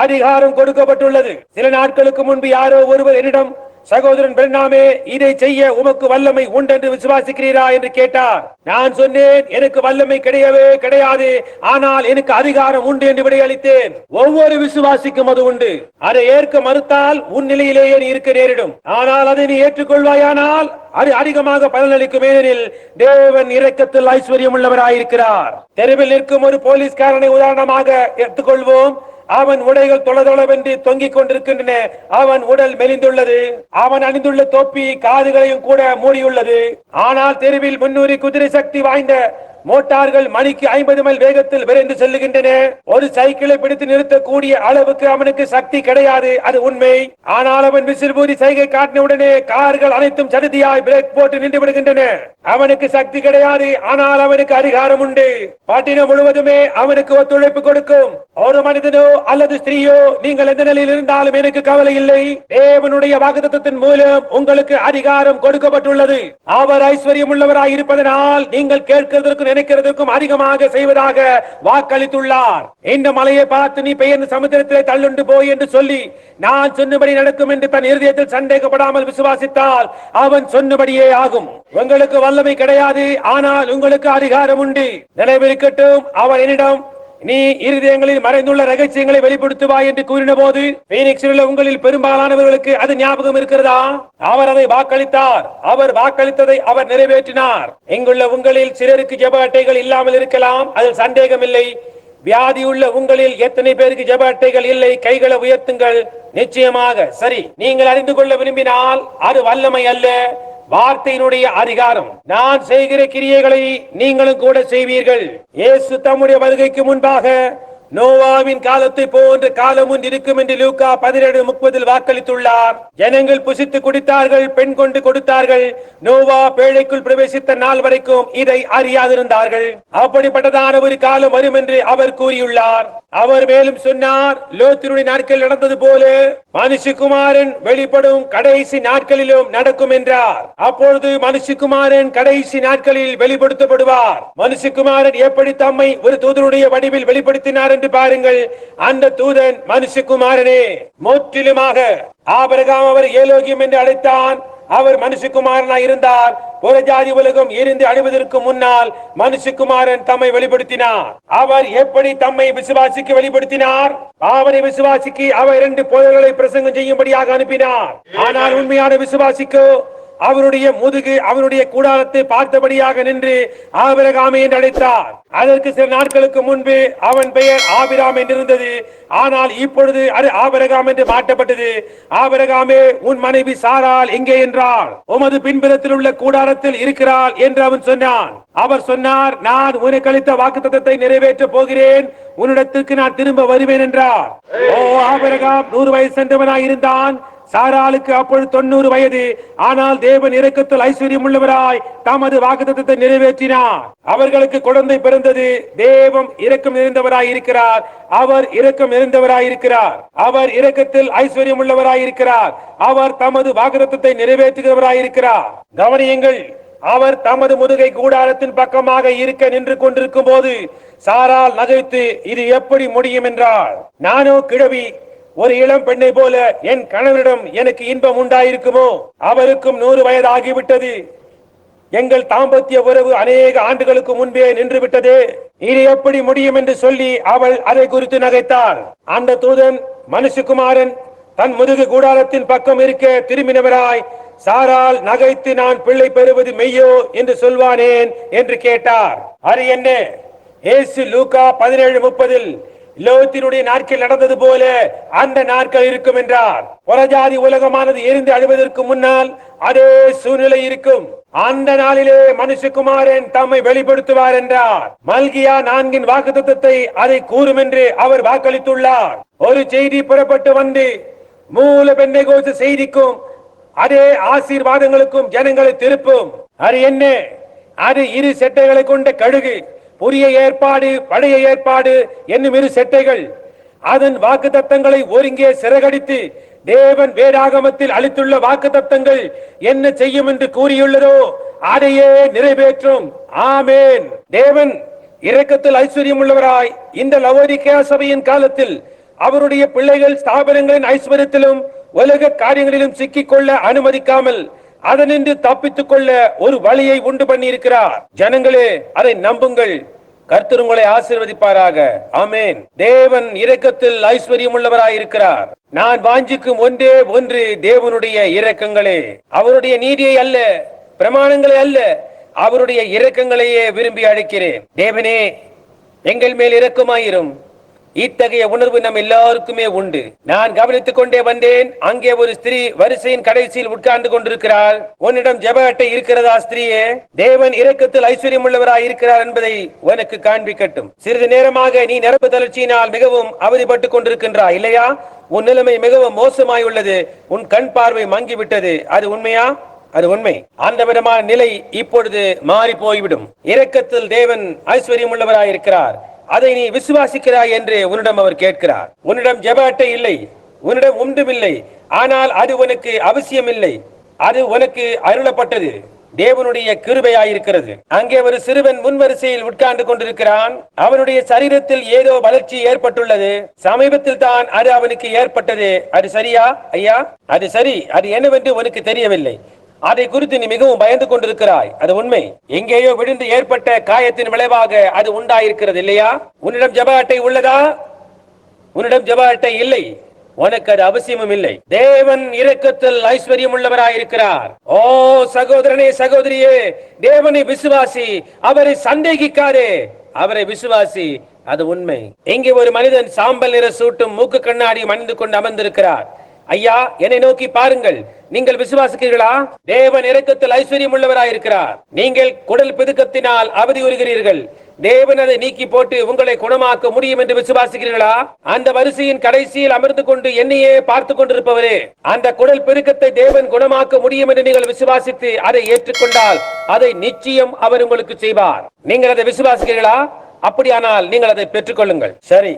அதிகாரம் கொடுக்கப்பட்டுள்ளது. சில நாட்களுக்கு முன்பு யாரோ ஒருவர் என்னிடம், சகோதரன் பிரணாமே, இதை செய்ய உமக்கு வல்லமை உண்டு என்று விசுவாசிக்கிறீரா என்று கேட்டார். நான் சொன்னேன், எனக்கு வல்லமை கிடையவே கிடையாது, ஆனால் எனக்கு அதிகாரம் உண்டு என்று விடையளித்தேன். ஒவ்வொரு விசுவாசிக்கும் அது உண்டு. அதை ஏற்க மறுத்தால் உன் நிலையிலேயே நீ இருக்க நேரிடும். ஆனால் அதை நீ ஏற்றுக்கொள்வாயானால் அது அதிகமாக பலனளிக்கும். ஏனெனில் தேவன் இரக்கத்தில் ஐஸ்வர்யம் உள்ளவராயிருக்கிறார். தெருவில் நிற்கும் ஒரு போலீஸ்காரனை உதாரணமாக எடுத்துக்கொள்வோம். அவன் உடைகள் தொளதொளவென்று தொங்கிக் கொண்டிருக்கின்றன. அவன் உடல் மெலிந்துள்ளது. அவன் அணிந்துள்ள தொப்பி காதுகளையும் கூட மூடியுள்ளது. ஆனால் தெருவில் 300 குதிரை சக்தி வாய்ந்த மோட்டார்கள் மணிக்கு 50 மைல் வேகத்தில் விரைந்து செல்லுகின்றன. ஒரு சைக்கிளை பிடித்து நிறுத்தக்கூடிய அளவுக்கு அவனுக்கு சக்தி கிடையாது, அது உண்மை. ஆனால் அவன் விசில் ஊதி சைகை காட்டின உடனே கார்கள் அனைத்தும் சடுதியாய் பிரேக் போட்டு நின்று விடுகின்றன. அவனுக்கு சக்தி கிடையாது, ஆனால் அவனுக்கு அதிகாரம் உண்டு. பட்டினம் முழுவதுமே அவனுக்கு ஒத்துழைப்பு கொடுக்கும். ஒரு மனிதனோ அல்லது ஸ்திரீயோ, நீங்கள் எந்த நிலையில் இருந்தாலும் எனக்கு கவலை இல்லை. தேவனுடைய வாக்குத்தத்தத்தின் மூலம் உங்களுக்கு அதிகாரம் கொடுக்கப்பட்டுள்ளது. அவர் ஐஸ்வர்யம் உள்ளவராய் இருப்பதனால் நீங்கள் கேட்கிறதற்கு நினைக்கிறதுக்கும் அதிகமாக செய்வதாக வாக்களித்துள்ளார். இந்த மலையை பார்த்து நீ பெயர்ந்து சமுத்திரத்திலே தள்ளுண்டு போய் என்று சொல்லி நான் சொன்னபடி நடக்கும் என்று தன் இருதயத்தில் சந்தேகப்படாமல் விசுவாசித்தால் அவன் சொன்னபடியே ஆகும். உங்களுக்கு வல்லமை கிடையாது, ஆனால் உங்களுக்கு அதிகாரம் உண்டு. நினைவிருக்கட்டும், அவர் என்னிடம், நீ இருதயங்களில் மறைந்துள்ள ரகசியங்களை வெளிப்படுத்துவாய் என்று கூறின போது பீனிக்ஸில் உள்ள உங்களில் பெரும்பாலானவர்களுக்கு அது ஞாபகம் இருக்கிறதா? அவர் அதை வாக்களித்தார். அவர் வாக்களித்ததை அவர் நிறைவேற்றினார். இங்குள்ள உங்களில் சிலருக்கு ஜெப அட்டைகள் இல்லாமல் இருக்கலாம், அதில் சந்தேகமில்லை. வியாதி உள்ள உங்களில் எத்தனை பேருக்கு ஜெப அட்டைகள் இல்லை? கைகளை உயர்த்துங்கள். நிச்சயமாக சரி. நீங்கள் அறிந்து கொள்ள விரும்பினால் அது வல்லமை அல்ல, வார்த்தையினுடைய அதிகாரம். நான் செய்கிற கிரியைகளை நீங்களும் கூட செய்வீர்கள். இயேசு தம்முடைய வருகைக்கு முன்பாக நோவாவின் காலத்தை போன்ற காலம் ஒன்று இருக்கும் என்று லூக்கா 17:30 வாக்களித்துள்ளார். ஜனங்கள் புசித்து குடித்தார்கள், பெண் கொண்டு கொடுத்தார்கள். நோவா பேழைக்குள் பிரவேசித்த நாள் வரைக்கும் இதை அறியாதிருந்தார்கள். அப்படிப்பட்டதான ஒரு காலம் வரும் என்று அவர் கூறியுள்ளார். அவர் மேலும் சொன்னார், லோத்தினுடைய நாட்கள் நடந்தது போல மனுஷகுமாரன் வெளிப்படும் கடைசி நாட்களிலும் நடக்கும் என்றார். அப்பொழுது மனுஷகுமாரன் கடைசி நாட்களில் வெளிப்படுத்தப்படுவார். மனுஷகுமாரன் எப்படி தம்மை ஒரு தூதனுடைய வடிவில் வெளிப்படுத்தினார் என்று பாருங்கள். அந்த தூதன் மனுஷகுமாரனே. முற்றிலுமாக ஆபிரகாம் அவர் ஏலோகியம் என்று அழைத்தான். அவர் மனுஷகுமாரனாய் இருந்தார். புறஜாதி உலகம் இருந்து அழிவதற்கு முன்னால் மனுஷகுமாரன் தம்மை வெளிப்படுத்தினார். அவர் எப்படி தம்மை விசுவாசிக்கு வெளிப்படுத்தினார்? அவரை விசுவாசிக்கு அவர் 2 போதகர்களை பிரசங்கம் செய்யும்படியாக அனுப்பினார். ஆனால் உண்மையான விசுவாசிக்கோ அவருடைய முதுகு அவருடைய கூடாரத்தை பார்த்தபடியாக நின்று ஆபிரகாமை என்று அழைத்தார். அதற்கு சில நாட்களுக்கு முன்பு அவன் பெயர் ஆபிராம் என்றிருந்தது. ஆனால் இப்பொழுது அது ஆபிரகாம் என்று மாற்றப்பட்டது. ஆபிரகாமே, உன் மனைவி சாராள் எங்கே என்றார். உமது பின்புறத்தில் உள்ள கூடாரத்தில் இருக்கிறாள் என்று அவன் சொன்னான். அவர் சொன்னார், நான் உனக்கு அளித்த வாக்குத்தத்தத்தை நிறைவேற்ற போகிறேன், உன்னிடத்திற்கு நான் திரும்ப வருவேன் என்றார். ஓ, ஆபிரகாம் 100 வயசு சென்றவனாய் இருந்தான். சாராளுக்கு அப்பொழுது 90 வயது. ஆனால் தேவன் இரக்கத்தில் ஐஸ்வர்யம் உள்ளவராய் தமது வாக்குத்தத்தத்தை நிறைவேற்றினார். அவர்களுக்கு குழந்தை பிறந்தது. தேவன் இரக்கம் நிறைந்தவராய் இருக்கிறார். அவர் இரக்கம் நிறைந்தவராய் இருக்கிறார். அவர் இரக்கத்தில் ஐஸ்வர்யம் உள்ளவராய் இருக்கிறார். அவர் தமது வாக்குத்தத்தத்தை நிறைவேற்றுகிறவராய் இருக்கிறார். கவனியுங்கள், அவர் தமது முதுகை கூடாரத்தின் பக்கமாக இருக்க நின்று கொண்டிருக்கும் போது சாராள் நகைத்து, இது எப்படி முடியும் என்றார். நானோ கிழவி, ஒரு இளம் பெண்ணை போல என் கணவனிடம் எனக்கு இன்பம் உண்டாயிருக்குமோ? அவருக்கும் 100 வயது ஆகிவிட்டது. எங்கள் தாம்பத்திய உறவு அநேக ஆண்டுகளுக்கு முன்பே நின்று விட்டது. இது எப்படி முடியும் என்று சொல்லி அவள் அதை குறித்து நகைத்தாள். அந்த தூதன் மனுஷகுமாரன் தன் முதுகு கூடாரத்தின் பக்கம் இருக்க திரும்பினவராய், சாரால் நகைத்து, நான் பிள்ளை பெறுவது மெய்யோ என்று சொல்வானேன் என்று கேட்டார். அது என்ன? இயேசு லூக்கா 17:30 லோத்தினுடைய நாட்கள் நடந்தது போல அந்த நாட்கள் இருக்கும் என்றார். புறஜாதி உலகமானது எரிந்து அழிவதற்கு முன்னால் அதே சூழ்நிலை இருக்கும். அந்த நாளிலே மனுஷகுமாரன் தம்மை வெளிப்படுத்துவார் என்றார். மல்கியா 4 வாக்குத்தத்தத்தை அதை கூறும் என்று அவர் வாக்களித்துள்ளார். ஒரு செய்தி புறப்பட்டு வந்து மூல பெந்தேகோஸ்து செய்திக்கும் அதே ஆசீர்வாதங்களுக்கும் ஜனங்களை திருப்பும். அது என்ன? அது இரு செட்டைகளை கொண்ட கழுகு. புதிய ஏற்பாடு பழைய ஏற்பாடு என்னும் இரு செட்டைகள். அதன் வாக்குத்தத்தங்களை ஒருங்கே சிறகடித்து தேவன் வேதாகமத்தில் அளித்துள்ள வாக்குத்தத்தங்கள் என்ன செய்யும் என்று கூறியுள்ளதோ அதையே நிறைவேற்றும். ஆமேன். தேவன் இரக்கத்தில் ஐஸ்வர்யம் உள்ளவராய் இந்த லவோதிக்கேயா சபையின் காலத்தில் அவருடைய பிள்ளைகள் ஸ்தாபனங்களின் ஐஸ்வர்யத்திலும் உலக காரியங்களிலும் சிக்கிக் கொள்ள அனுமதிக்காமல் அதனின்று தப்பித்துக் கொள்ள ஒரு வழியை உண்டு பண்ணி இருக்கிறார். ஜனங்களே, அதை நம்புங்கள். கர்த்தர் உங்களை ஆசீர்வதிப்பாராக. ஆமென். தேவன் இரக்கத்தில் ஐஸ்வர்யம் உள்ளவராய் இருக்கிறார். நான் வாஞ்சிக்கும் ஒன்றே ஒன்று, தேவனுடைய இரக்கங்களே. அவருடைய நீதியை அல்ல, பிரமாணங்களை அல்ல, அவருடைய இரக்கங்களையே விரும்பி அழைக்கிறேன். தேவனே, எங்கள் மேல் இரக்கமாயிரும். இத்தகைய உணர்வு நம் எல்லாருக்குமே உண்டு. நான் கவனித்துக் கொண்டே வந்தேன். அங்கே ஒரு ஸ்திரீ வரிசையின் கடைசியில் உட்கார்ந்து கொண்டிருக்கிறாள். உன்னிடம் ஜெப அட்டை இருக்கிறதா ஸ்திரீயே? தேவன் இரக்கத்தில் ஐஸ்வர்யம் உள்ளவராய் இருக்கிறார் என்பதை உனக்கு காண்பிக்கட்டும். சிறிது நேரமாக நீ நரம்பு தளர்ச்சியினால் மிகவும் அவதிப்பட்டுக் கொண்டிருக்கின்றாய் இல்லையா? உன் நிலைமை மிகவும் மோசமாய் உள்ளது. உன் கண் பார்வை மங்கிவிட்டது. அது உண்மையா? அது உண்மை. அந்த விதமான நிலை இப்பொழுது மாறி போய்விடும். இரக்கத்தில் தேவன் ஐஸ்வர்யம் உள்ளவராய் இருக்கிறார். அதை நீ விசுவாசிக்கிறாய் என்று உன்னிடம் அவர் கேட்கிறார். உன்னிடம் ஜெப அட்டை இல்லை, உன்னிடம் ஒன்றுமில்லை, ஆனால் அது உனக்கு அவசியம் இல்லை. அது உனக்கு அருளப்பட்டது, தேவனுடைய கிருபையாயிருக்கிறது. அங்கே ஒரு சிறுவன் முன்வரிசையில் உட்கார்ந்து கொண்டிருக்கிறான். அவனுடைய சரீரத்தில் ஏதோ வளர்ச்சி ஏற்பட்டுள்ளது. சமீபத்தில் தான் அது அவனுக்கு ஏற்பட்டது. அது சரியா ஐயா? அது சரி. அது என்னவென்று உனக்கு தெரியவில்லை. அதை குறித்து நீ மிகவும் பயந்து கொண்டிருக்கிறாய். அது உண்மை. எங்கேயோ விழுந்து ஏற்பட்ட காயத்தின் விளைவாக அது உண்டாயிருக்கிறது இல்லையா? உன்னிடம் ஜெப அட்டை உள்ளதா? உன்னிடம் ஜெப அட்டை இல்லை. உனக்கு அது அவசியமும் இல்லை. தேவன் இரக்கத்தில் ஐஸ்வர்யம் உள்ளவராயிருக்கிறார். ஓ சகோதரனே, சகோதரியே, தேவனை விசுவாசி. அவரை சந்தேகிக்காதே, அவரை விசுவாசி. அது உண்மை. இங்கே ஒரு மனிதன் சாம்பல் நிற சூட்டும் மூக்கு கண்ணாடியும் அணிந்து கொண்டு அமர்ந்திருக்கிறார். ஐயா, என்னை நோக்கி பாருங்கள். நீங்கள் விசுவாசிக்கிறீர்களா? தேவன் இரக்கத்தில் ஐஸ்வர்யம் உள்ளவராயிருக்கிறார். நீங்கள் குடல் பிதுக்கத்தினால் அவதி உறுகிறீர்கள். தேவன் அதை நீக்கி போட்டு உங்களை குணமாக்க முடியும் என்று விசுவாசிக்கிறீர்களா? அந்த வரிசையின் கடைசியில் அமர்ந்து கொண்டு என்னையே பார்த்து கொண்டிருப்பவரே, அந்த குடல் பெருக்கத்தை தேவன் குணமாக்க முடியும் என்று நீங்கள் விசுவாசித்து அதை ஏற்றுக்கொண்டால் அதை நிச்சயம் அவர் உங்களுக்கு செய்வார். நீங்கள் அதை விசுவாசிக்கிறீர்களா? அப்படியானால் நீங்கள் அதை பெற்றுக்கொள்ளுங்கள். சரி,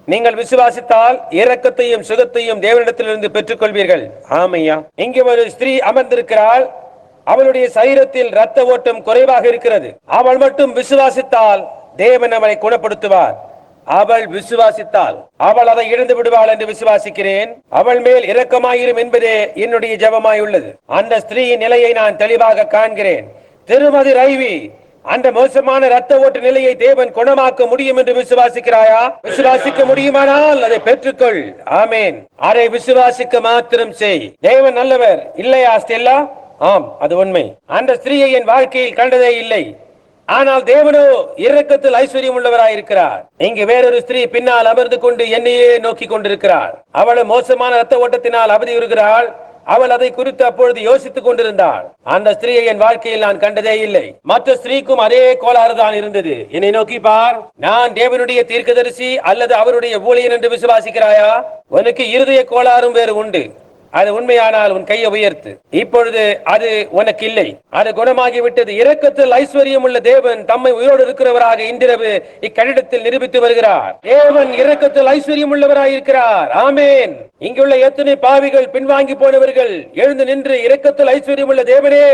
நீங்கள் விசுவாசித்தால் இரக்கத்தையும் சுகத்தையும் தேவனிடத்திலிருந்து பெற்றுக் கொள்வீர்கள். ஆமையா. இங்கே ஒரு ஸ்திரீ அமர்ந்திருக்கிறாள். அவளுடைய சரீரத்தில் இரத்த ஓட்டம் குறைவாக இருக்கிறது. அவள் மட்டும் விசுவாசித்தால் தேவன் அவளை குணப்படுத்துவார். அவள் விசுவாசித்தால் அவள் அதை இழந்து விடுவாள் என்று விசுவாசிக்கிறேன். அவள் மேல் இரக்கமாயிரும் என்பதே என்னுடைய ஜெபமாய் உள்ளது. அந்த ஸ்திரீயின் நிலையை நான் தெளிவாக காண்கிறேன். திருமதி ரைவி, அந்த மோசமான ரத்த ஓட்ட நிலையை தேவன் குணமாக்க முடியும் என்று விசுவாசிக்கிறாயா? விசுவாசிக்க முடியுமானால் அதை பெற்றுக்கொள். ஆமேன். அதை விசுவாசிக்க மாத்திரம் செய். தேவன் நல்லவர் இல்லையா ஸ்டெல்லா? ஆம், அது உண்மை. அந்த ஸ்திரீயை என் வாழ்க்கையில் கண்டதே இல்லை. ஆனால் தேவனோ இரக்கத்தில் ஐஸ்வர்யம் உள்ளவராயிருக்கிறார். இங்கு வேறொரு ஸ்திரீ பின்னால் அமர்ந்து கொண்டு என்னையே நோக்கி கொண்டிருக்கிறார். அவள் மோசமான ரத்த ஓட்டத்தினால் அவதியுறுகிறாள். அவள் அதை குறித்து அப்பொழுது யோசித்துக் கொண்டிருந்தாள். அந்த ஸ்திரீயை என் வாழ்க்கையில் நான் கண்டதே இல்லை. மற்ற ஸ்திரீக்கும் அதே கோளாறு தான் இருந்தது. என்னை நோக்கி பார். நான் தேவனுடைய தீர்க்கதரிசி அல்லது அவருடைய ஊழியன் என்று விசுவாசிக்கிறாயா? உனக்கு இருதய கோளாறும் வேறு உண்டு. அது உண்மையானால் உன் கையை உயர்த்து. இப்பொழுது அது உனக்கு இல்லை. அது குணமாகிவிட்டது. இரக்கத்தில் ஐஸ்வர்யம் உள்ள தேவன் தம்மை உயிரோடு இருக்கிறவராக இன்றிரவு இக்கடிதத்தில் நிரூபித்து வருகிறார். தேவன் இரக்கத்தில் ஐஸ்வர்யம் உள்ளவராயிருக்கிறார். ஆமேன். இங்குள்ள எத்தனை பாவிகள், பின்வாங்கி போனவர்கள் எழுந்து நின்று இரக்கத்தில் ஐஸ்வர்யம் உள்ள தேவனே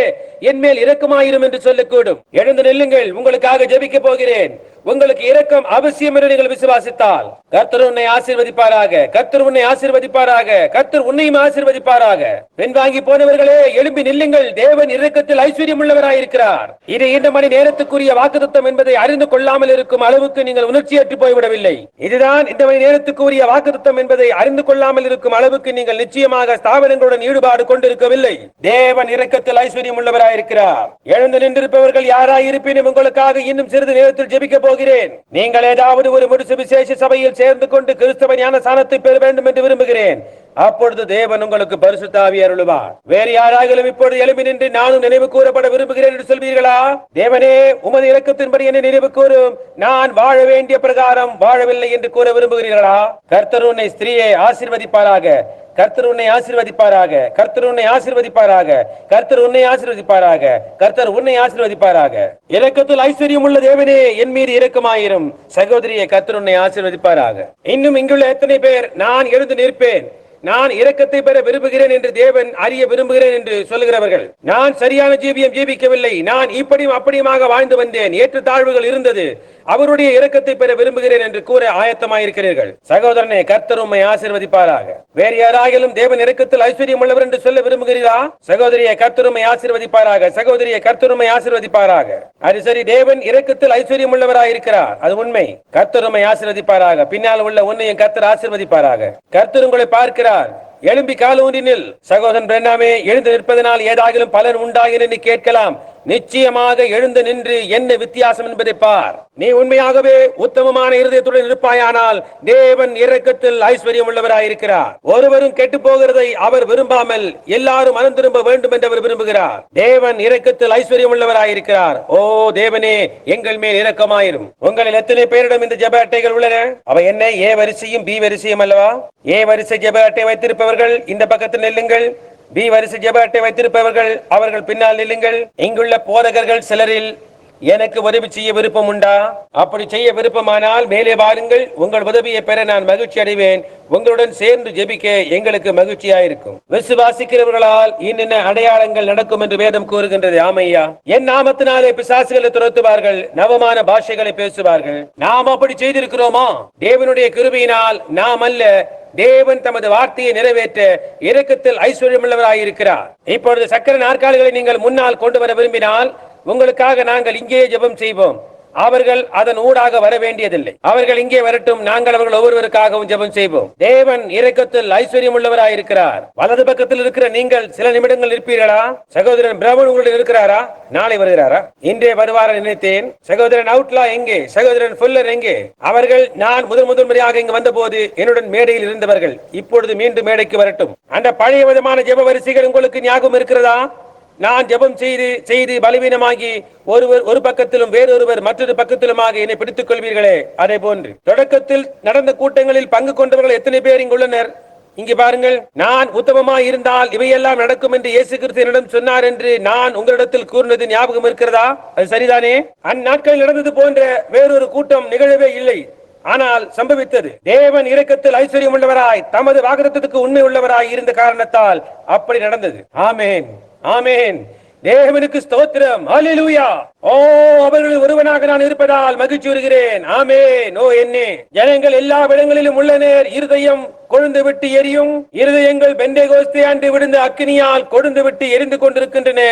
என் மேல் இரக்கமாயிரும் என்று சொல்லக்கூடும். எழுந்து நில்லுங்கள். உங்களுக்காக ஜெபிக்க போகிறேன். உங்களுக்கு இரக்கம் அவசியம் என்று நீங்கள் விசுவாசித்தால் கர்த்தர் உன்னை ஆசீர்வதிப்பாராக. கர்த்தர் உன்னை ஆசீர்வதிப்பாராக. கர்த்தர் உன்னையும் ஆசீர்வதிப்பாராக. பின்வாங்கி போனவர்களே எழும்பி நில்லுங்கள். தேவன் இரக்கத்தில் ஐஸ்வர்யம் உள்ளவராயிருக்கிறார். இது இந்த மணி நேரத்துக்குரிய வாக்குத்தத்தம் என்பதை அறிந்து கொள்ளாமல் இருக்கும் அளவுக்கு நீங்கள் உணர்ச்சியற்று போய்விடவில்லை. இதுதான் இந்த மணி நேரத்துக்குரிய வாக்குத்தத்தம் என்பதை அறிந்து கொள்ளாமல் இருக்கும் அளவுக்கு நீங்கள் நிச்சயமாக ஸ்தாபனங்களுடன் ஈடுபாடு கொண்டிருக்கவில்லை. தேவன் இரக்கத்தில் ஐஸ்வர்யம் உள்ளவராயிருக்கிறார். எழுந்து நின்றிருப்பவர்கள் யாராயிருப்பினும் உங்களுக்காக இன்னும் சிறிது நேரத்தில் ஜெபிக்க போகிறேன். நீங்கள் ஏதாவது ஒரு விசேஷ சபையில் சேர்ந்து கொண்டு கிறிஸ்தவ ஞான ஸ்நானத்தை பெற வேண்டும் என்று விரும்புகிறேன். அப்பொழுது தேவன் உங்களுக்கு பரிசுத்த ஆவியை அருளுவார். வேறு யாராகிலும் இப்பொழுது எழுப்பி நின்று நானும் நினைவு கூறப்பட விரும்புகிறேன் என்று சொல்வீர்களா? தேவனே, உமது இரக்கத்தின்படி என்னை நினைவு கூறும், நான் வாழ வேண்டிய பிரகாரம் வாழவில்லை என்று கூற விரும்புகிறீர்களா? கர்த்தர் உன்னை ஸ்திரீயை ஆசீர்வதிப்பாராக. கர்த்தர் உன்னை ஆசீர்வதிப்பாராக. கர்த்தர் உன்னை ஆசீர்வதிப்பாராக. கர்த்தர் உன்னை ஆசீர்வதிப்பாராக. கர்த்தர் உன்னை ஆசீர்வதிப்பாராக. இரக்கத்தில் ஐஸ்வர்யம் உள்ள தேவனே, என் மீது இரக்கமாயிரும். சகோதரியை, கர்த்தர் உன்னை ஆசீர்வதிப்பாராக. இன்னும் இங்குள்ள எத்தனை பேர் நான் எழுந்து நிற்பேன், நான் இரக்கத்தை பெற விரும்புகிறேன் என்று தேவன் அறிய விரும்புகிறேன் என்று சொல்லுகிறவர்கள்? நான் சரியான ஜீவியம் ஜீவிக்கவில்லை, நான் இப்படியும் அப்படியுமாக வாழ்ந்து வந்தேன், ஏற்றத்தாழ்வுகள் இருந்தது, அவருடைய இரக்கத்தை பெற விரும்புகிறேன் என்று கூற ஆயத்தமாயிருக்கிறீர்கள். சகோதரனே, கர்த்தர் உம்மை ஆசீர்வதிப்பாராக. வேறு யாராகிலும் தேவன் இரக்கத்தில் ஐஸ்வர்யம் உள்ளவர் என்று சொல்ல விரும்புகிறீரா? சகோதரியை, கர்த்தர் உம்மை ஆசீர்வதிப்பாராக. சகோதரியை, கர்த்தர் உம்மை ஆசீர்வதிப்பாராக. அது சரி, தேவன் இரக்கத்தில் ஐஸ்வர்யம் உள்ளவராய் இருக்கிறார், அது உண்மை. கர்த்தர் உம்மை ஆசீர்வதிப்பாராக. பின்னால் உள்ள உன்னையும் கர்த்தர் ஆசீர்வதிப்பாராக. கர்த்தர் உங்களை பார்க்கிறார். எழும்பி கால் ஊன்றி நில். சகோதரன் பிரண்ணாமே, எழுந்து நிற்பதனால் ஏதாகிலும் பலன் உண்டாகின என்று கேட்கலாம். நிச்சயமாக எழுந்து நின்று என்ன வித்தியாசம் என்பதை பார். நீ உண்மையாகவே உத்தமமான இருதயத்துடன் இருப்பாயானால் தேவன் இரக்கத்தில் ஐஸ்வர்யம் உள்ளவராயிருக்கிறார். ஒருவரும் கெட்டு போகிறதை அவர் விரும்பாமல் எல்லாரும் மனம் திரும்ப வேண்டும் என்று அவர் விரும்புகிறார். தேவன் இரக்கத்தில் ஐஸ்வர்யம் உள்ளவராயிருக்கிறார். ஓ தேவனே, எங்கள் மேல் இரக்கமாயிரும். உங்களில் எத்தனை பேரிடம் இந்த ஜெப அட்டைகள் உள்ளன? அவை என்ன? ஏ வரிசையும் பி வரிசையும் அல்லவா? ஏ வரிசை ஜெப அட்டை வைத்திருப்பவர்கள் இந்த பக்கத்தில் நில்லுங்கள். பி வரிசை ஜெப அட்டை வைத்திருப்பவர்கள் அவர்கள் பின்னால் நில்லுங்கள். இங்குள்ள போதகர்கள் சிலரில் எனக்கு உதவி செய்ய விருப்பம் உண்டா? அப்படி செய்ய விருப்பமானால் மேலே வாருங்கள். உங்கள் உதவியை பெற நான் மகிழ்ச்சி அடைவேன். உங்களுடன் சேர்ந்து ஜெபிக்க எங்களுக்கு மகிழ்ச்சியாயிருக்கும். விசுவாசிக்கிறவர்களால் இன்னென்ன அடையாளங்கள் நடக்கும் என்று வேதம் கூறுகின்றது. ஆமையா, என் நாமத்தினாலே பிசாசுகளை துரத்துவார்கள், நவமான பாஷைகளை பேசுவார்கள். நாம் அப்படி செய்திருக்கிறோமா? தேவனுடைய கிருபையினால் நாம் அல்ல, தேவன் தமது வார்த்தையை நிறைவேற்ற இரக்கத்தில் ஐஸ்வர்யம் உள்ளவராயிருக்கிறார். இப்பொழுது சக்கர நாற்காலிகளை நீங்கள் முன்னால் கொண்டு வர விரும்பினால் உங்களுக்காக நாங்கள் இங்கே ஜெபம் செய்வோம். அவர்கள் அதன் ஊடாக வர வேண்டியதில்லை. அவர்கள் இங்கே வரட்டும், நாங்கள் அவர்கள் ஒவ்வொருவருக்காகவும் ஜெபம் செய்வோம். தேவன் இரக்கத்தில் ஐஸ்வர்யம் உள்ளவராயிருக்கிறார். வலது பக்கத்தில் இருக்கிற நீங்கள் சில நிமிடங்கள் இருப்பீர்களா? சகோதரன் பிரபன் உங்களுடன் இருக்கிறாரா? நாளை வருகிறாரா? இன்றே வருவார நினைத்தேன். சகோதரன் அவுட்லா எங்கே? சகோதரன் ஃபுல்லர் எங்கே? அவர்கள் நான் முதல் முறையாக இங்கு வந்த போது என்னுடன் மேடையில் இருந்தவர்கள் இப்பொழுது மீண்டும் மேடைக்கு வரட்டும். அந்த பழைய விதமான ஜெப வரிசைகள் உங்களுக்கு ஞாபகம் இருக்கிறதா? நான் ஜெபம் செய்து பலவீனமாகி ஒரு பக்கத்திலும் வேறொருவர் மற்றொரு பக்கத்திலுமாக என்னை பிடித்துக் கொள்வீர்களே, அதே போன்று தொடக்கத்தில் நடந்த கூட்டங்களில் பங்கு கொண்டவர்கள் எத்தனை பேர் இங்குள்ளனர்? இங்கே பாருங்கள். நான் உத்தமமாய் இருந்தால் இவையெல்லாம் நடக்கும் என்று இயேசு கிறிஸ்து என்னிடம் சொன்னார் என்று நான் உங்களிடத்தில் கூறினது ஞாபகம் இருக்கிறதா? அது சரிதானே? அந்நாட்களில் நடந்தது போன்ற வேறொரு கூட்டம் நிகழவே இல்லை, ஆனால் சம்பவித்தது. தேவன் இரக்கத்தில் ஐஸ்வர்யம் உள்ளவராய் தமது வாக்குத்தத்தத்துக்கு உண்மை உள்ளவராய் இருந்த காரணத்தால் அப்படி நடந்தது. ஆமேன், ஆமேன். தேவனுக்கு ஸ்தோத்திரம். ஹல்லேலூயா. ஓ, அவர்களில் ஒருவனாக நான் இருப்பதால் மகிழ்ச்சி வருகிறேன். ஆமேன். ஓ என்னே, ஜனங்கள் எல்லா இடங்களிலும் உள்ளனர். இருதயம் கொழுந்து விட்டு எரியும். இருதயங்கள் பெந்தேகோஸ்தே அன்று விழுந்த அக்கினியால் கொழுந்து விட்டு எரிந்து கொண்டிருக்கின்றன.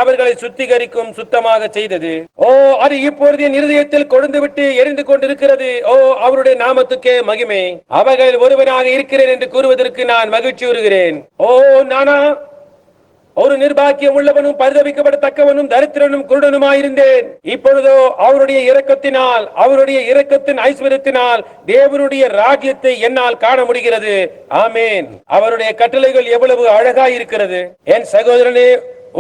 அவர்களை சுத்திகரிக்கும், சுத்தமாக செய்தது. ஓ, அது இப்பொழுது என் இருதயத்தில் கொழுந்து விட்டு எரிந்து கொண்டிருக்கிறது. ஓ, அவருடைய நாமத்துக்கே மகிமை. அவர்கள் ஒருவனாக இருக்கிறேன் என்று கூறுவதற்கு நான் மகிழ்ச்சி வருகிறேன். ஓ, நானா ஒரு நிர்பாக்கியம் உள்ளவனும் பரிதபிக்கப்படத்தக்கவனும் தரித்திரனும் குருடனுமாயிருந்தேன். இப்பொழுதோ அவருடைய இரக்கத்தினால், அவருடைய இரக்கத்தின் ஐஸ்வர்யத்தினால் தேவனுடைய ராஜ்யத்தை என்னால் காண முடிகிறது. ஆமேன். அவருடைய கட்டளைகள் எவ்வளவு அழகாயிருக்கிறது. என் சகோதரனே,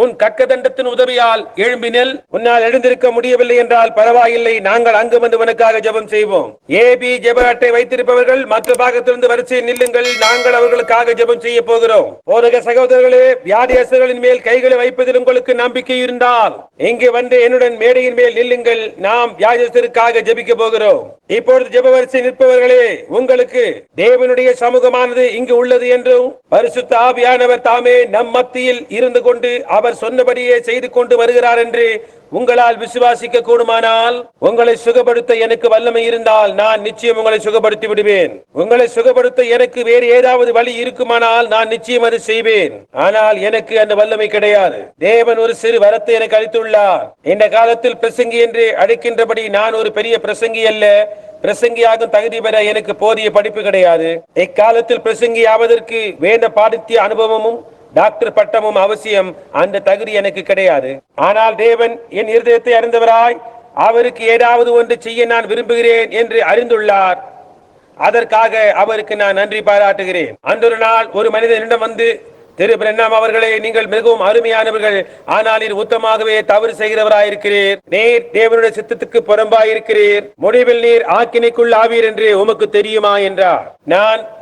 உன் கக்கதண்டத்தின் உதவியால் எழும்பினல். உன்னால் எழுந்திருக்க முடியவில்லை என்றால் பரவாயில்லை, நாங்கள் அங்கு வந்து உனக்காக ஜெபம் செய்வோம். ஏபி ஜெப அட்டை வைத்திருப்பவர்கள் மற்ற பாகத்திலிருந்து வரிசையில் நில்லுங்கள். நாங்கள் அவர்களுக்காக ஜெபம் செய்ய போகிறோம். போதக சகோதரர்களே, வியாதியஸ்தர்களின் மேல் கைகளை வைப்பதில் உங்களுக்கு நம்பிக்கை இருந்தால் இங்கு வந்து என்னுடன் மேடையின் மேல் நில்லுங்கள். நாம் வியாதியஸ்தருக்காக ஜெபிக்க போகிறோம். இப்பொழுது ஜெப வரிசை நிற்பவர்களே, உங்களுக்கு தேவனுடைய சமூகமானது இங்கு உள்ளது என்றும் பரிசுத்த ஆவியானவர் தாமே நம் மத்தியில் இருந்து கொண்டு அவர் சொன்னபடியே செய்து கொண்டு வருகிறார் என்று உங்களால் விசுவாசிக்க கூடுமானால், உங்களை சுகப்படுத்த எனக்கு வல்லமை இருந்தால் நான் நிச்சயம் உங்களை சுகப்படுத்தி விடுவேன். உங்களை சுகப்படுத்த எனக்கு வேறு ஏதாவது வழி இருக்குமானால் நான் நிச்சயம் அது செய்வேன். ஆனால் எனக்கு அந்த வல்லமை கிடையாது. தேவன் ஒரு சிறு வரத்தை எனக்கு அளித்துள்ளார். இந்த காலத்தில் பிரசங்கி என்று அழைக்கின்றபடி நான் ஒரு பெரிய பிரசங்கி அல்ல. பிரசங்கியாகும் தகுதி பெற எனக்கு போதிய படிப்பு கிடையாது. இக்காலத்தில் பிரசங்கி ஆவதற்கு வேண்ட பாடித்திய அனுபவமும் டாக்டர் பட்டமும் அவசியம். அந்த தகுதி எனக்கு கிடையாது. ஆனால் தேவன் என் இருதயத்தை அறிந்தவராய் அவருக்கு ஏதாவது ஒன்று செய்ய நான் விரும்புகிறேன் என்று அறிந்துள்ளார். அதற்காக அவருக்கு நான் நன்றி பாராட்டுகிறேன். அன்றொரு நாள் ஒரு மனிதனிடம் வந்து, திரு பிரண்ணாம் அவர்களே, நீங்கள் மிகவும் அருமையானவர்கள், ஆனால் நீர் உத்தமாகவே தவறு செய்கிறவராயிருக்கிறீர். நீர் தேவனுடைய சித்தத்துக்கு புறம்பாயிருக்கிறீர். முடிவில் நீர் ஆக்கினைக்குள் ஆவீர் என்று உமக்கு தெரியுமா என்றார்.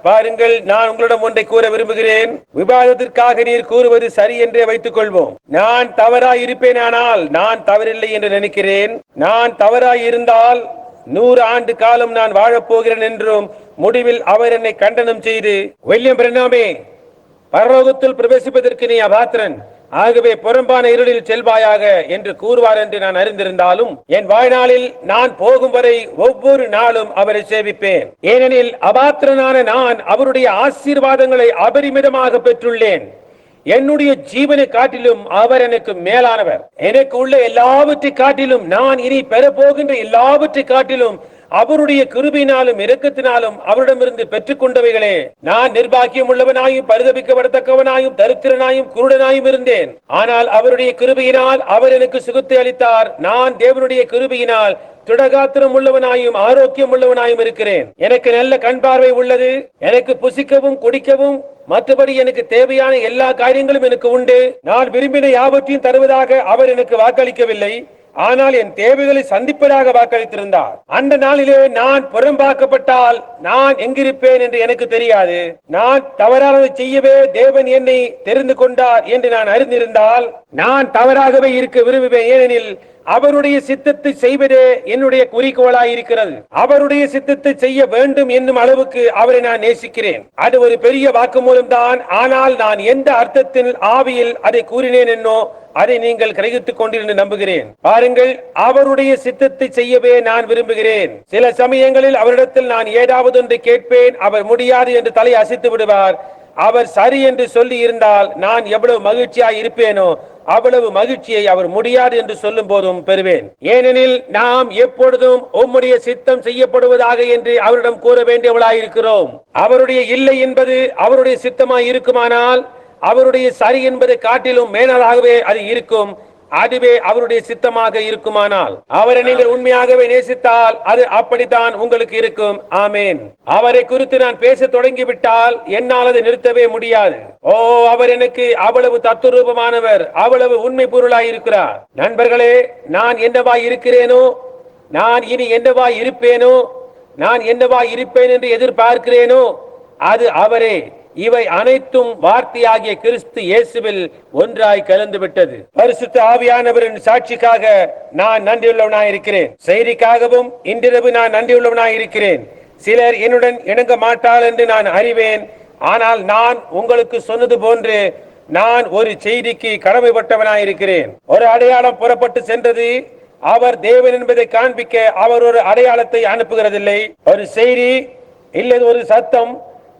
பாருங்கள், நான் உங்களிடம் ஒன்றை கூற விரும்புகிறேன். விவாதத்திற்காக நீர் கூறுவது சரி என்றே வைத்துக் கொள்வோம். நான் தவறாய் இருப்பேனானால் நான் தவறில்லை என்று நினைக்கிறேன். நான் தவறாய் இருந்தால் 100 ஆண்டு காலம் நான் வாழப்போகிறேன் என்றும் முடிவில் அவர் என்னை கண்டனம் செய்து, வில்லியம் பிரண்ணாமே, பரலோகத்தில் பிரவேசிப்பதற்கு நீ அபாத்திரன், ஆகவே புறம்பான இருளில் செல்வாயாக என்று கூறுவார் என்று நான் அறிந்திருந்தாலும், என் வாழ்நாளில் நான் போகும் வரை ஒவ்வொரு நாளும் அவரை சேவிப்பேன். ஏனெனில் அபாத்திரனான நான் அவருடைய ஆசீர்வாதங்களை அபரிமிதமாக பெற்றுள்ளேன். என்னுடைய ஜீவனை காட்டிலும் அவர் எனக்கு மேலானவர். எனக்கு உள்ள எல்லாவற்றை காட்டிலும், நான் இனி பெறப்போகின்ற எல்லாவற்றை காட்டிலும் அவருடைய கிருபையினாலும் இரக்கத்தினாலும் அவரிடமிருந்து பெற்றுக் கொண்டவைகளே. நான் நிர்பாக்கியம் உள்ளவனாயும் பரிதபிக்கப்படத்தக்கவனாயும் தரித்திரனாயும் குருடனாயும் இருந்தேன். ஆனால் அவருடைய கிருபையினால் அவர் எனக்கு சுகத்தை அளித்தார். நான் தேவனுடைய கிருபையினால் திடகாத்திரம் உள்ளவனாயும் ஆரோக்கியம் உள்ளவனாயும் இருக்கிறேன். எனக்கு நல்ல கண் பார்வை உள்ளது. எனக்கு புசிக்கவும் குடிக்கவும் மற்றபடி எனக்கு தேவையான எல்லா காரியங்களும் எனக்கு உண்டு. நான் விரும்பின யாவற்றையும் தருவதாக அவர் எனக்கு வாக்களிக்கவில்லை, ஆனால் என் தேவைகளை சந்திப்பதாக வாக்களித்திருந்தார். அந்த நாளிலே நான் புறம்பாக்கப்பட்டால் நான் எங்கிருப்பேன் என்று எனக்கு தெரியாது. நான் தவறானதை செய்யவே தேவன் என்னை தெரிந்து கொண்டார் என்று நான் அறிந்திருந்தால் நான் தவறாகவே இருக்க விரும்புவேன். ஏனெனில் அவருடைய சித்தத்தை செய்வதே என்னுடைய குறிக்கோளாய் இருக்கிறது. அவருடைய சித்தத்தை செய்ய வேண்டும் என்னும் அளவுக்கு அவரை நான் நேசிக்கிறேன். அது ஒரு பெரிய வாக்குமூலம் தான். ஆனால் நான் எந்த அர்த்தத்தில் ஆவியில் அதை கூறினேன் என்னோ அதை நீங்கள் கிரகித்துக் கொண்டிருந்து நம்புகிறேன். பாருங்கள், அவருடைய சித்தத்தை செய்யவே நான் விரும்புகிறேன். சில சமயங்களில் அவரிடத்தில் நான் ஏதாவது ஒன்று கேட்பேன். அவர் முடியாது என்று தலை அசைத்து விடுவார். அவர் சரி என்று சொல்லி இருந்தால் நான் எவ்வளவு மகிழ்ச்சியாய் இருப்பேனோ அவ்வளவு மகிழ்ச்சியை அவர் முடியாது என்று சொல்லும் போதும் பெறுவேன். ஏனெனில் நாம் எப்பொழுதும் உம்முடைய சித்தம் செய்யப்படுவதாக என்று அவரிடம் கூற வேண்டியவளாயிருக்கிறோம். அவருடைய இல்லை என்பது அவருடைய சித்தமாய் இருக்குமானால் அவருடைய சரி என்பதை காட்டிலும் மேலாகவே அது இருக்கும். அதுவே அவருடைய சித்தமாக இருக்குமானால் அவரை நீங்கள் உண்மையாகவே நேசித்தால் அது அப்படித்தான் உங்களுக்கு இருக்கும். ஆமேன். அவரை குறித்து நான் பேச தொடங்கிவிட்டால் என்னால் அதை நிறுத்தவே முடியாது. ஓ, அவர் எனக்கு அவ்வளவு தத்துரூபமானவர், அவ்வளவு உண்மை பொருளாய் இருக்கிறார். நண்பர்களே, நான் என்னவாய் இருக்கிறேனோ, நான் இனி என்னவாய் இருப்பேனோ, நான் என்னவாய் இருப்பேன் என்று எதிர்பார்க்கிறேனோ அது அவரே. இவை அனைத்தும் வார்த்தையாகிய கிறிஸ்து இயேசுவில் ஒன்றாய் கலந்து விட்டது. பரிசுத்த ஆவியானவரின் சாட்சிக்காக நான் நன்றியுள்ளவனாய் இருக்கிறேன். செய்திக்காகவும் இன்றிரவு நான் நன்றியுள்ளவனாய் இருக்கிறேன். சிலர் என்னுடன் இணங்க மாட்டாள் என்று நான் அறிவேன். ஆனால் நான் உங்களுக்கு சொன்னது போன்று நான் ஒரு செய்திக்கு கடமைப்பட்டவனாய் இருக்கிறேன். ஒரு அடையாளம் புறப்பட்டு சென்றது. அவர் தேவன் என்பதை காண்பிக்க அவர் ஒரு அடையாளத்தை அனுப்புகிறதில்லை. ஒரு செய்தி இல்லை, ஒரு சத்தம்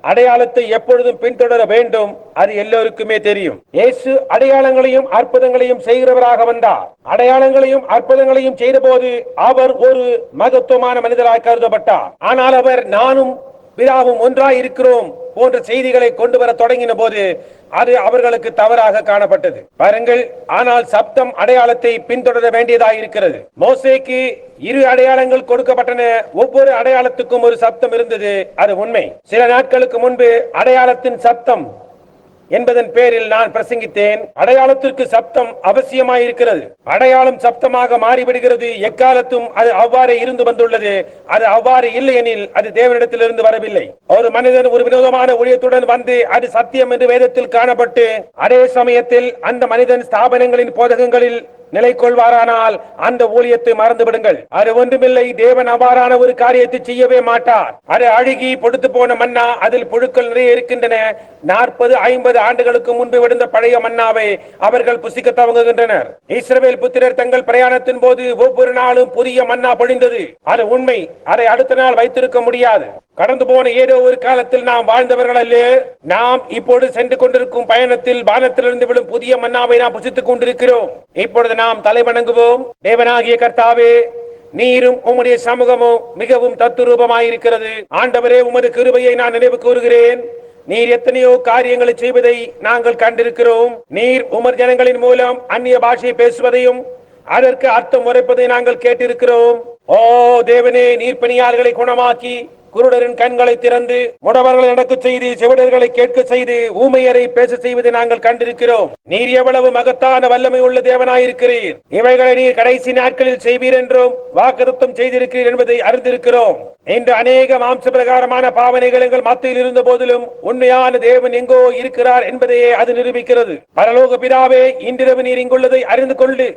அடையாளத்தை எப்பொழுதும் பின்தொடர வேண்டும். அது எல்லோருக்குமே தெரியும். இயேசு அடையாளங்களையும் அற்புதங்களையும் செய்கிறவராக வந்தார். அடையாளங்களையும் அற்புதங்களையும் செய்த போது அவர் ஒரு மகத்துவமான மனிதராக கருதப்பட்டார். ஆனால் அவர் நானும் பிதாவும் ஒன்றாய் இருக்கிறோம் போன்ற செய்திகளை கொண்டு வர தொடங்கின போது அது அவர்களுக்கு தவறாக காணப்பட்டது. பாருங்கள், ஆனால் சப்தம் அடையாளத்தை பின்தொடர வேண்டியதாக இருக்கிறது. மோசேக்கு 2 அடையாளங்கள் கொடுக்கப்பட்டன. ஒவ்வொரு அடையாளத்துக்கும் ஒரு சப்தம் இருந்தது. அது உண்மை. சில நாட்களுக்கு முன்பு அடையாளத்தின் சப்தம் என்பதன் பேரில் நான் பிரசங்கித்தேன். அடையாளத்திற்கு சப்தம் அவசியமாய் இருக்கிறது. அடையாளம் சப்தமாக மாறிவிடுகிறது. எக்காலத்தும் அது அவ்வாறு இருந்து வந்துள்ளது. அது அவ்வாறு இல்லை எனில் அது தேவனிடத்திலிருந்து வரவில்லை. ஒரு மனிதன் ஒரு வினோதமான ஊழியத்துடன் வந்து அது சத்தியம் என்று வேதத்தில் காணப்பட்டு அதே சமயத்தில் அந்த மனிதன் ஸ்தாபனங்களின் போதகங்களில் நிலை கொள்வாரானால் அந்த ஊழியத்தை மறந்து விடுங்கள். அது ஒன்றுமில்லை. தேவன் அவ்வாறான ஒரு காரியத்தை செய்யவே மாட்டார். அது அழுகி பொடுத்து போன மன்னா, அதில் புழுக்கள் நிறைய இருக்கின்றன. 40-50 ஆண்டுகளுக்கு முன்பு விழுந்த பழைய மன்னாவை அவர்கள் புசிக்க துவங்குகின்றனர். இஸ்ரவேல் புத்திரர் தங்கள் பிரயாணத்தின் போது ஒவ்வொரு நாளும் புதிய மன்னா பொழிந்தது. அது உண்மை. அதை அடுத்த நாள் வைத்திருக்க முடியாது. கடந்து போன ஏதோ ஒரு காலத்தில் நாம் வாழ்ந்தவர்கள் அல்ல. நாம் இப்போது சென்று கொண்டிருக்கும் பயணத்தில் வானத்திலிருந்து விழும் புதிய மன்னாவை நாம் புசித்துக் கொண்டிருக்கிறோம். இப்பொழுது நாம் தலைவணங்குவோம். தேவனாகிய கர்த்தாவே, நீரும் உம்முடைய சமூகமும் மிகவும் தத்துரூபமாயிருக்கிறது. ஆண்டவரே, உமது கிருபையை நான் நினைவு கூறுகிறேன். நீர் எத்தனையோ காரியங்களை செய்வதை நாங்கள் கண்டிருக்கிறோம். நீர் உமர் ஜனங்களின் மூலம் அந்நிய பாஷையை பேசுவதையும் அதற்கு அர்த்தம் உரைப்பதை நாங்கள் கேட்டிருக்கிறோம். ஓ தேவனே, நீர் பணியாளர்களை குணமாக்கி குருடரின் கண்களை திறந்து, முடவர்களை நடக்கச் செய்து, செவிடர்களை கேட்க செய்து, ஊமையரை பேச செய்வதை நாங்கள் கண்டிருக்கிறோம். நீர் எவ்வளவு மகத்தான வல்லமை உள்ள தேவனாயிருக்கிறீர். இவைகளை நீர் கடைசி நாட்களில் செய்வீர் என்றும் வாக்குத்தத்தம் செய்திருக்கிறீர் என்பதை அறிந்திருக்கிறோம். இன்று அநேக மாம்ச பிரகாரமான பாவனைகள் எங்கள் மத்தியில் இருந்த போதிலும் உண்மையான தேவன் எங்கோ இருக்கிறார் என்பதையே அது நிரூபிக்கிறது. பரலோக பிதாவே, இன்றிரவு நீர் இங்குள்ளதை அறிந்து கொண்டு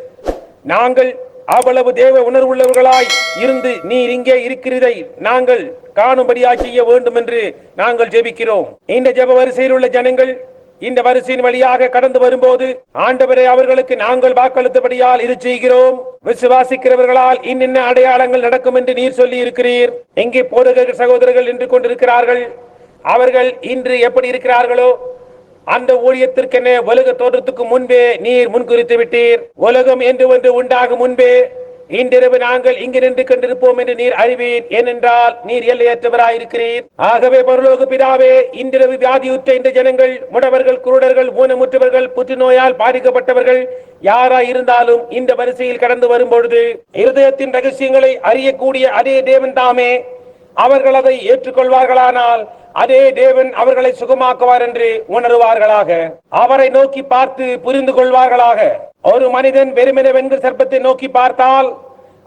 நாங்கள் அவ்வளவு தேவ உணர்வுள்ளவர்களாய் இருந்து நீர் இங்கே இருக்கிறதை நாங்கள் காணும்படியாக செய்ய வேண்டும் என்று நாங்கள் ஜெபிக்கிறோம். இந்த ஜெப வரிசையில் உள்ள ஜனங்கள் இந்த வரிசையின் வழியாக கடந்து வரும்போது ஆண்டவரே, அவர்களுக்கு நாங்கள் வாக்களித்தபடியால் இது செய்கிறோம். விசுவாசிக்கிறவர்களால் இன்னென்ன அடையாளங்கள் நடக்கும் என்று நீர் சொல்லி இருக்கிறீர். எங்கே போதகர்கள் சகோதரர்கள் நின்று கொண்டிருக்கிறார்கள். அவர்கள் இன்று எப்படி இருக்கிறார்களோ அந்த ஊழியத்திற்கென உலக தோற்றத்துக்கு முன்பே நீர் முன்குறித்து விட்டீர். உலகம் என்று ஒன்று உண்டாகும் முன்பே இன்றிரவு நாங்கள் இங்கு நின்று கொண்டிருப்போம் என்று நீர் அறிவீர். ஏனென்றால் நீர் எல்லையற்றவராயிருக்கிறீர். ஆகவே பரலோக பிதாவே, இன்றிரவு வியாதியுற்ற இந்த ஜனங்கள், முடவர்கள், குருடர்கள், ஊனமுற்றவர்கள், புற்றுநோயால் பாதிக்கப்பட்டவர்கள் யாராய் இருந்தாலும் இந்த வரிசையில் கடந்து வரும்பொழுது இருதயத்தின் ரகசியங்களை அறியக்கூடிய அதே தேவன் தாமே அவர்கள் அதை ஏற்றுக்கொள்வார்களானால் அதே தேவன் அவர்களை சுகமாக்குவார் என்று உணர்வார்களாக. அவரை நோக்கி பார்த்து புரிந்து கொள்வார்களாக. ஒரு மனிதன் வெறுமனே வெண்கல சர்ப்பத்தை நோக்கி பார்த்தால்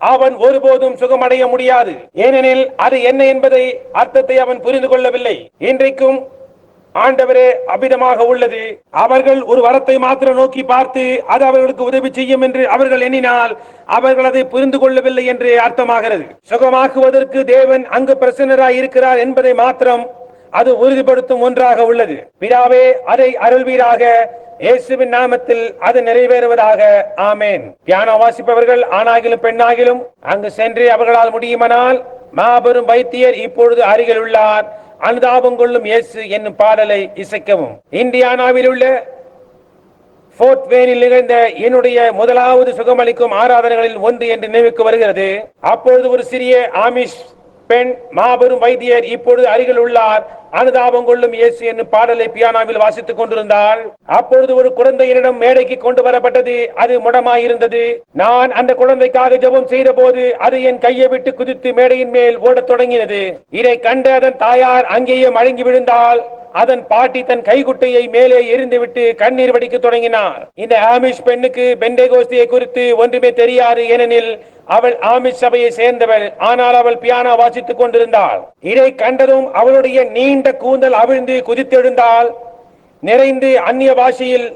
அவன் ஒருபோதும் சுகமடைய முடியாது. ஏனெனில் அது என்ன என்பதை அர்த்தத்தை அவன் புரிந்து கொள்ளவில்லை. இன்றைக்கும் ஆண்டவரே அபிதமாக உள்ளது. அவர்கள் ஒரு வரத்தை மாத்திரம் நோக்கி பார்த்து அது அவர்களுக்கு உதவி செய்யும் என்று அவர்கள் எண்ணினால் அவர்கள் அதை புரிந்து கொள்ளவில்லை என்று அர்த்தமாகிறது. சுகமாக்குவதற்கு தேவன் அங்கு பிரசன்னராய் இருக்கிறார் என்பதை மாத்திரம் அது உறுதிப்படுத்தும் ஒன்றாக உள்ளது. பிதாவே, அதை அருள்வீராக. இயேசுவின் நாமத்தில் அது நிறைவேறுவதாக. ஆமேன். பியானோ வாசிப்பவர்கள் ஆணாகிலும் பெண்ணாகிலும் அங்கு சென்று அவர்களால் முடியுமானால் மாபெரும் வைத்தியர் இப்பொழுது அருகில் உள்ளார், அனுதாபம் கொள்ளும் இயேசு என்னும் பாடலை இசைக்கவும். இந்தியானாவில் உள்ள போர்ட் வேனில் நிகழ்ந்த என்னுடைய முதலாவது சுகமளிக்கும் ஆராதனைகளில் ஒன்று என்று நினைவுக்கு வருகிறது. அப்பொழுது ஒரு சிறிய ஆமிஷ் பெண் மாபெரும் வைத்தியர் இப்பொழுது அருகில் உள்ளார், அனுதாபம் கொள்ளும் இயேசு என்னும் பாடலை பியானோவில் வாசித்துக் கொண்டிருந்தாள். அப்பொழுது ஒரு குழந்தையினிடம் மேடைக்கு கொண்டு வரப்பட்டது. அது முடமாயிருந்தது. நான் அந்த குழந்தைக்காக ஜெபம் செய்த போது அது என் கையை விட்டு குதித்து மேடையின் மேல் ஓடத் தொடங்கினது. இதை கண்ட அதன் தாயார் அங்கேயே மயங்கி விழுந்தாள். அதன் பாட்டி தன் கைகுட்டையை மேலே எரிந்துவிட்டு கண்ணீர் வடிக்க தொடங்கினார். இந்த ஆமிஷ் பெண்ணுக்கு பெண்டேகோஸ்தியை குறித்து ஒன்றுமே தெரியாது. ஏனெனில் அவள் ஆமிஷ் சபையை சேர்ந்தவள். ஆனால் அவள் பியானோ வாசித்துக் கொண்டிருந்தாள். இதை கண்டதும் அவளுடைய நீண்ட கூந்தல் அவிழ்ந்து குதித்தெழுந்தாள். நிறைந்து அந்நிய பாஷையில்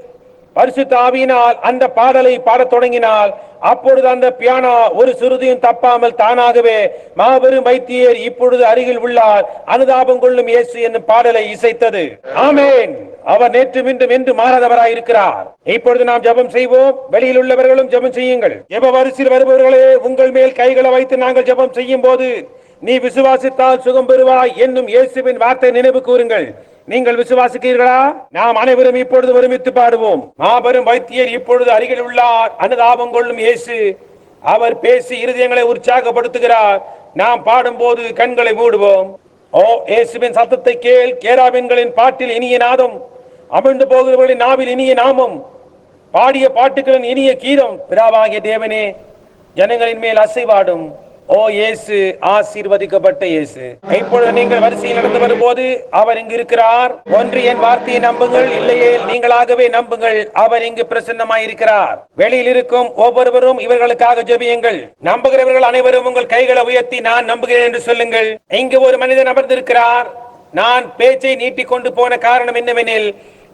பரிசுத்த ஆவியினால் அந்த பாடலை பாடத் தொடங்கினாள். அப்பொழுது அந்த பியானோ ஒரு சுருதியும் தப்பாமல் தானாகவே மாபெரும் வைத்தியர் இப்பொழுது அருகில் உள்ளார், அனுதாபம் கொள்ளும் இயேசு என்னும் பாடலை இசைத்தது. ஆமேன். அவர் நேற்று மீண்டும் என்று மாறாதவராய் இருக்கிறார். இப்பொழுது நாம் ஜெபம் செய்வோம். வெளியில் உள்ளவர்களும் ஜெபம் செய்யுங்கள். ஜெப வரிசையில் வருபவர்களே, உங்கள் மேல் கைகளை வைத்து நாங்கள் ஜெபம் செய்யும் போது நீ விசுவாசித்தால் சுகம் பெறுவாய் என்னும் இயேசுவின் வார்த்தை நினைவு கூறுங்கள். நீங்கள் விசுவாசிக்கிறீர்களா? நாம் அனைவரும் இப்பொழுது ஒருமித்து பாடுவோம். மாபெரும் வைத்தியர் இப்பொழுது அருகில் உள்ளார், அனுதாபம் கொள்ளும் இயேசு. அவர் பேசி இருதயங்களை உற்சாகப்படுத்துகிறார். நாம் பாடும் போது கண்களை மூடுவோம். ஓ இயேசுவின் சத்தத்தை கேள். கேராபின்களின் பாட்டில் இனிய நாதம், அமிழ்ந்து போகிறவர்களின் நாவில் இனிய நாமம், பாடிய பாட்டுகளின் இனிய கீதம் பிதாவாகிய தேவனே ஜனங்களின் மேல் அசைவாடும். ஓ இயேசு, ஆசீர்வதிக்கப்பட்ட இயேசு. இப்பொழுது நீங்கள் வரிசையில் நடந்து வரும்போது அவர் இங்கு இருக்கிறார். ஒன்று என் வார்த்தையை நம்புங்கள், இல்லையே நீங்களாகவே நம்புங்கள். அவர் இங்கு பிரசன்னமாயிருக்கிறார். வெளியில் இருக்கும் ஒவ்வொருவரும் இவர்களுக்காக ஜெபியுங்கள். நம்புகிறவர்கள் அனைவரும் உங்கள் கைகளை உயர்த்தி நான் நம்புகிறேன் என்று சொல்லுங்கள். இங்கு ஒரு மனிதன் அமர்ந்திருக்கிறார். நான் பேச்சை நீட்டிக் கொண்டு போன காரணம் என்னவெனில்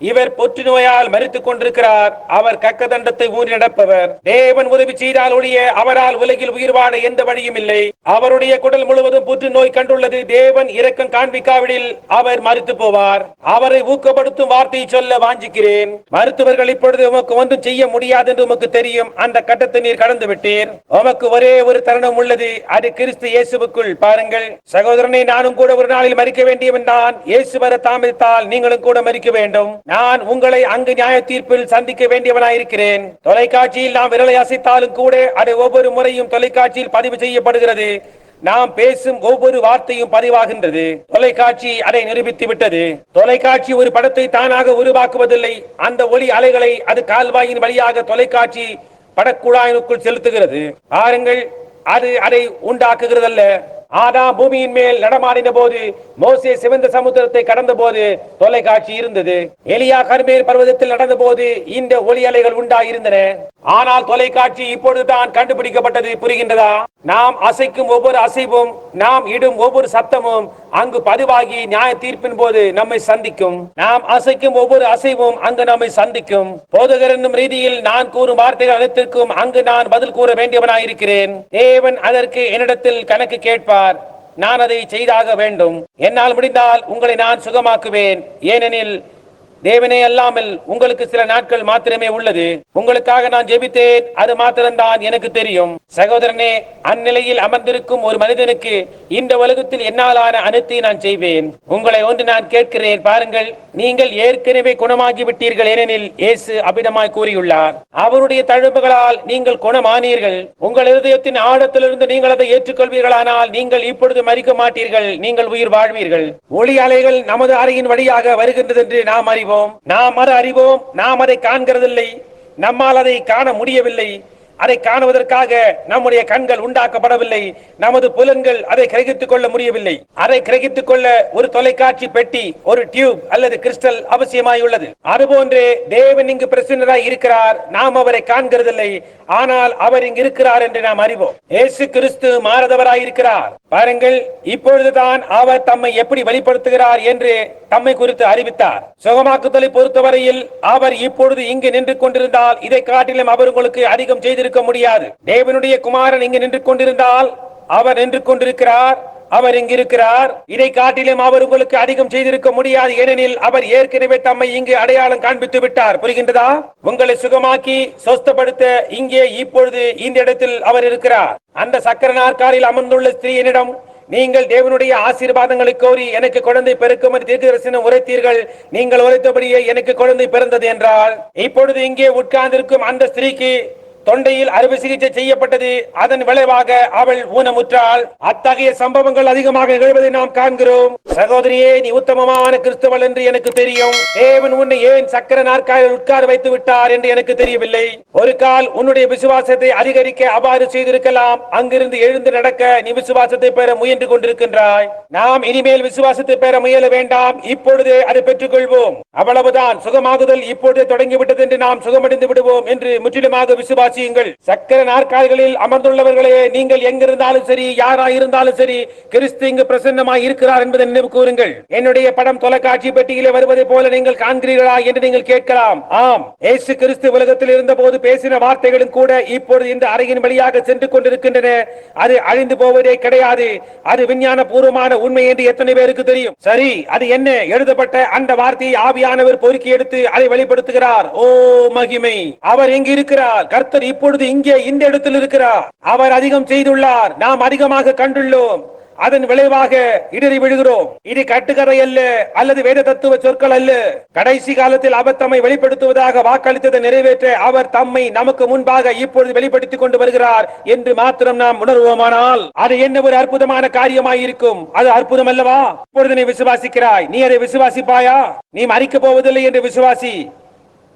இவர் புற்றுநோயால் மரித்துக் கொண்டிருக்கிறார். அவர் கக்க தண்டத்தை ஊறி நடப்பவர். தேவன் உதவி செய்தால் ஒழிய அவரால் உலகில் உயிர் வாழ எந்த வழியும் இல்லை. அவருடைய குடல் முழுவதும் புற்றுநோய் கண்டுள்ளது. தேவன் இரக்கம் காண்பிக்காவிடில் அவர் மரித்து போவார். அவரை ஊக்கப்படுத்தும் வார்த்தையை சொல்ல வாஞ்சிக்கிறேன். மருத்துவர்கள் இப்பொழுது உமக்கு ஒன்றும் செய்ய முடியாது என்று உமக்கு தெரியும். அந்த கட்டத்தை நீர் கடந்து விட்டீர். உமக்கு ஒரே ஒரு தருணம் உள்ளது, அது கிறிஸ்து இயேசுவுக்குள். பாருங்கள் சகோதரனை, நானும் கூட ஒரு நாளில் மரிக்க வேண்டியவன் தான். இயேசு வர தாமதித்தால் நீங்களும் கூட மரிக்க வேண்டும். நான் உங்களை அங்கு நியாய தீர்ப்பில் சந்திக்க வேண்டியவனாயிருக்கிறேன். தொலைக்காட்சியில் நாம் விரலை அசைத்தாலும் கூட அது ஒவ்வொரு முறையும் தொலைக்காட்சியில் பதிவு செய்யப்படுகிறது. நாம் பேசும் ஒவ்வொரு வார்த்தையும் பதிவாகின்றது. தொலைக்காட்சி அதை நிரூபித்து விட்டது. தொலைக்காட்சி ஒரு படத்தை தானாக உருவாக்குவதில்லை. அந்த ஒளி அலைகளை அது கால்வாயின் வழியாக தொலைக்காட்சி படக்குழாயினுக்குள் செலுத்துகிறது. பாருங்கள், அது அதை உண்டாக்குகிறதல்ல. ஆதாம் பூமியின் மேல் நடமாடின போது, மோசே சிவந்த சமுத்திரத்தை கடந்த போது தொலைக்காட்சி இருந்தது. எலியா கர்மேல் பர்வதத்தில் நடந்த போது இந்த ஒளி அலைகள் உண்டாயிருந்தன. ஆனால் தொலைக்காட்சி இப்பொழுதுதான் கண்டுபிடிக்கப்பட்டது. புரிகின்றதா? நாம் அசைக்கும் ஒவ்வொரு அசைவும், நாம் இடும் ஒவ்வொரு சத்தமும் அங்கு பதிவாகி நியாய தீர்ப்பின் போது நம்மை சந்திக்கும். நாம் அசைக்கும் ஒவ்வொரு அசைவும் அங்கு நம்மை சந்திக்கும். போதகர் என்னும் ரீதியில் நான் கூறும் வார்த்தைகள் அனைத்திற்கும் அங்கு நான் பதில் கூற வேண்டியவனாயிருக்கிறேன். தேவன் அதற்கு என்னிடத்தில் கணக்கு கேட்பார். நான் அதை செய்தாக வேண்டும். என்னால் முடிந்தால் உங்களை நான் சுகமாக்குவேன். ஏனெனில் தேவனே அல்லாமல் உங்களுக்கு சில நாட்கள் மாத்திரமே உள்ளது. உங்களுக்காக நான் ஜெபித்தேன், அது மாத்திரம்தான் எனக்கு தெரியும். சகோதரனே, அந்நிலையில் அமர்ந்திருக்கும் ஒரு மனிதனுக்கு இந்த உலகத்தில் என்னாலான அனைத்தையும் நான் செய்வேன். உங்களை ஒன்று நான் கேட்கிறேன், பாருங்கள், நீங்கள் ஏற்கனவே குணமாகி விட்டீர்கள். ஏனெனில் இயேசு அபிடமாய் கூறியுள்ளார், அவருடைய தழும்புகளால் நீங்கள் குணமானீர்கள். உங்கள் இருதயத்தின் ஆழத்திலிருந்து நீங்கள் அதை ஏற்றுக்கொள்வீர்களானால் நீங்கள் இப்பொழுது மரிக்க மாட்டீர்கள், நீங்கள் உயிர் வாழ்வீர்கள். ஒளி அலைகள் நமது அறையின் வழியாக வருகின்றது என்று நாம் அறிவோம். நாம் அதை அறிவோம், நாம் அதை காண்கிறதில்லை, நம்மால் அதை காண முடியவில்லை. அதை காணுவதற்காக நம்முடைய கண்கள் உண்டாக்கப்படவில்லை. நமது புலன்கள் அதை கிரகித்துக் கொள்ள முடியவில்லை. அதை கிரகித்துக் கொள்ள ஒரு தொலைக்காட்சி பெட்டி, ஒரு டியூப் அல்லது கிறிஸ்டல் அவசியமாயுள்ளது. அதுபோன்றே தேவன் இங்கு பிரசன்னராய் இருக்கிறார். நாம் அவரை காண்கிறதில்லை, ஆனால் அவர் இங்கு இருக்கிறார் என்று நாம் அறிவோம். இயேசு கிறிஸ்து மாறதவராய் இருக்கிறார். பாருங்கள், இப்பொழுதுதான் அவர் தம்மை எப்படி வெளிப்படுத்துகிறார் என்று தம்மை குறித்து அறிவித்தார். சுகமாக்குதலை பொறுத்தவரையில் அவர் இப்பொழுது இங்கு நின்று கொண்டிருந்தால் இதை காட்டிலும் அவர் உங்களுக்கு அதிகம் செய்திருக்க முடியாது. தேவனுடைய குமாரன் இங்கு நின்று கொண்டிருந்தால் அவர் நின்று கொண்டிருக்கிறார், அவர் இங்கிருக்கிறார். இதை காட்டிலும் அவர் உங்களுக்கு அதிகம் செய்திருக்க முடியாது. ஏனெனில் அவர் ஏற்கனவே தம்மை இங்கு அடையாளம் காண்பித்து விட்டார். புரிகின்றதா? உங்களை சுகமாக்கி சொஸ்தப்படுத்த இங்கே இப்பொழுது இந்த இடத்தில் அவர் இருக்கிறார். அந்த சக்கர நாற்காலில் அமர்ந்துள்ள ஸ்திரீயினிடம் நீங்கள் தேவனுடைய ஆசீர்வாதங்களை கோரி எனக்கு குழந்தை பிறக்கும் என்று தீர்க்கதரிசனம் உரைத்தீர்கள். நீங்கள் உரைத்தபடியே எனக்கு குழந்தை பிறந்தது என்றால், இப்பொழுது இங்கே உட்கார்ந்திருக்கும் அந்த ஸ்திரீக்கு தொண்டையில் அறுவை சிகிச்சை செய்யப்பட்டது. அதன் விளைவாக அவள் ஊனமுற்றாள். அத்தகைய சம்பவங்கள் அதிகமாக நிகழ்வதை நாம் காண்கிறோம். சகோதரியே, நீ உத்தமமான கிறிஸ்தவள் என்று எனக்கு தெரியும். தேவன் உன்னை ஏன் சக்கர நாற்காலில் உட்கார வைத்து விட்டார் என்று எனக்கு தெரியவில்லை. ஒரு கால் உன்னுடைய விசுவாசத்தை அதிகரிக்க அவ்வாறு செய்திருக்கலாம். அங்கிருந்து எழுந்து நடக்க நீ விசுவாசத்தை பெற முயன்று கொண்டிருக்கின்றாய். நாம் இனிமேல் விசுவாசத்தை பெற முயல வேண்டாம். இப்பொழுது அதை பெற்றுக் கொள்வோம். அவ்வளவுதான். சுகமாகுதல் இப்பொழுது தொடங்கிவிட்டது என்று நாம் சுகமடைந்து விடுவோம் என்று முற்றிலுமாக விசுவாசி. சக்கர நாற்காலிகளில் அமர்ந்துள்ளவர்களே, நீங்கள் எங்கிருந்தாலும் சரி, யாராயிருந்தாலும் சரி, கிறிஸ்து இங்கு பிரசன்னமாய் இருக்கிறார் என்பதை நினைவு கூறுங்கள். என்னுடைய படம் தொலைக்காட்சி பெட்டியிலே வருவதை போல நீங்கள் காண்கிறீர்களா என்று நீங்கள் கேட்கலாம். ஆம், இயேசு கிறிஸ்து உலகத்தில் இருந்த போது பேசின வார்த்தைகளும் கூட இப்பொழுது இந்த அறையின் வழியாக சென்று கொண்டிருக்கின்றன. அது அழிந்து போவதே கிடையாது. அது விஞ்ஞான பூர்வமான உண்மை என்று எத்தனை பேருக்கு தெரியும்? சரி, அது என்ன? எழுதப்பட்ட அந்த வார்த்தையை ஆவியானவர் பொறுக்கி எடுத்து அதை வெளிப்படுத்துகிறார். ஓ மகிமை! அவர் எங்கு இருக்கிறார்? கர்த்தர் இப்பொழுது இங்கே இந்த இடத்தில் இருக்கிறார். அவர் அதிகம் செய்துள்ளார். நாம் அதிகமாக கண்டுள்ளோம். அதன் விளைவாக இடறி விழுகிறோம். இது கட்டுக்கதை அல்ல, அல்லது வேத தத்துவ சொற்கள் அல்ல. கடைசி காலத்தில் அவர் தம்மை வெளிப்படுத்துவதாக வாக்களித்ததை நிறைவேற்ற அவர் தம்மை நமக்கு முன்பாக இப்பொழுது வெளிப்படுத்திக் கொண்டு வருகிறார் என்று மாத்திரம் நாம் உணர்வோமானால் அது என்ன ஒரு அற்புதமான காரியமாயிருக்கும். அது அற்புதம் அல்லவா? இப்பொழுது நீ விசுவாசிக்கிறாய். நீ அதை விசுவாசிப்பாயா? நீ மரிக்க போவதில்லை என்று விசுவாசி.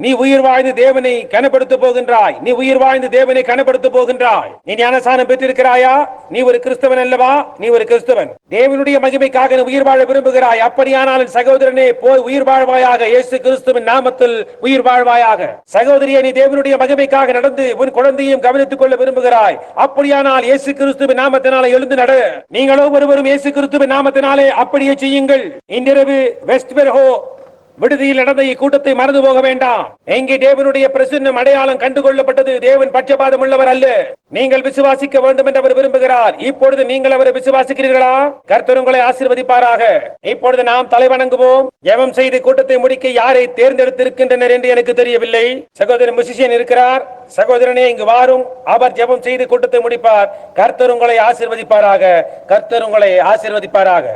நீ உயிர் வாழ்ந்து தேவனை கனப்படுத்த போகின்றாய். நீ உயிர் வாழ்ந்து தேவனை கனப்படுத்த போகின்றாய். நீ ஞானஸ்நானம் பெற்றிருக்கிறாயா? நீ ஒரு கிறிஸ்தவன் அல்லவா? நீ ஒரு கிறிஸ்தவன். தேவனுடைய மகிமைக்காக நீ உயிர் வாழ விரும்புகிறாய். அப்படியானால் சகோதரனே, போய் உயிர் வாழ்வாயாக. இயேசு கிறிஸ்துவின் நாமத்தில் உயிர் வாழ்வாயாக. சகோதரியே, நீ தேவனுடைய மகிமைக்காக நடந்து உன் குழந்தையும் கவனித்துக் கொள்ள விரும்புகிறாய். அப்படியானால் இயேசு கிறிஸ்துவின் நாமத்தினாலே எழுந்து நட. நீங்களோ ஒருவரும் இயேசு கிறிஸ்துவின் நாமத்தினாலே அப்படியே செய்யுங்கள். இன்றிரவு வெஸ்ட்பெர்ஹோ விடுதியில் நடந்த இக்கூட்டத்தை மறந்து போக வேண்டாம். எங்கே தேவனுடைய பிரசன்னம் அடையாளம் கண்டுகொள்ளப்பட்டது. தேவன் பட்சபாதம் உள்ளவர் அல்ல. நீங்கள் விசுவாசிக்க வேண்டும் என்று அவர் விரும்புகிறார். இப்பொழுது நீங்கள் அவரை விசுவாசிக்கிறீர்களா? கர்த்தர் உங்களை ஆசீர்வதிப்பாராக. இப்பொழுது நாம் தலைவணங்குவோம். ஜெபம் செய்து கூட்டத்தை முடிக்க யாரை தேர்ந்தெடுத்திருக்கின்றனர் என்று எனக்கு தெரியவில்லை. சகோதரன் முசிஷியன் இருக்கிறார். சகோதரனே, இங்கு வாரும். அவர் ஜெபம் செய்து கூட்டத்தை முடிப்பார். கர்த்தர் உங்களை ஆசீர்வதிப்பாராக. கர்த்தர் உங்களை ஆசீர்வதிப்பாராக.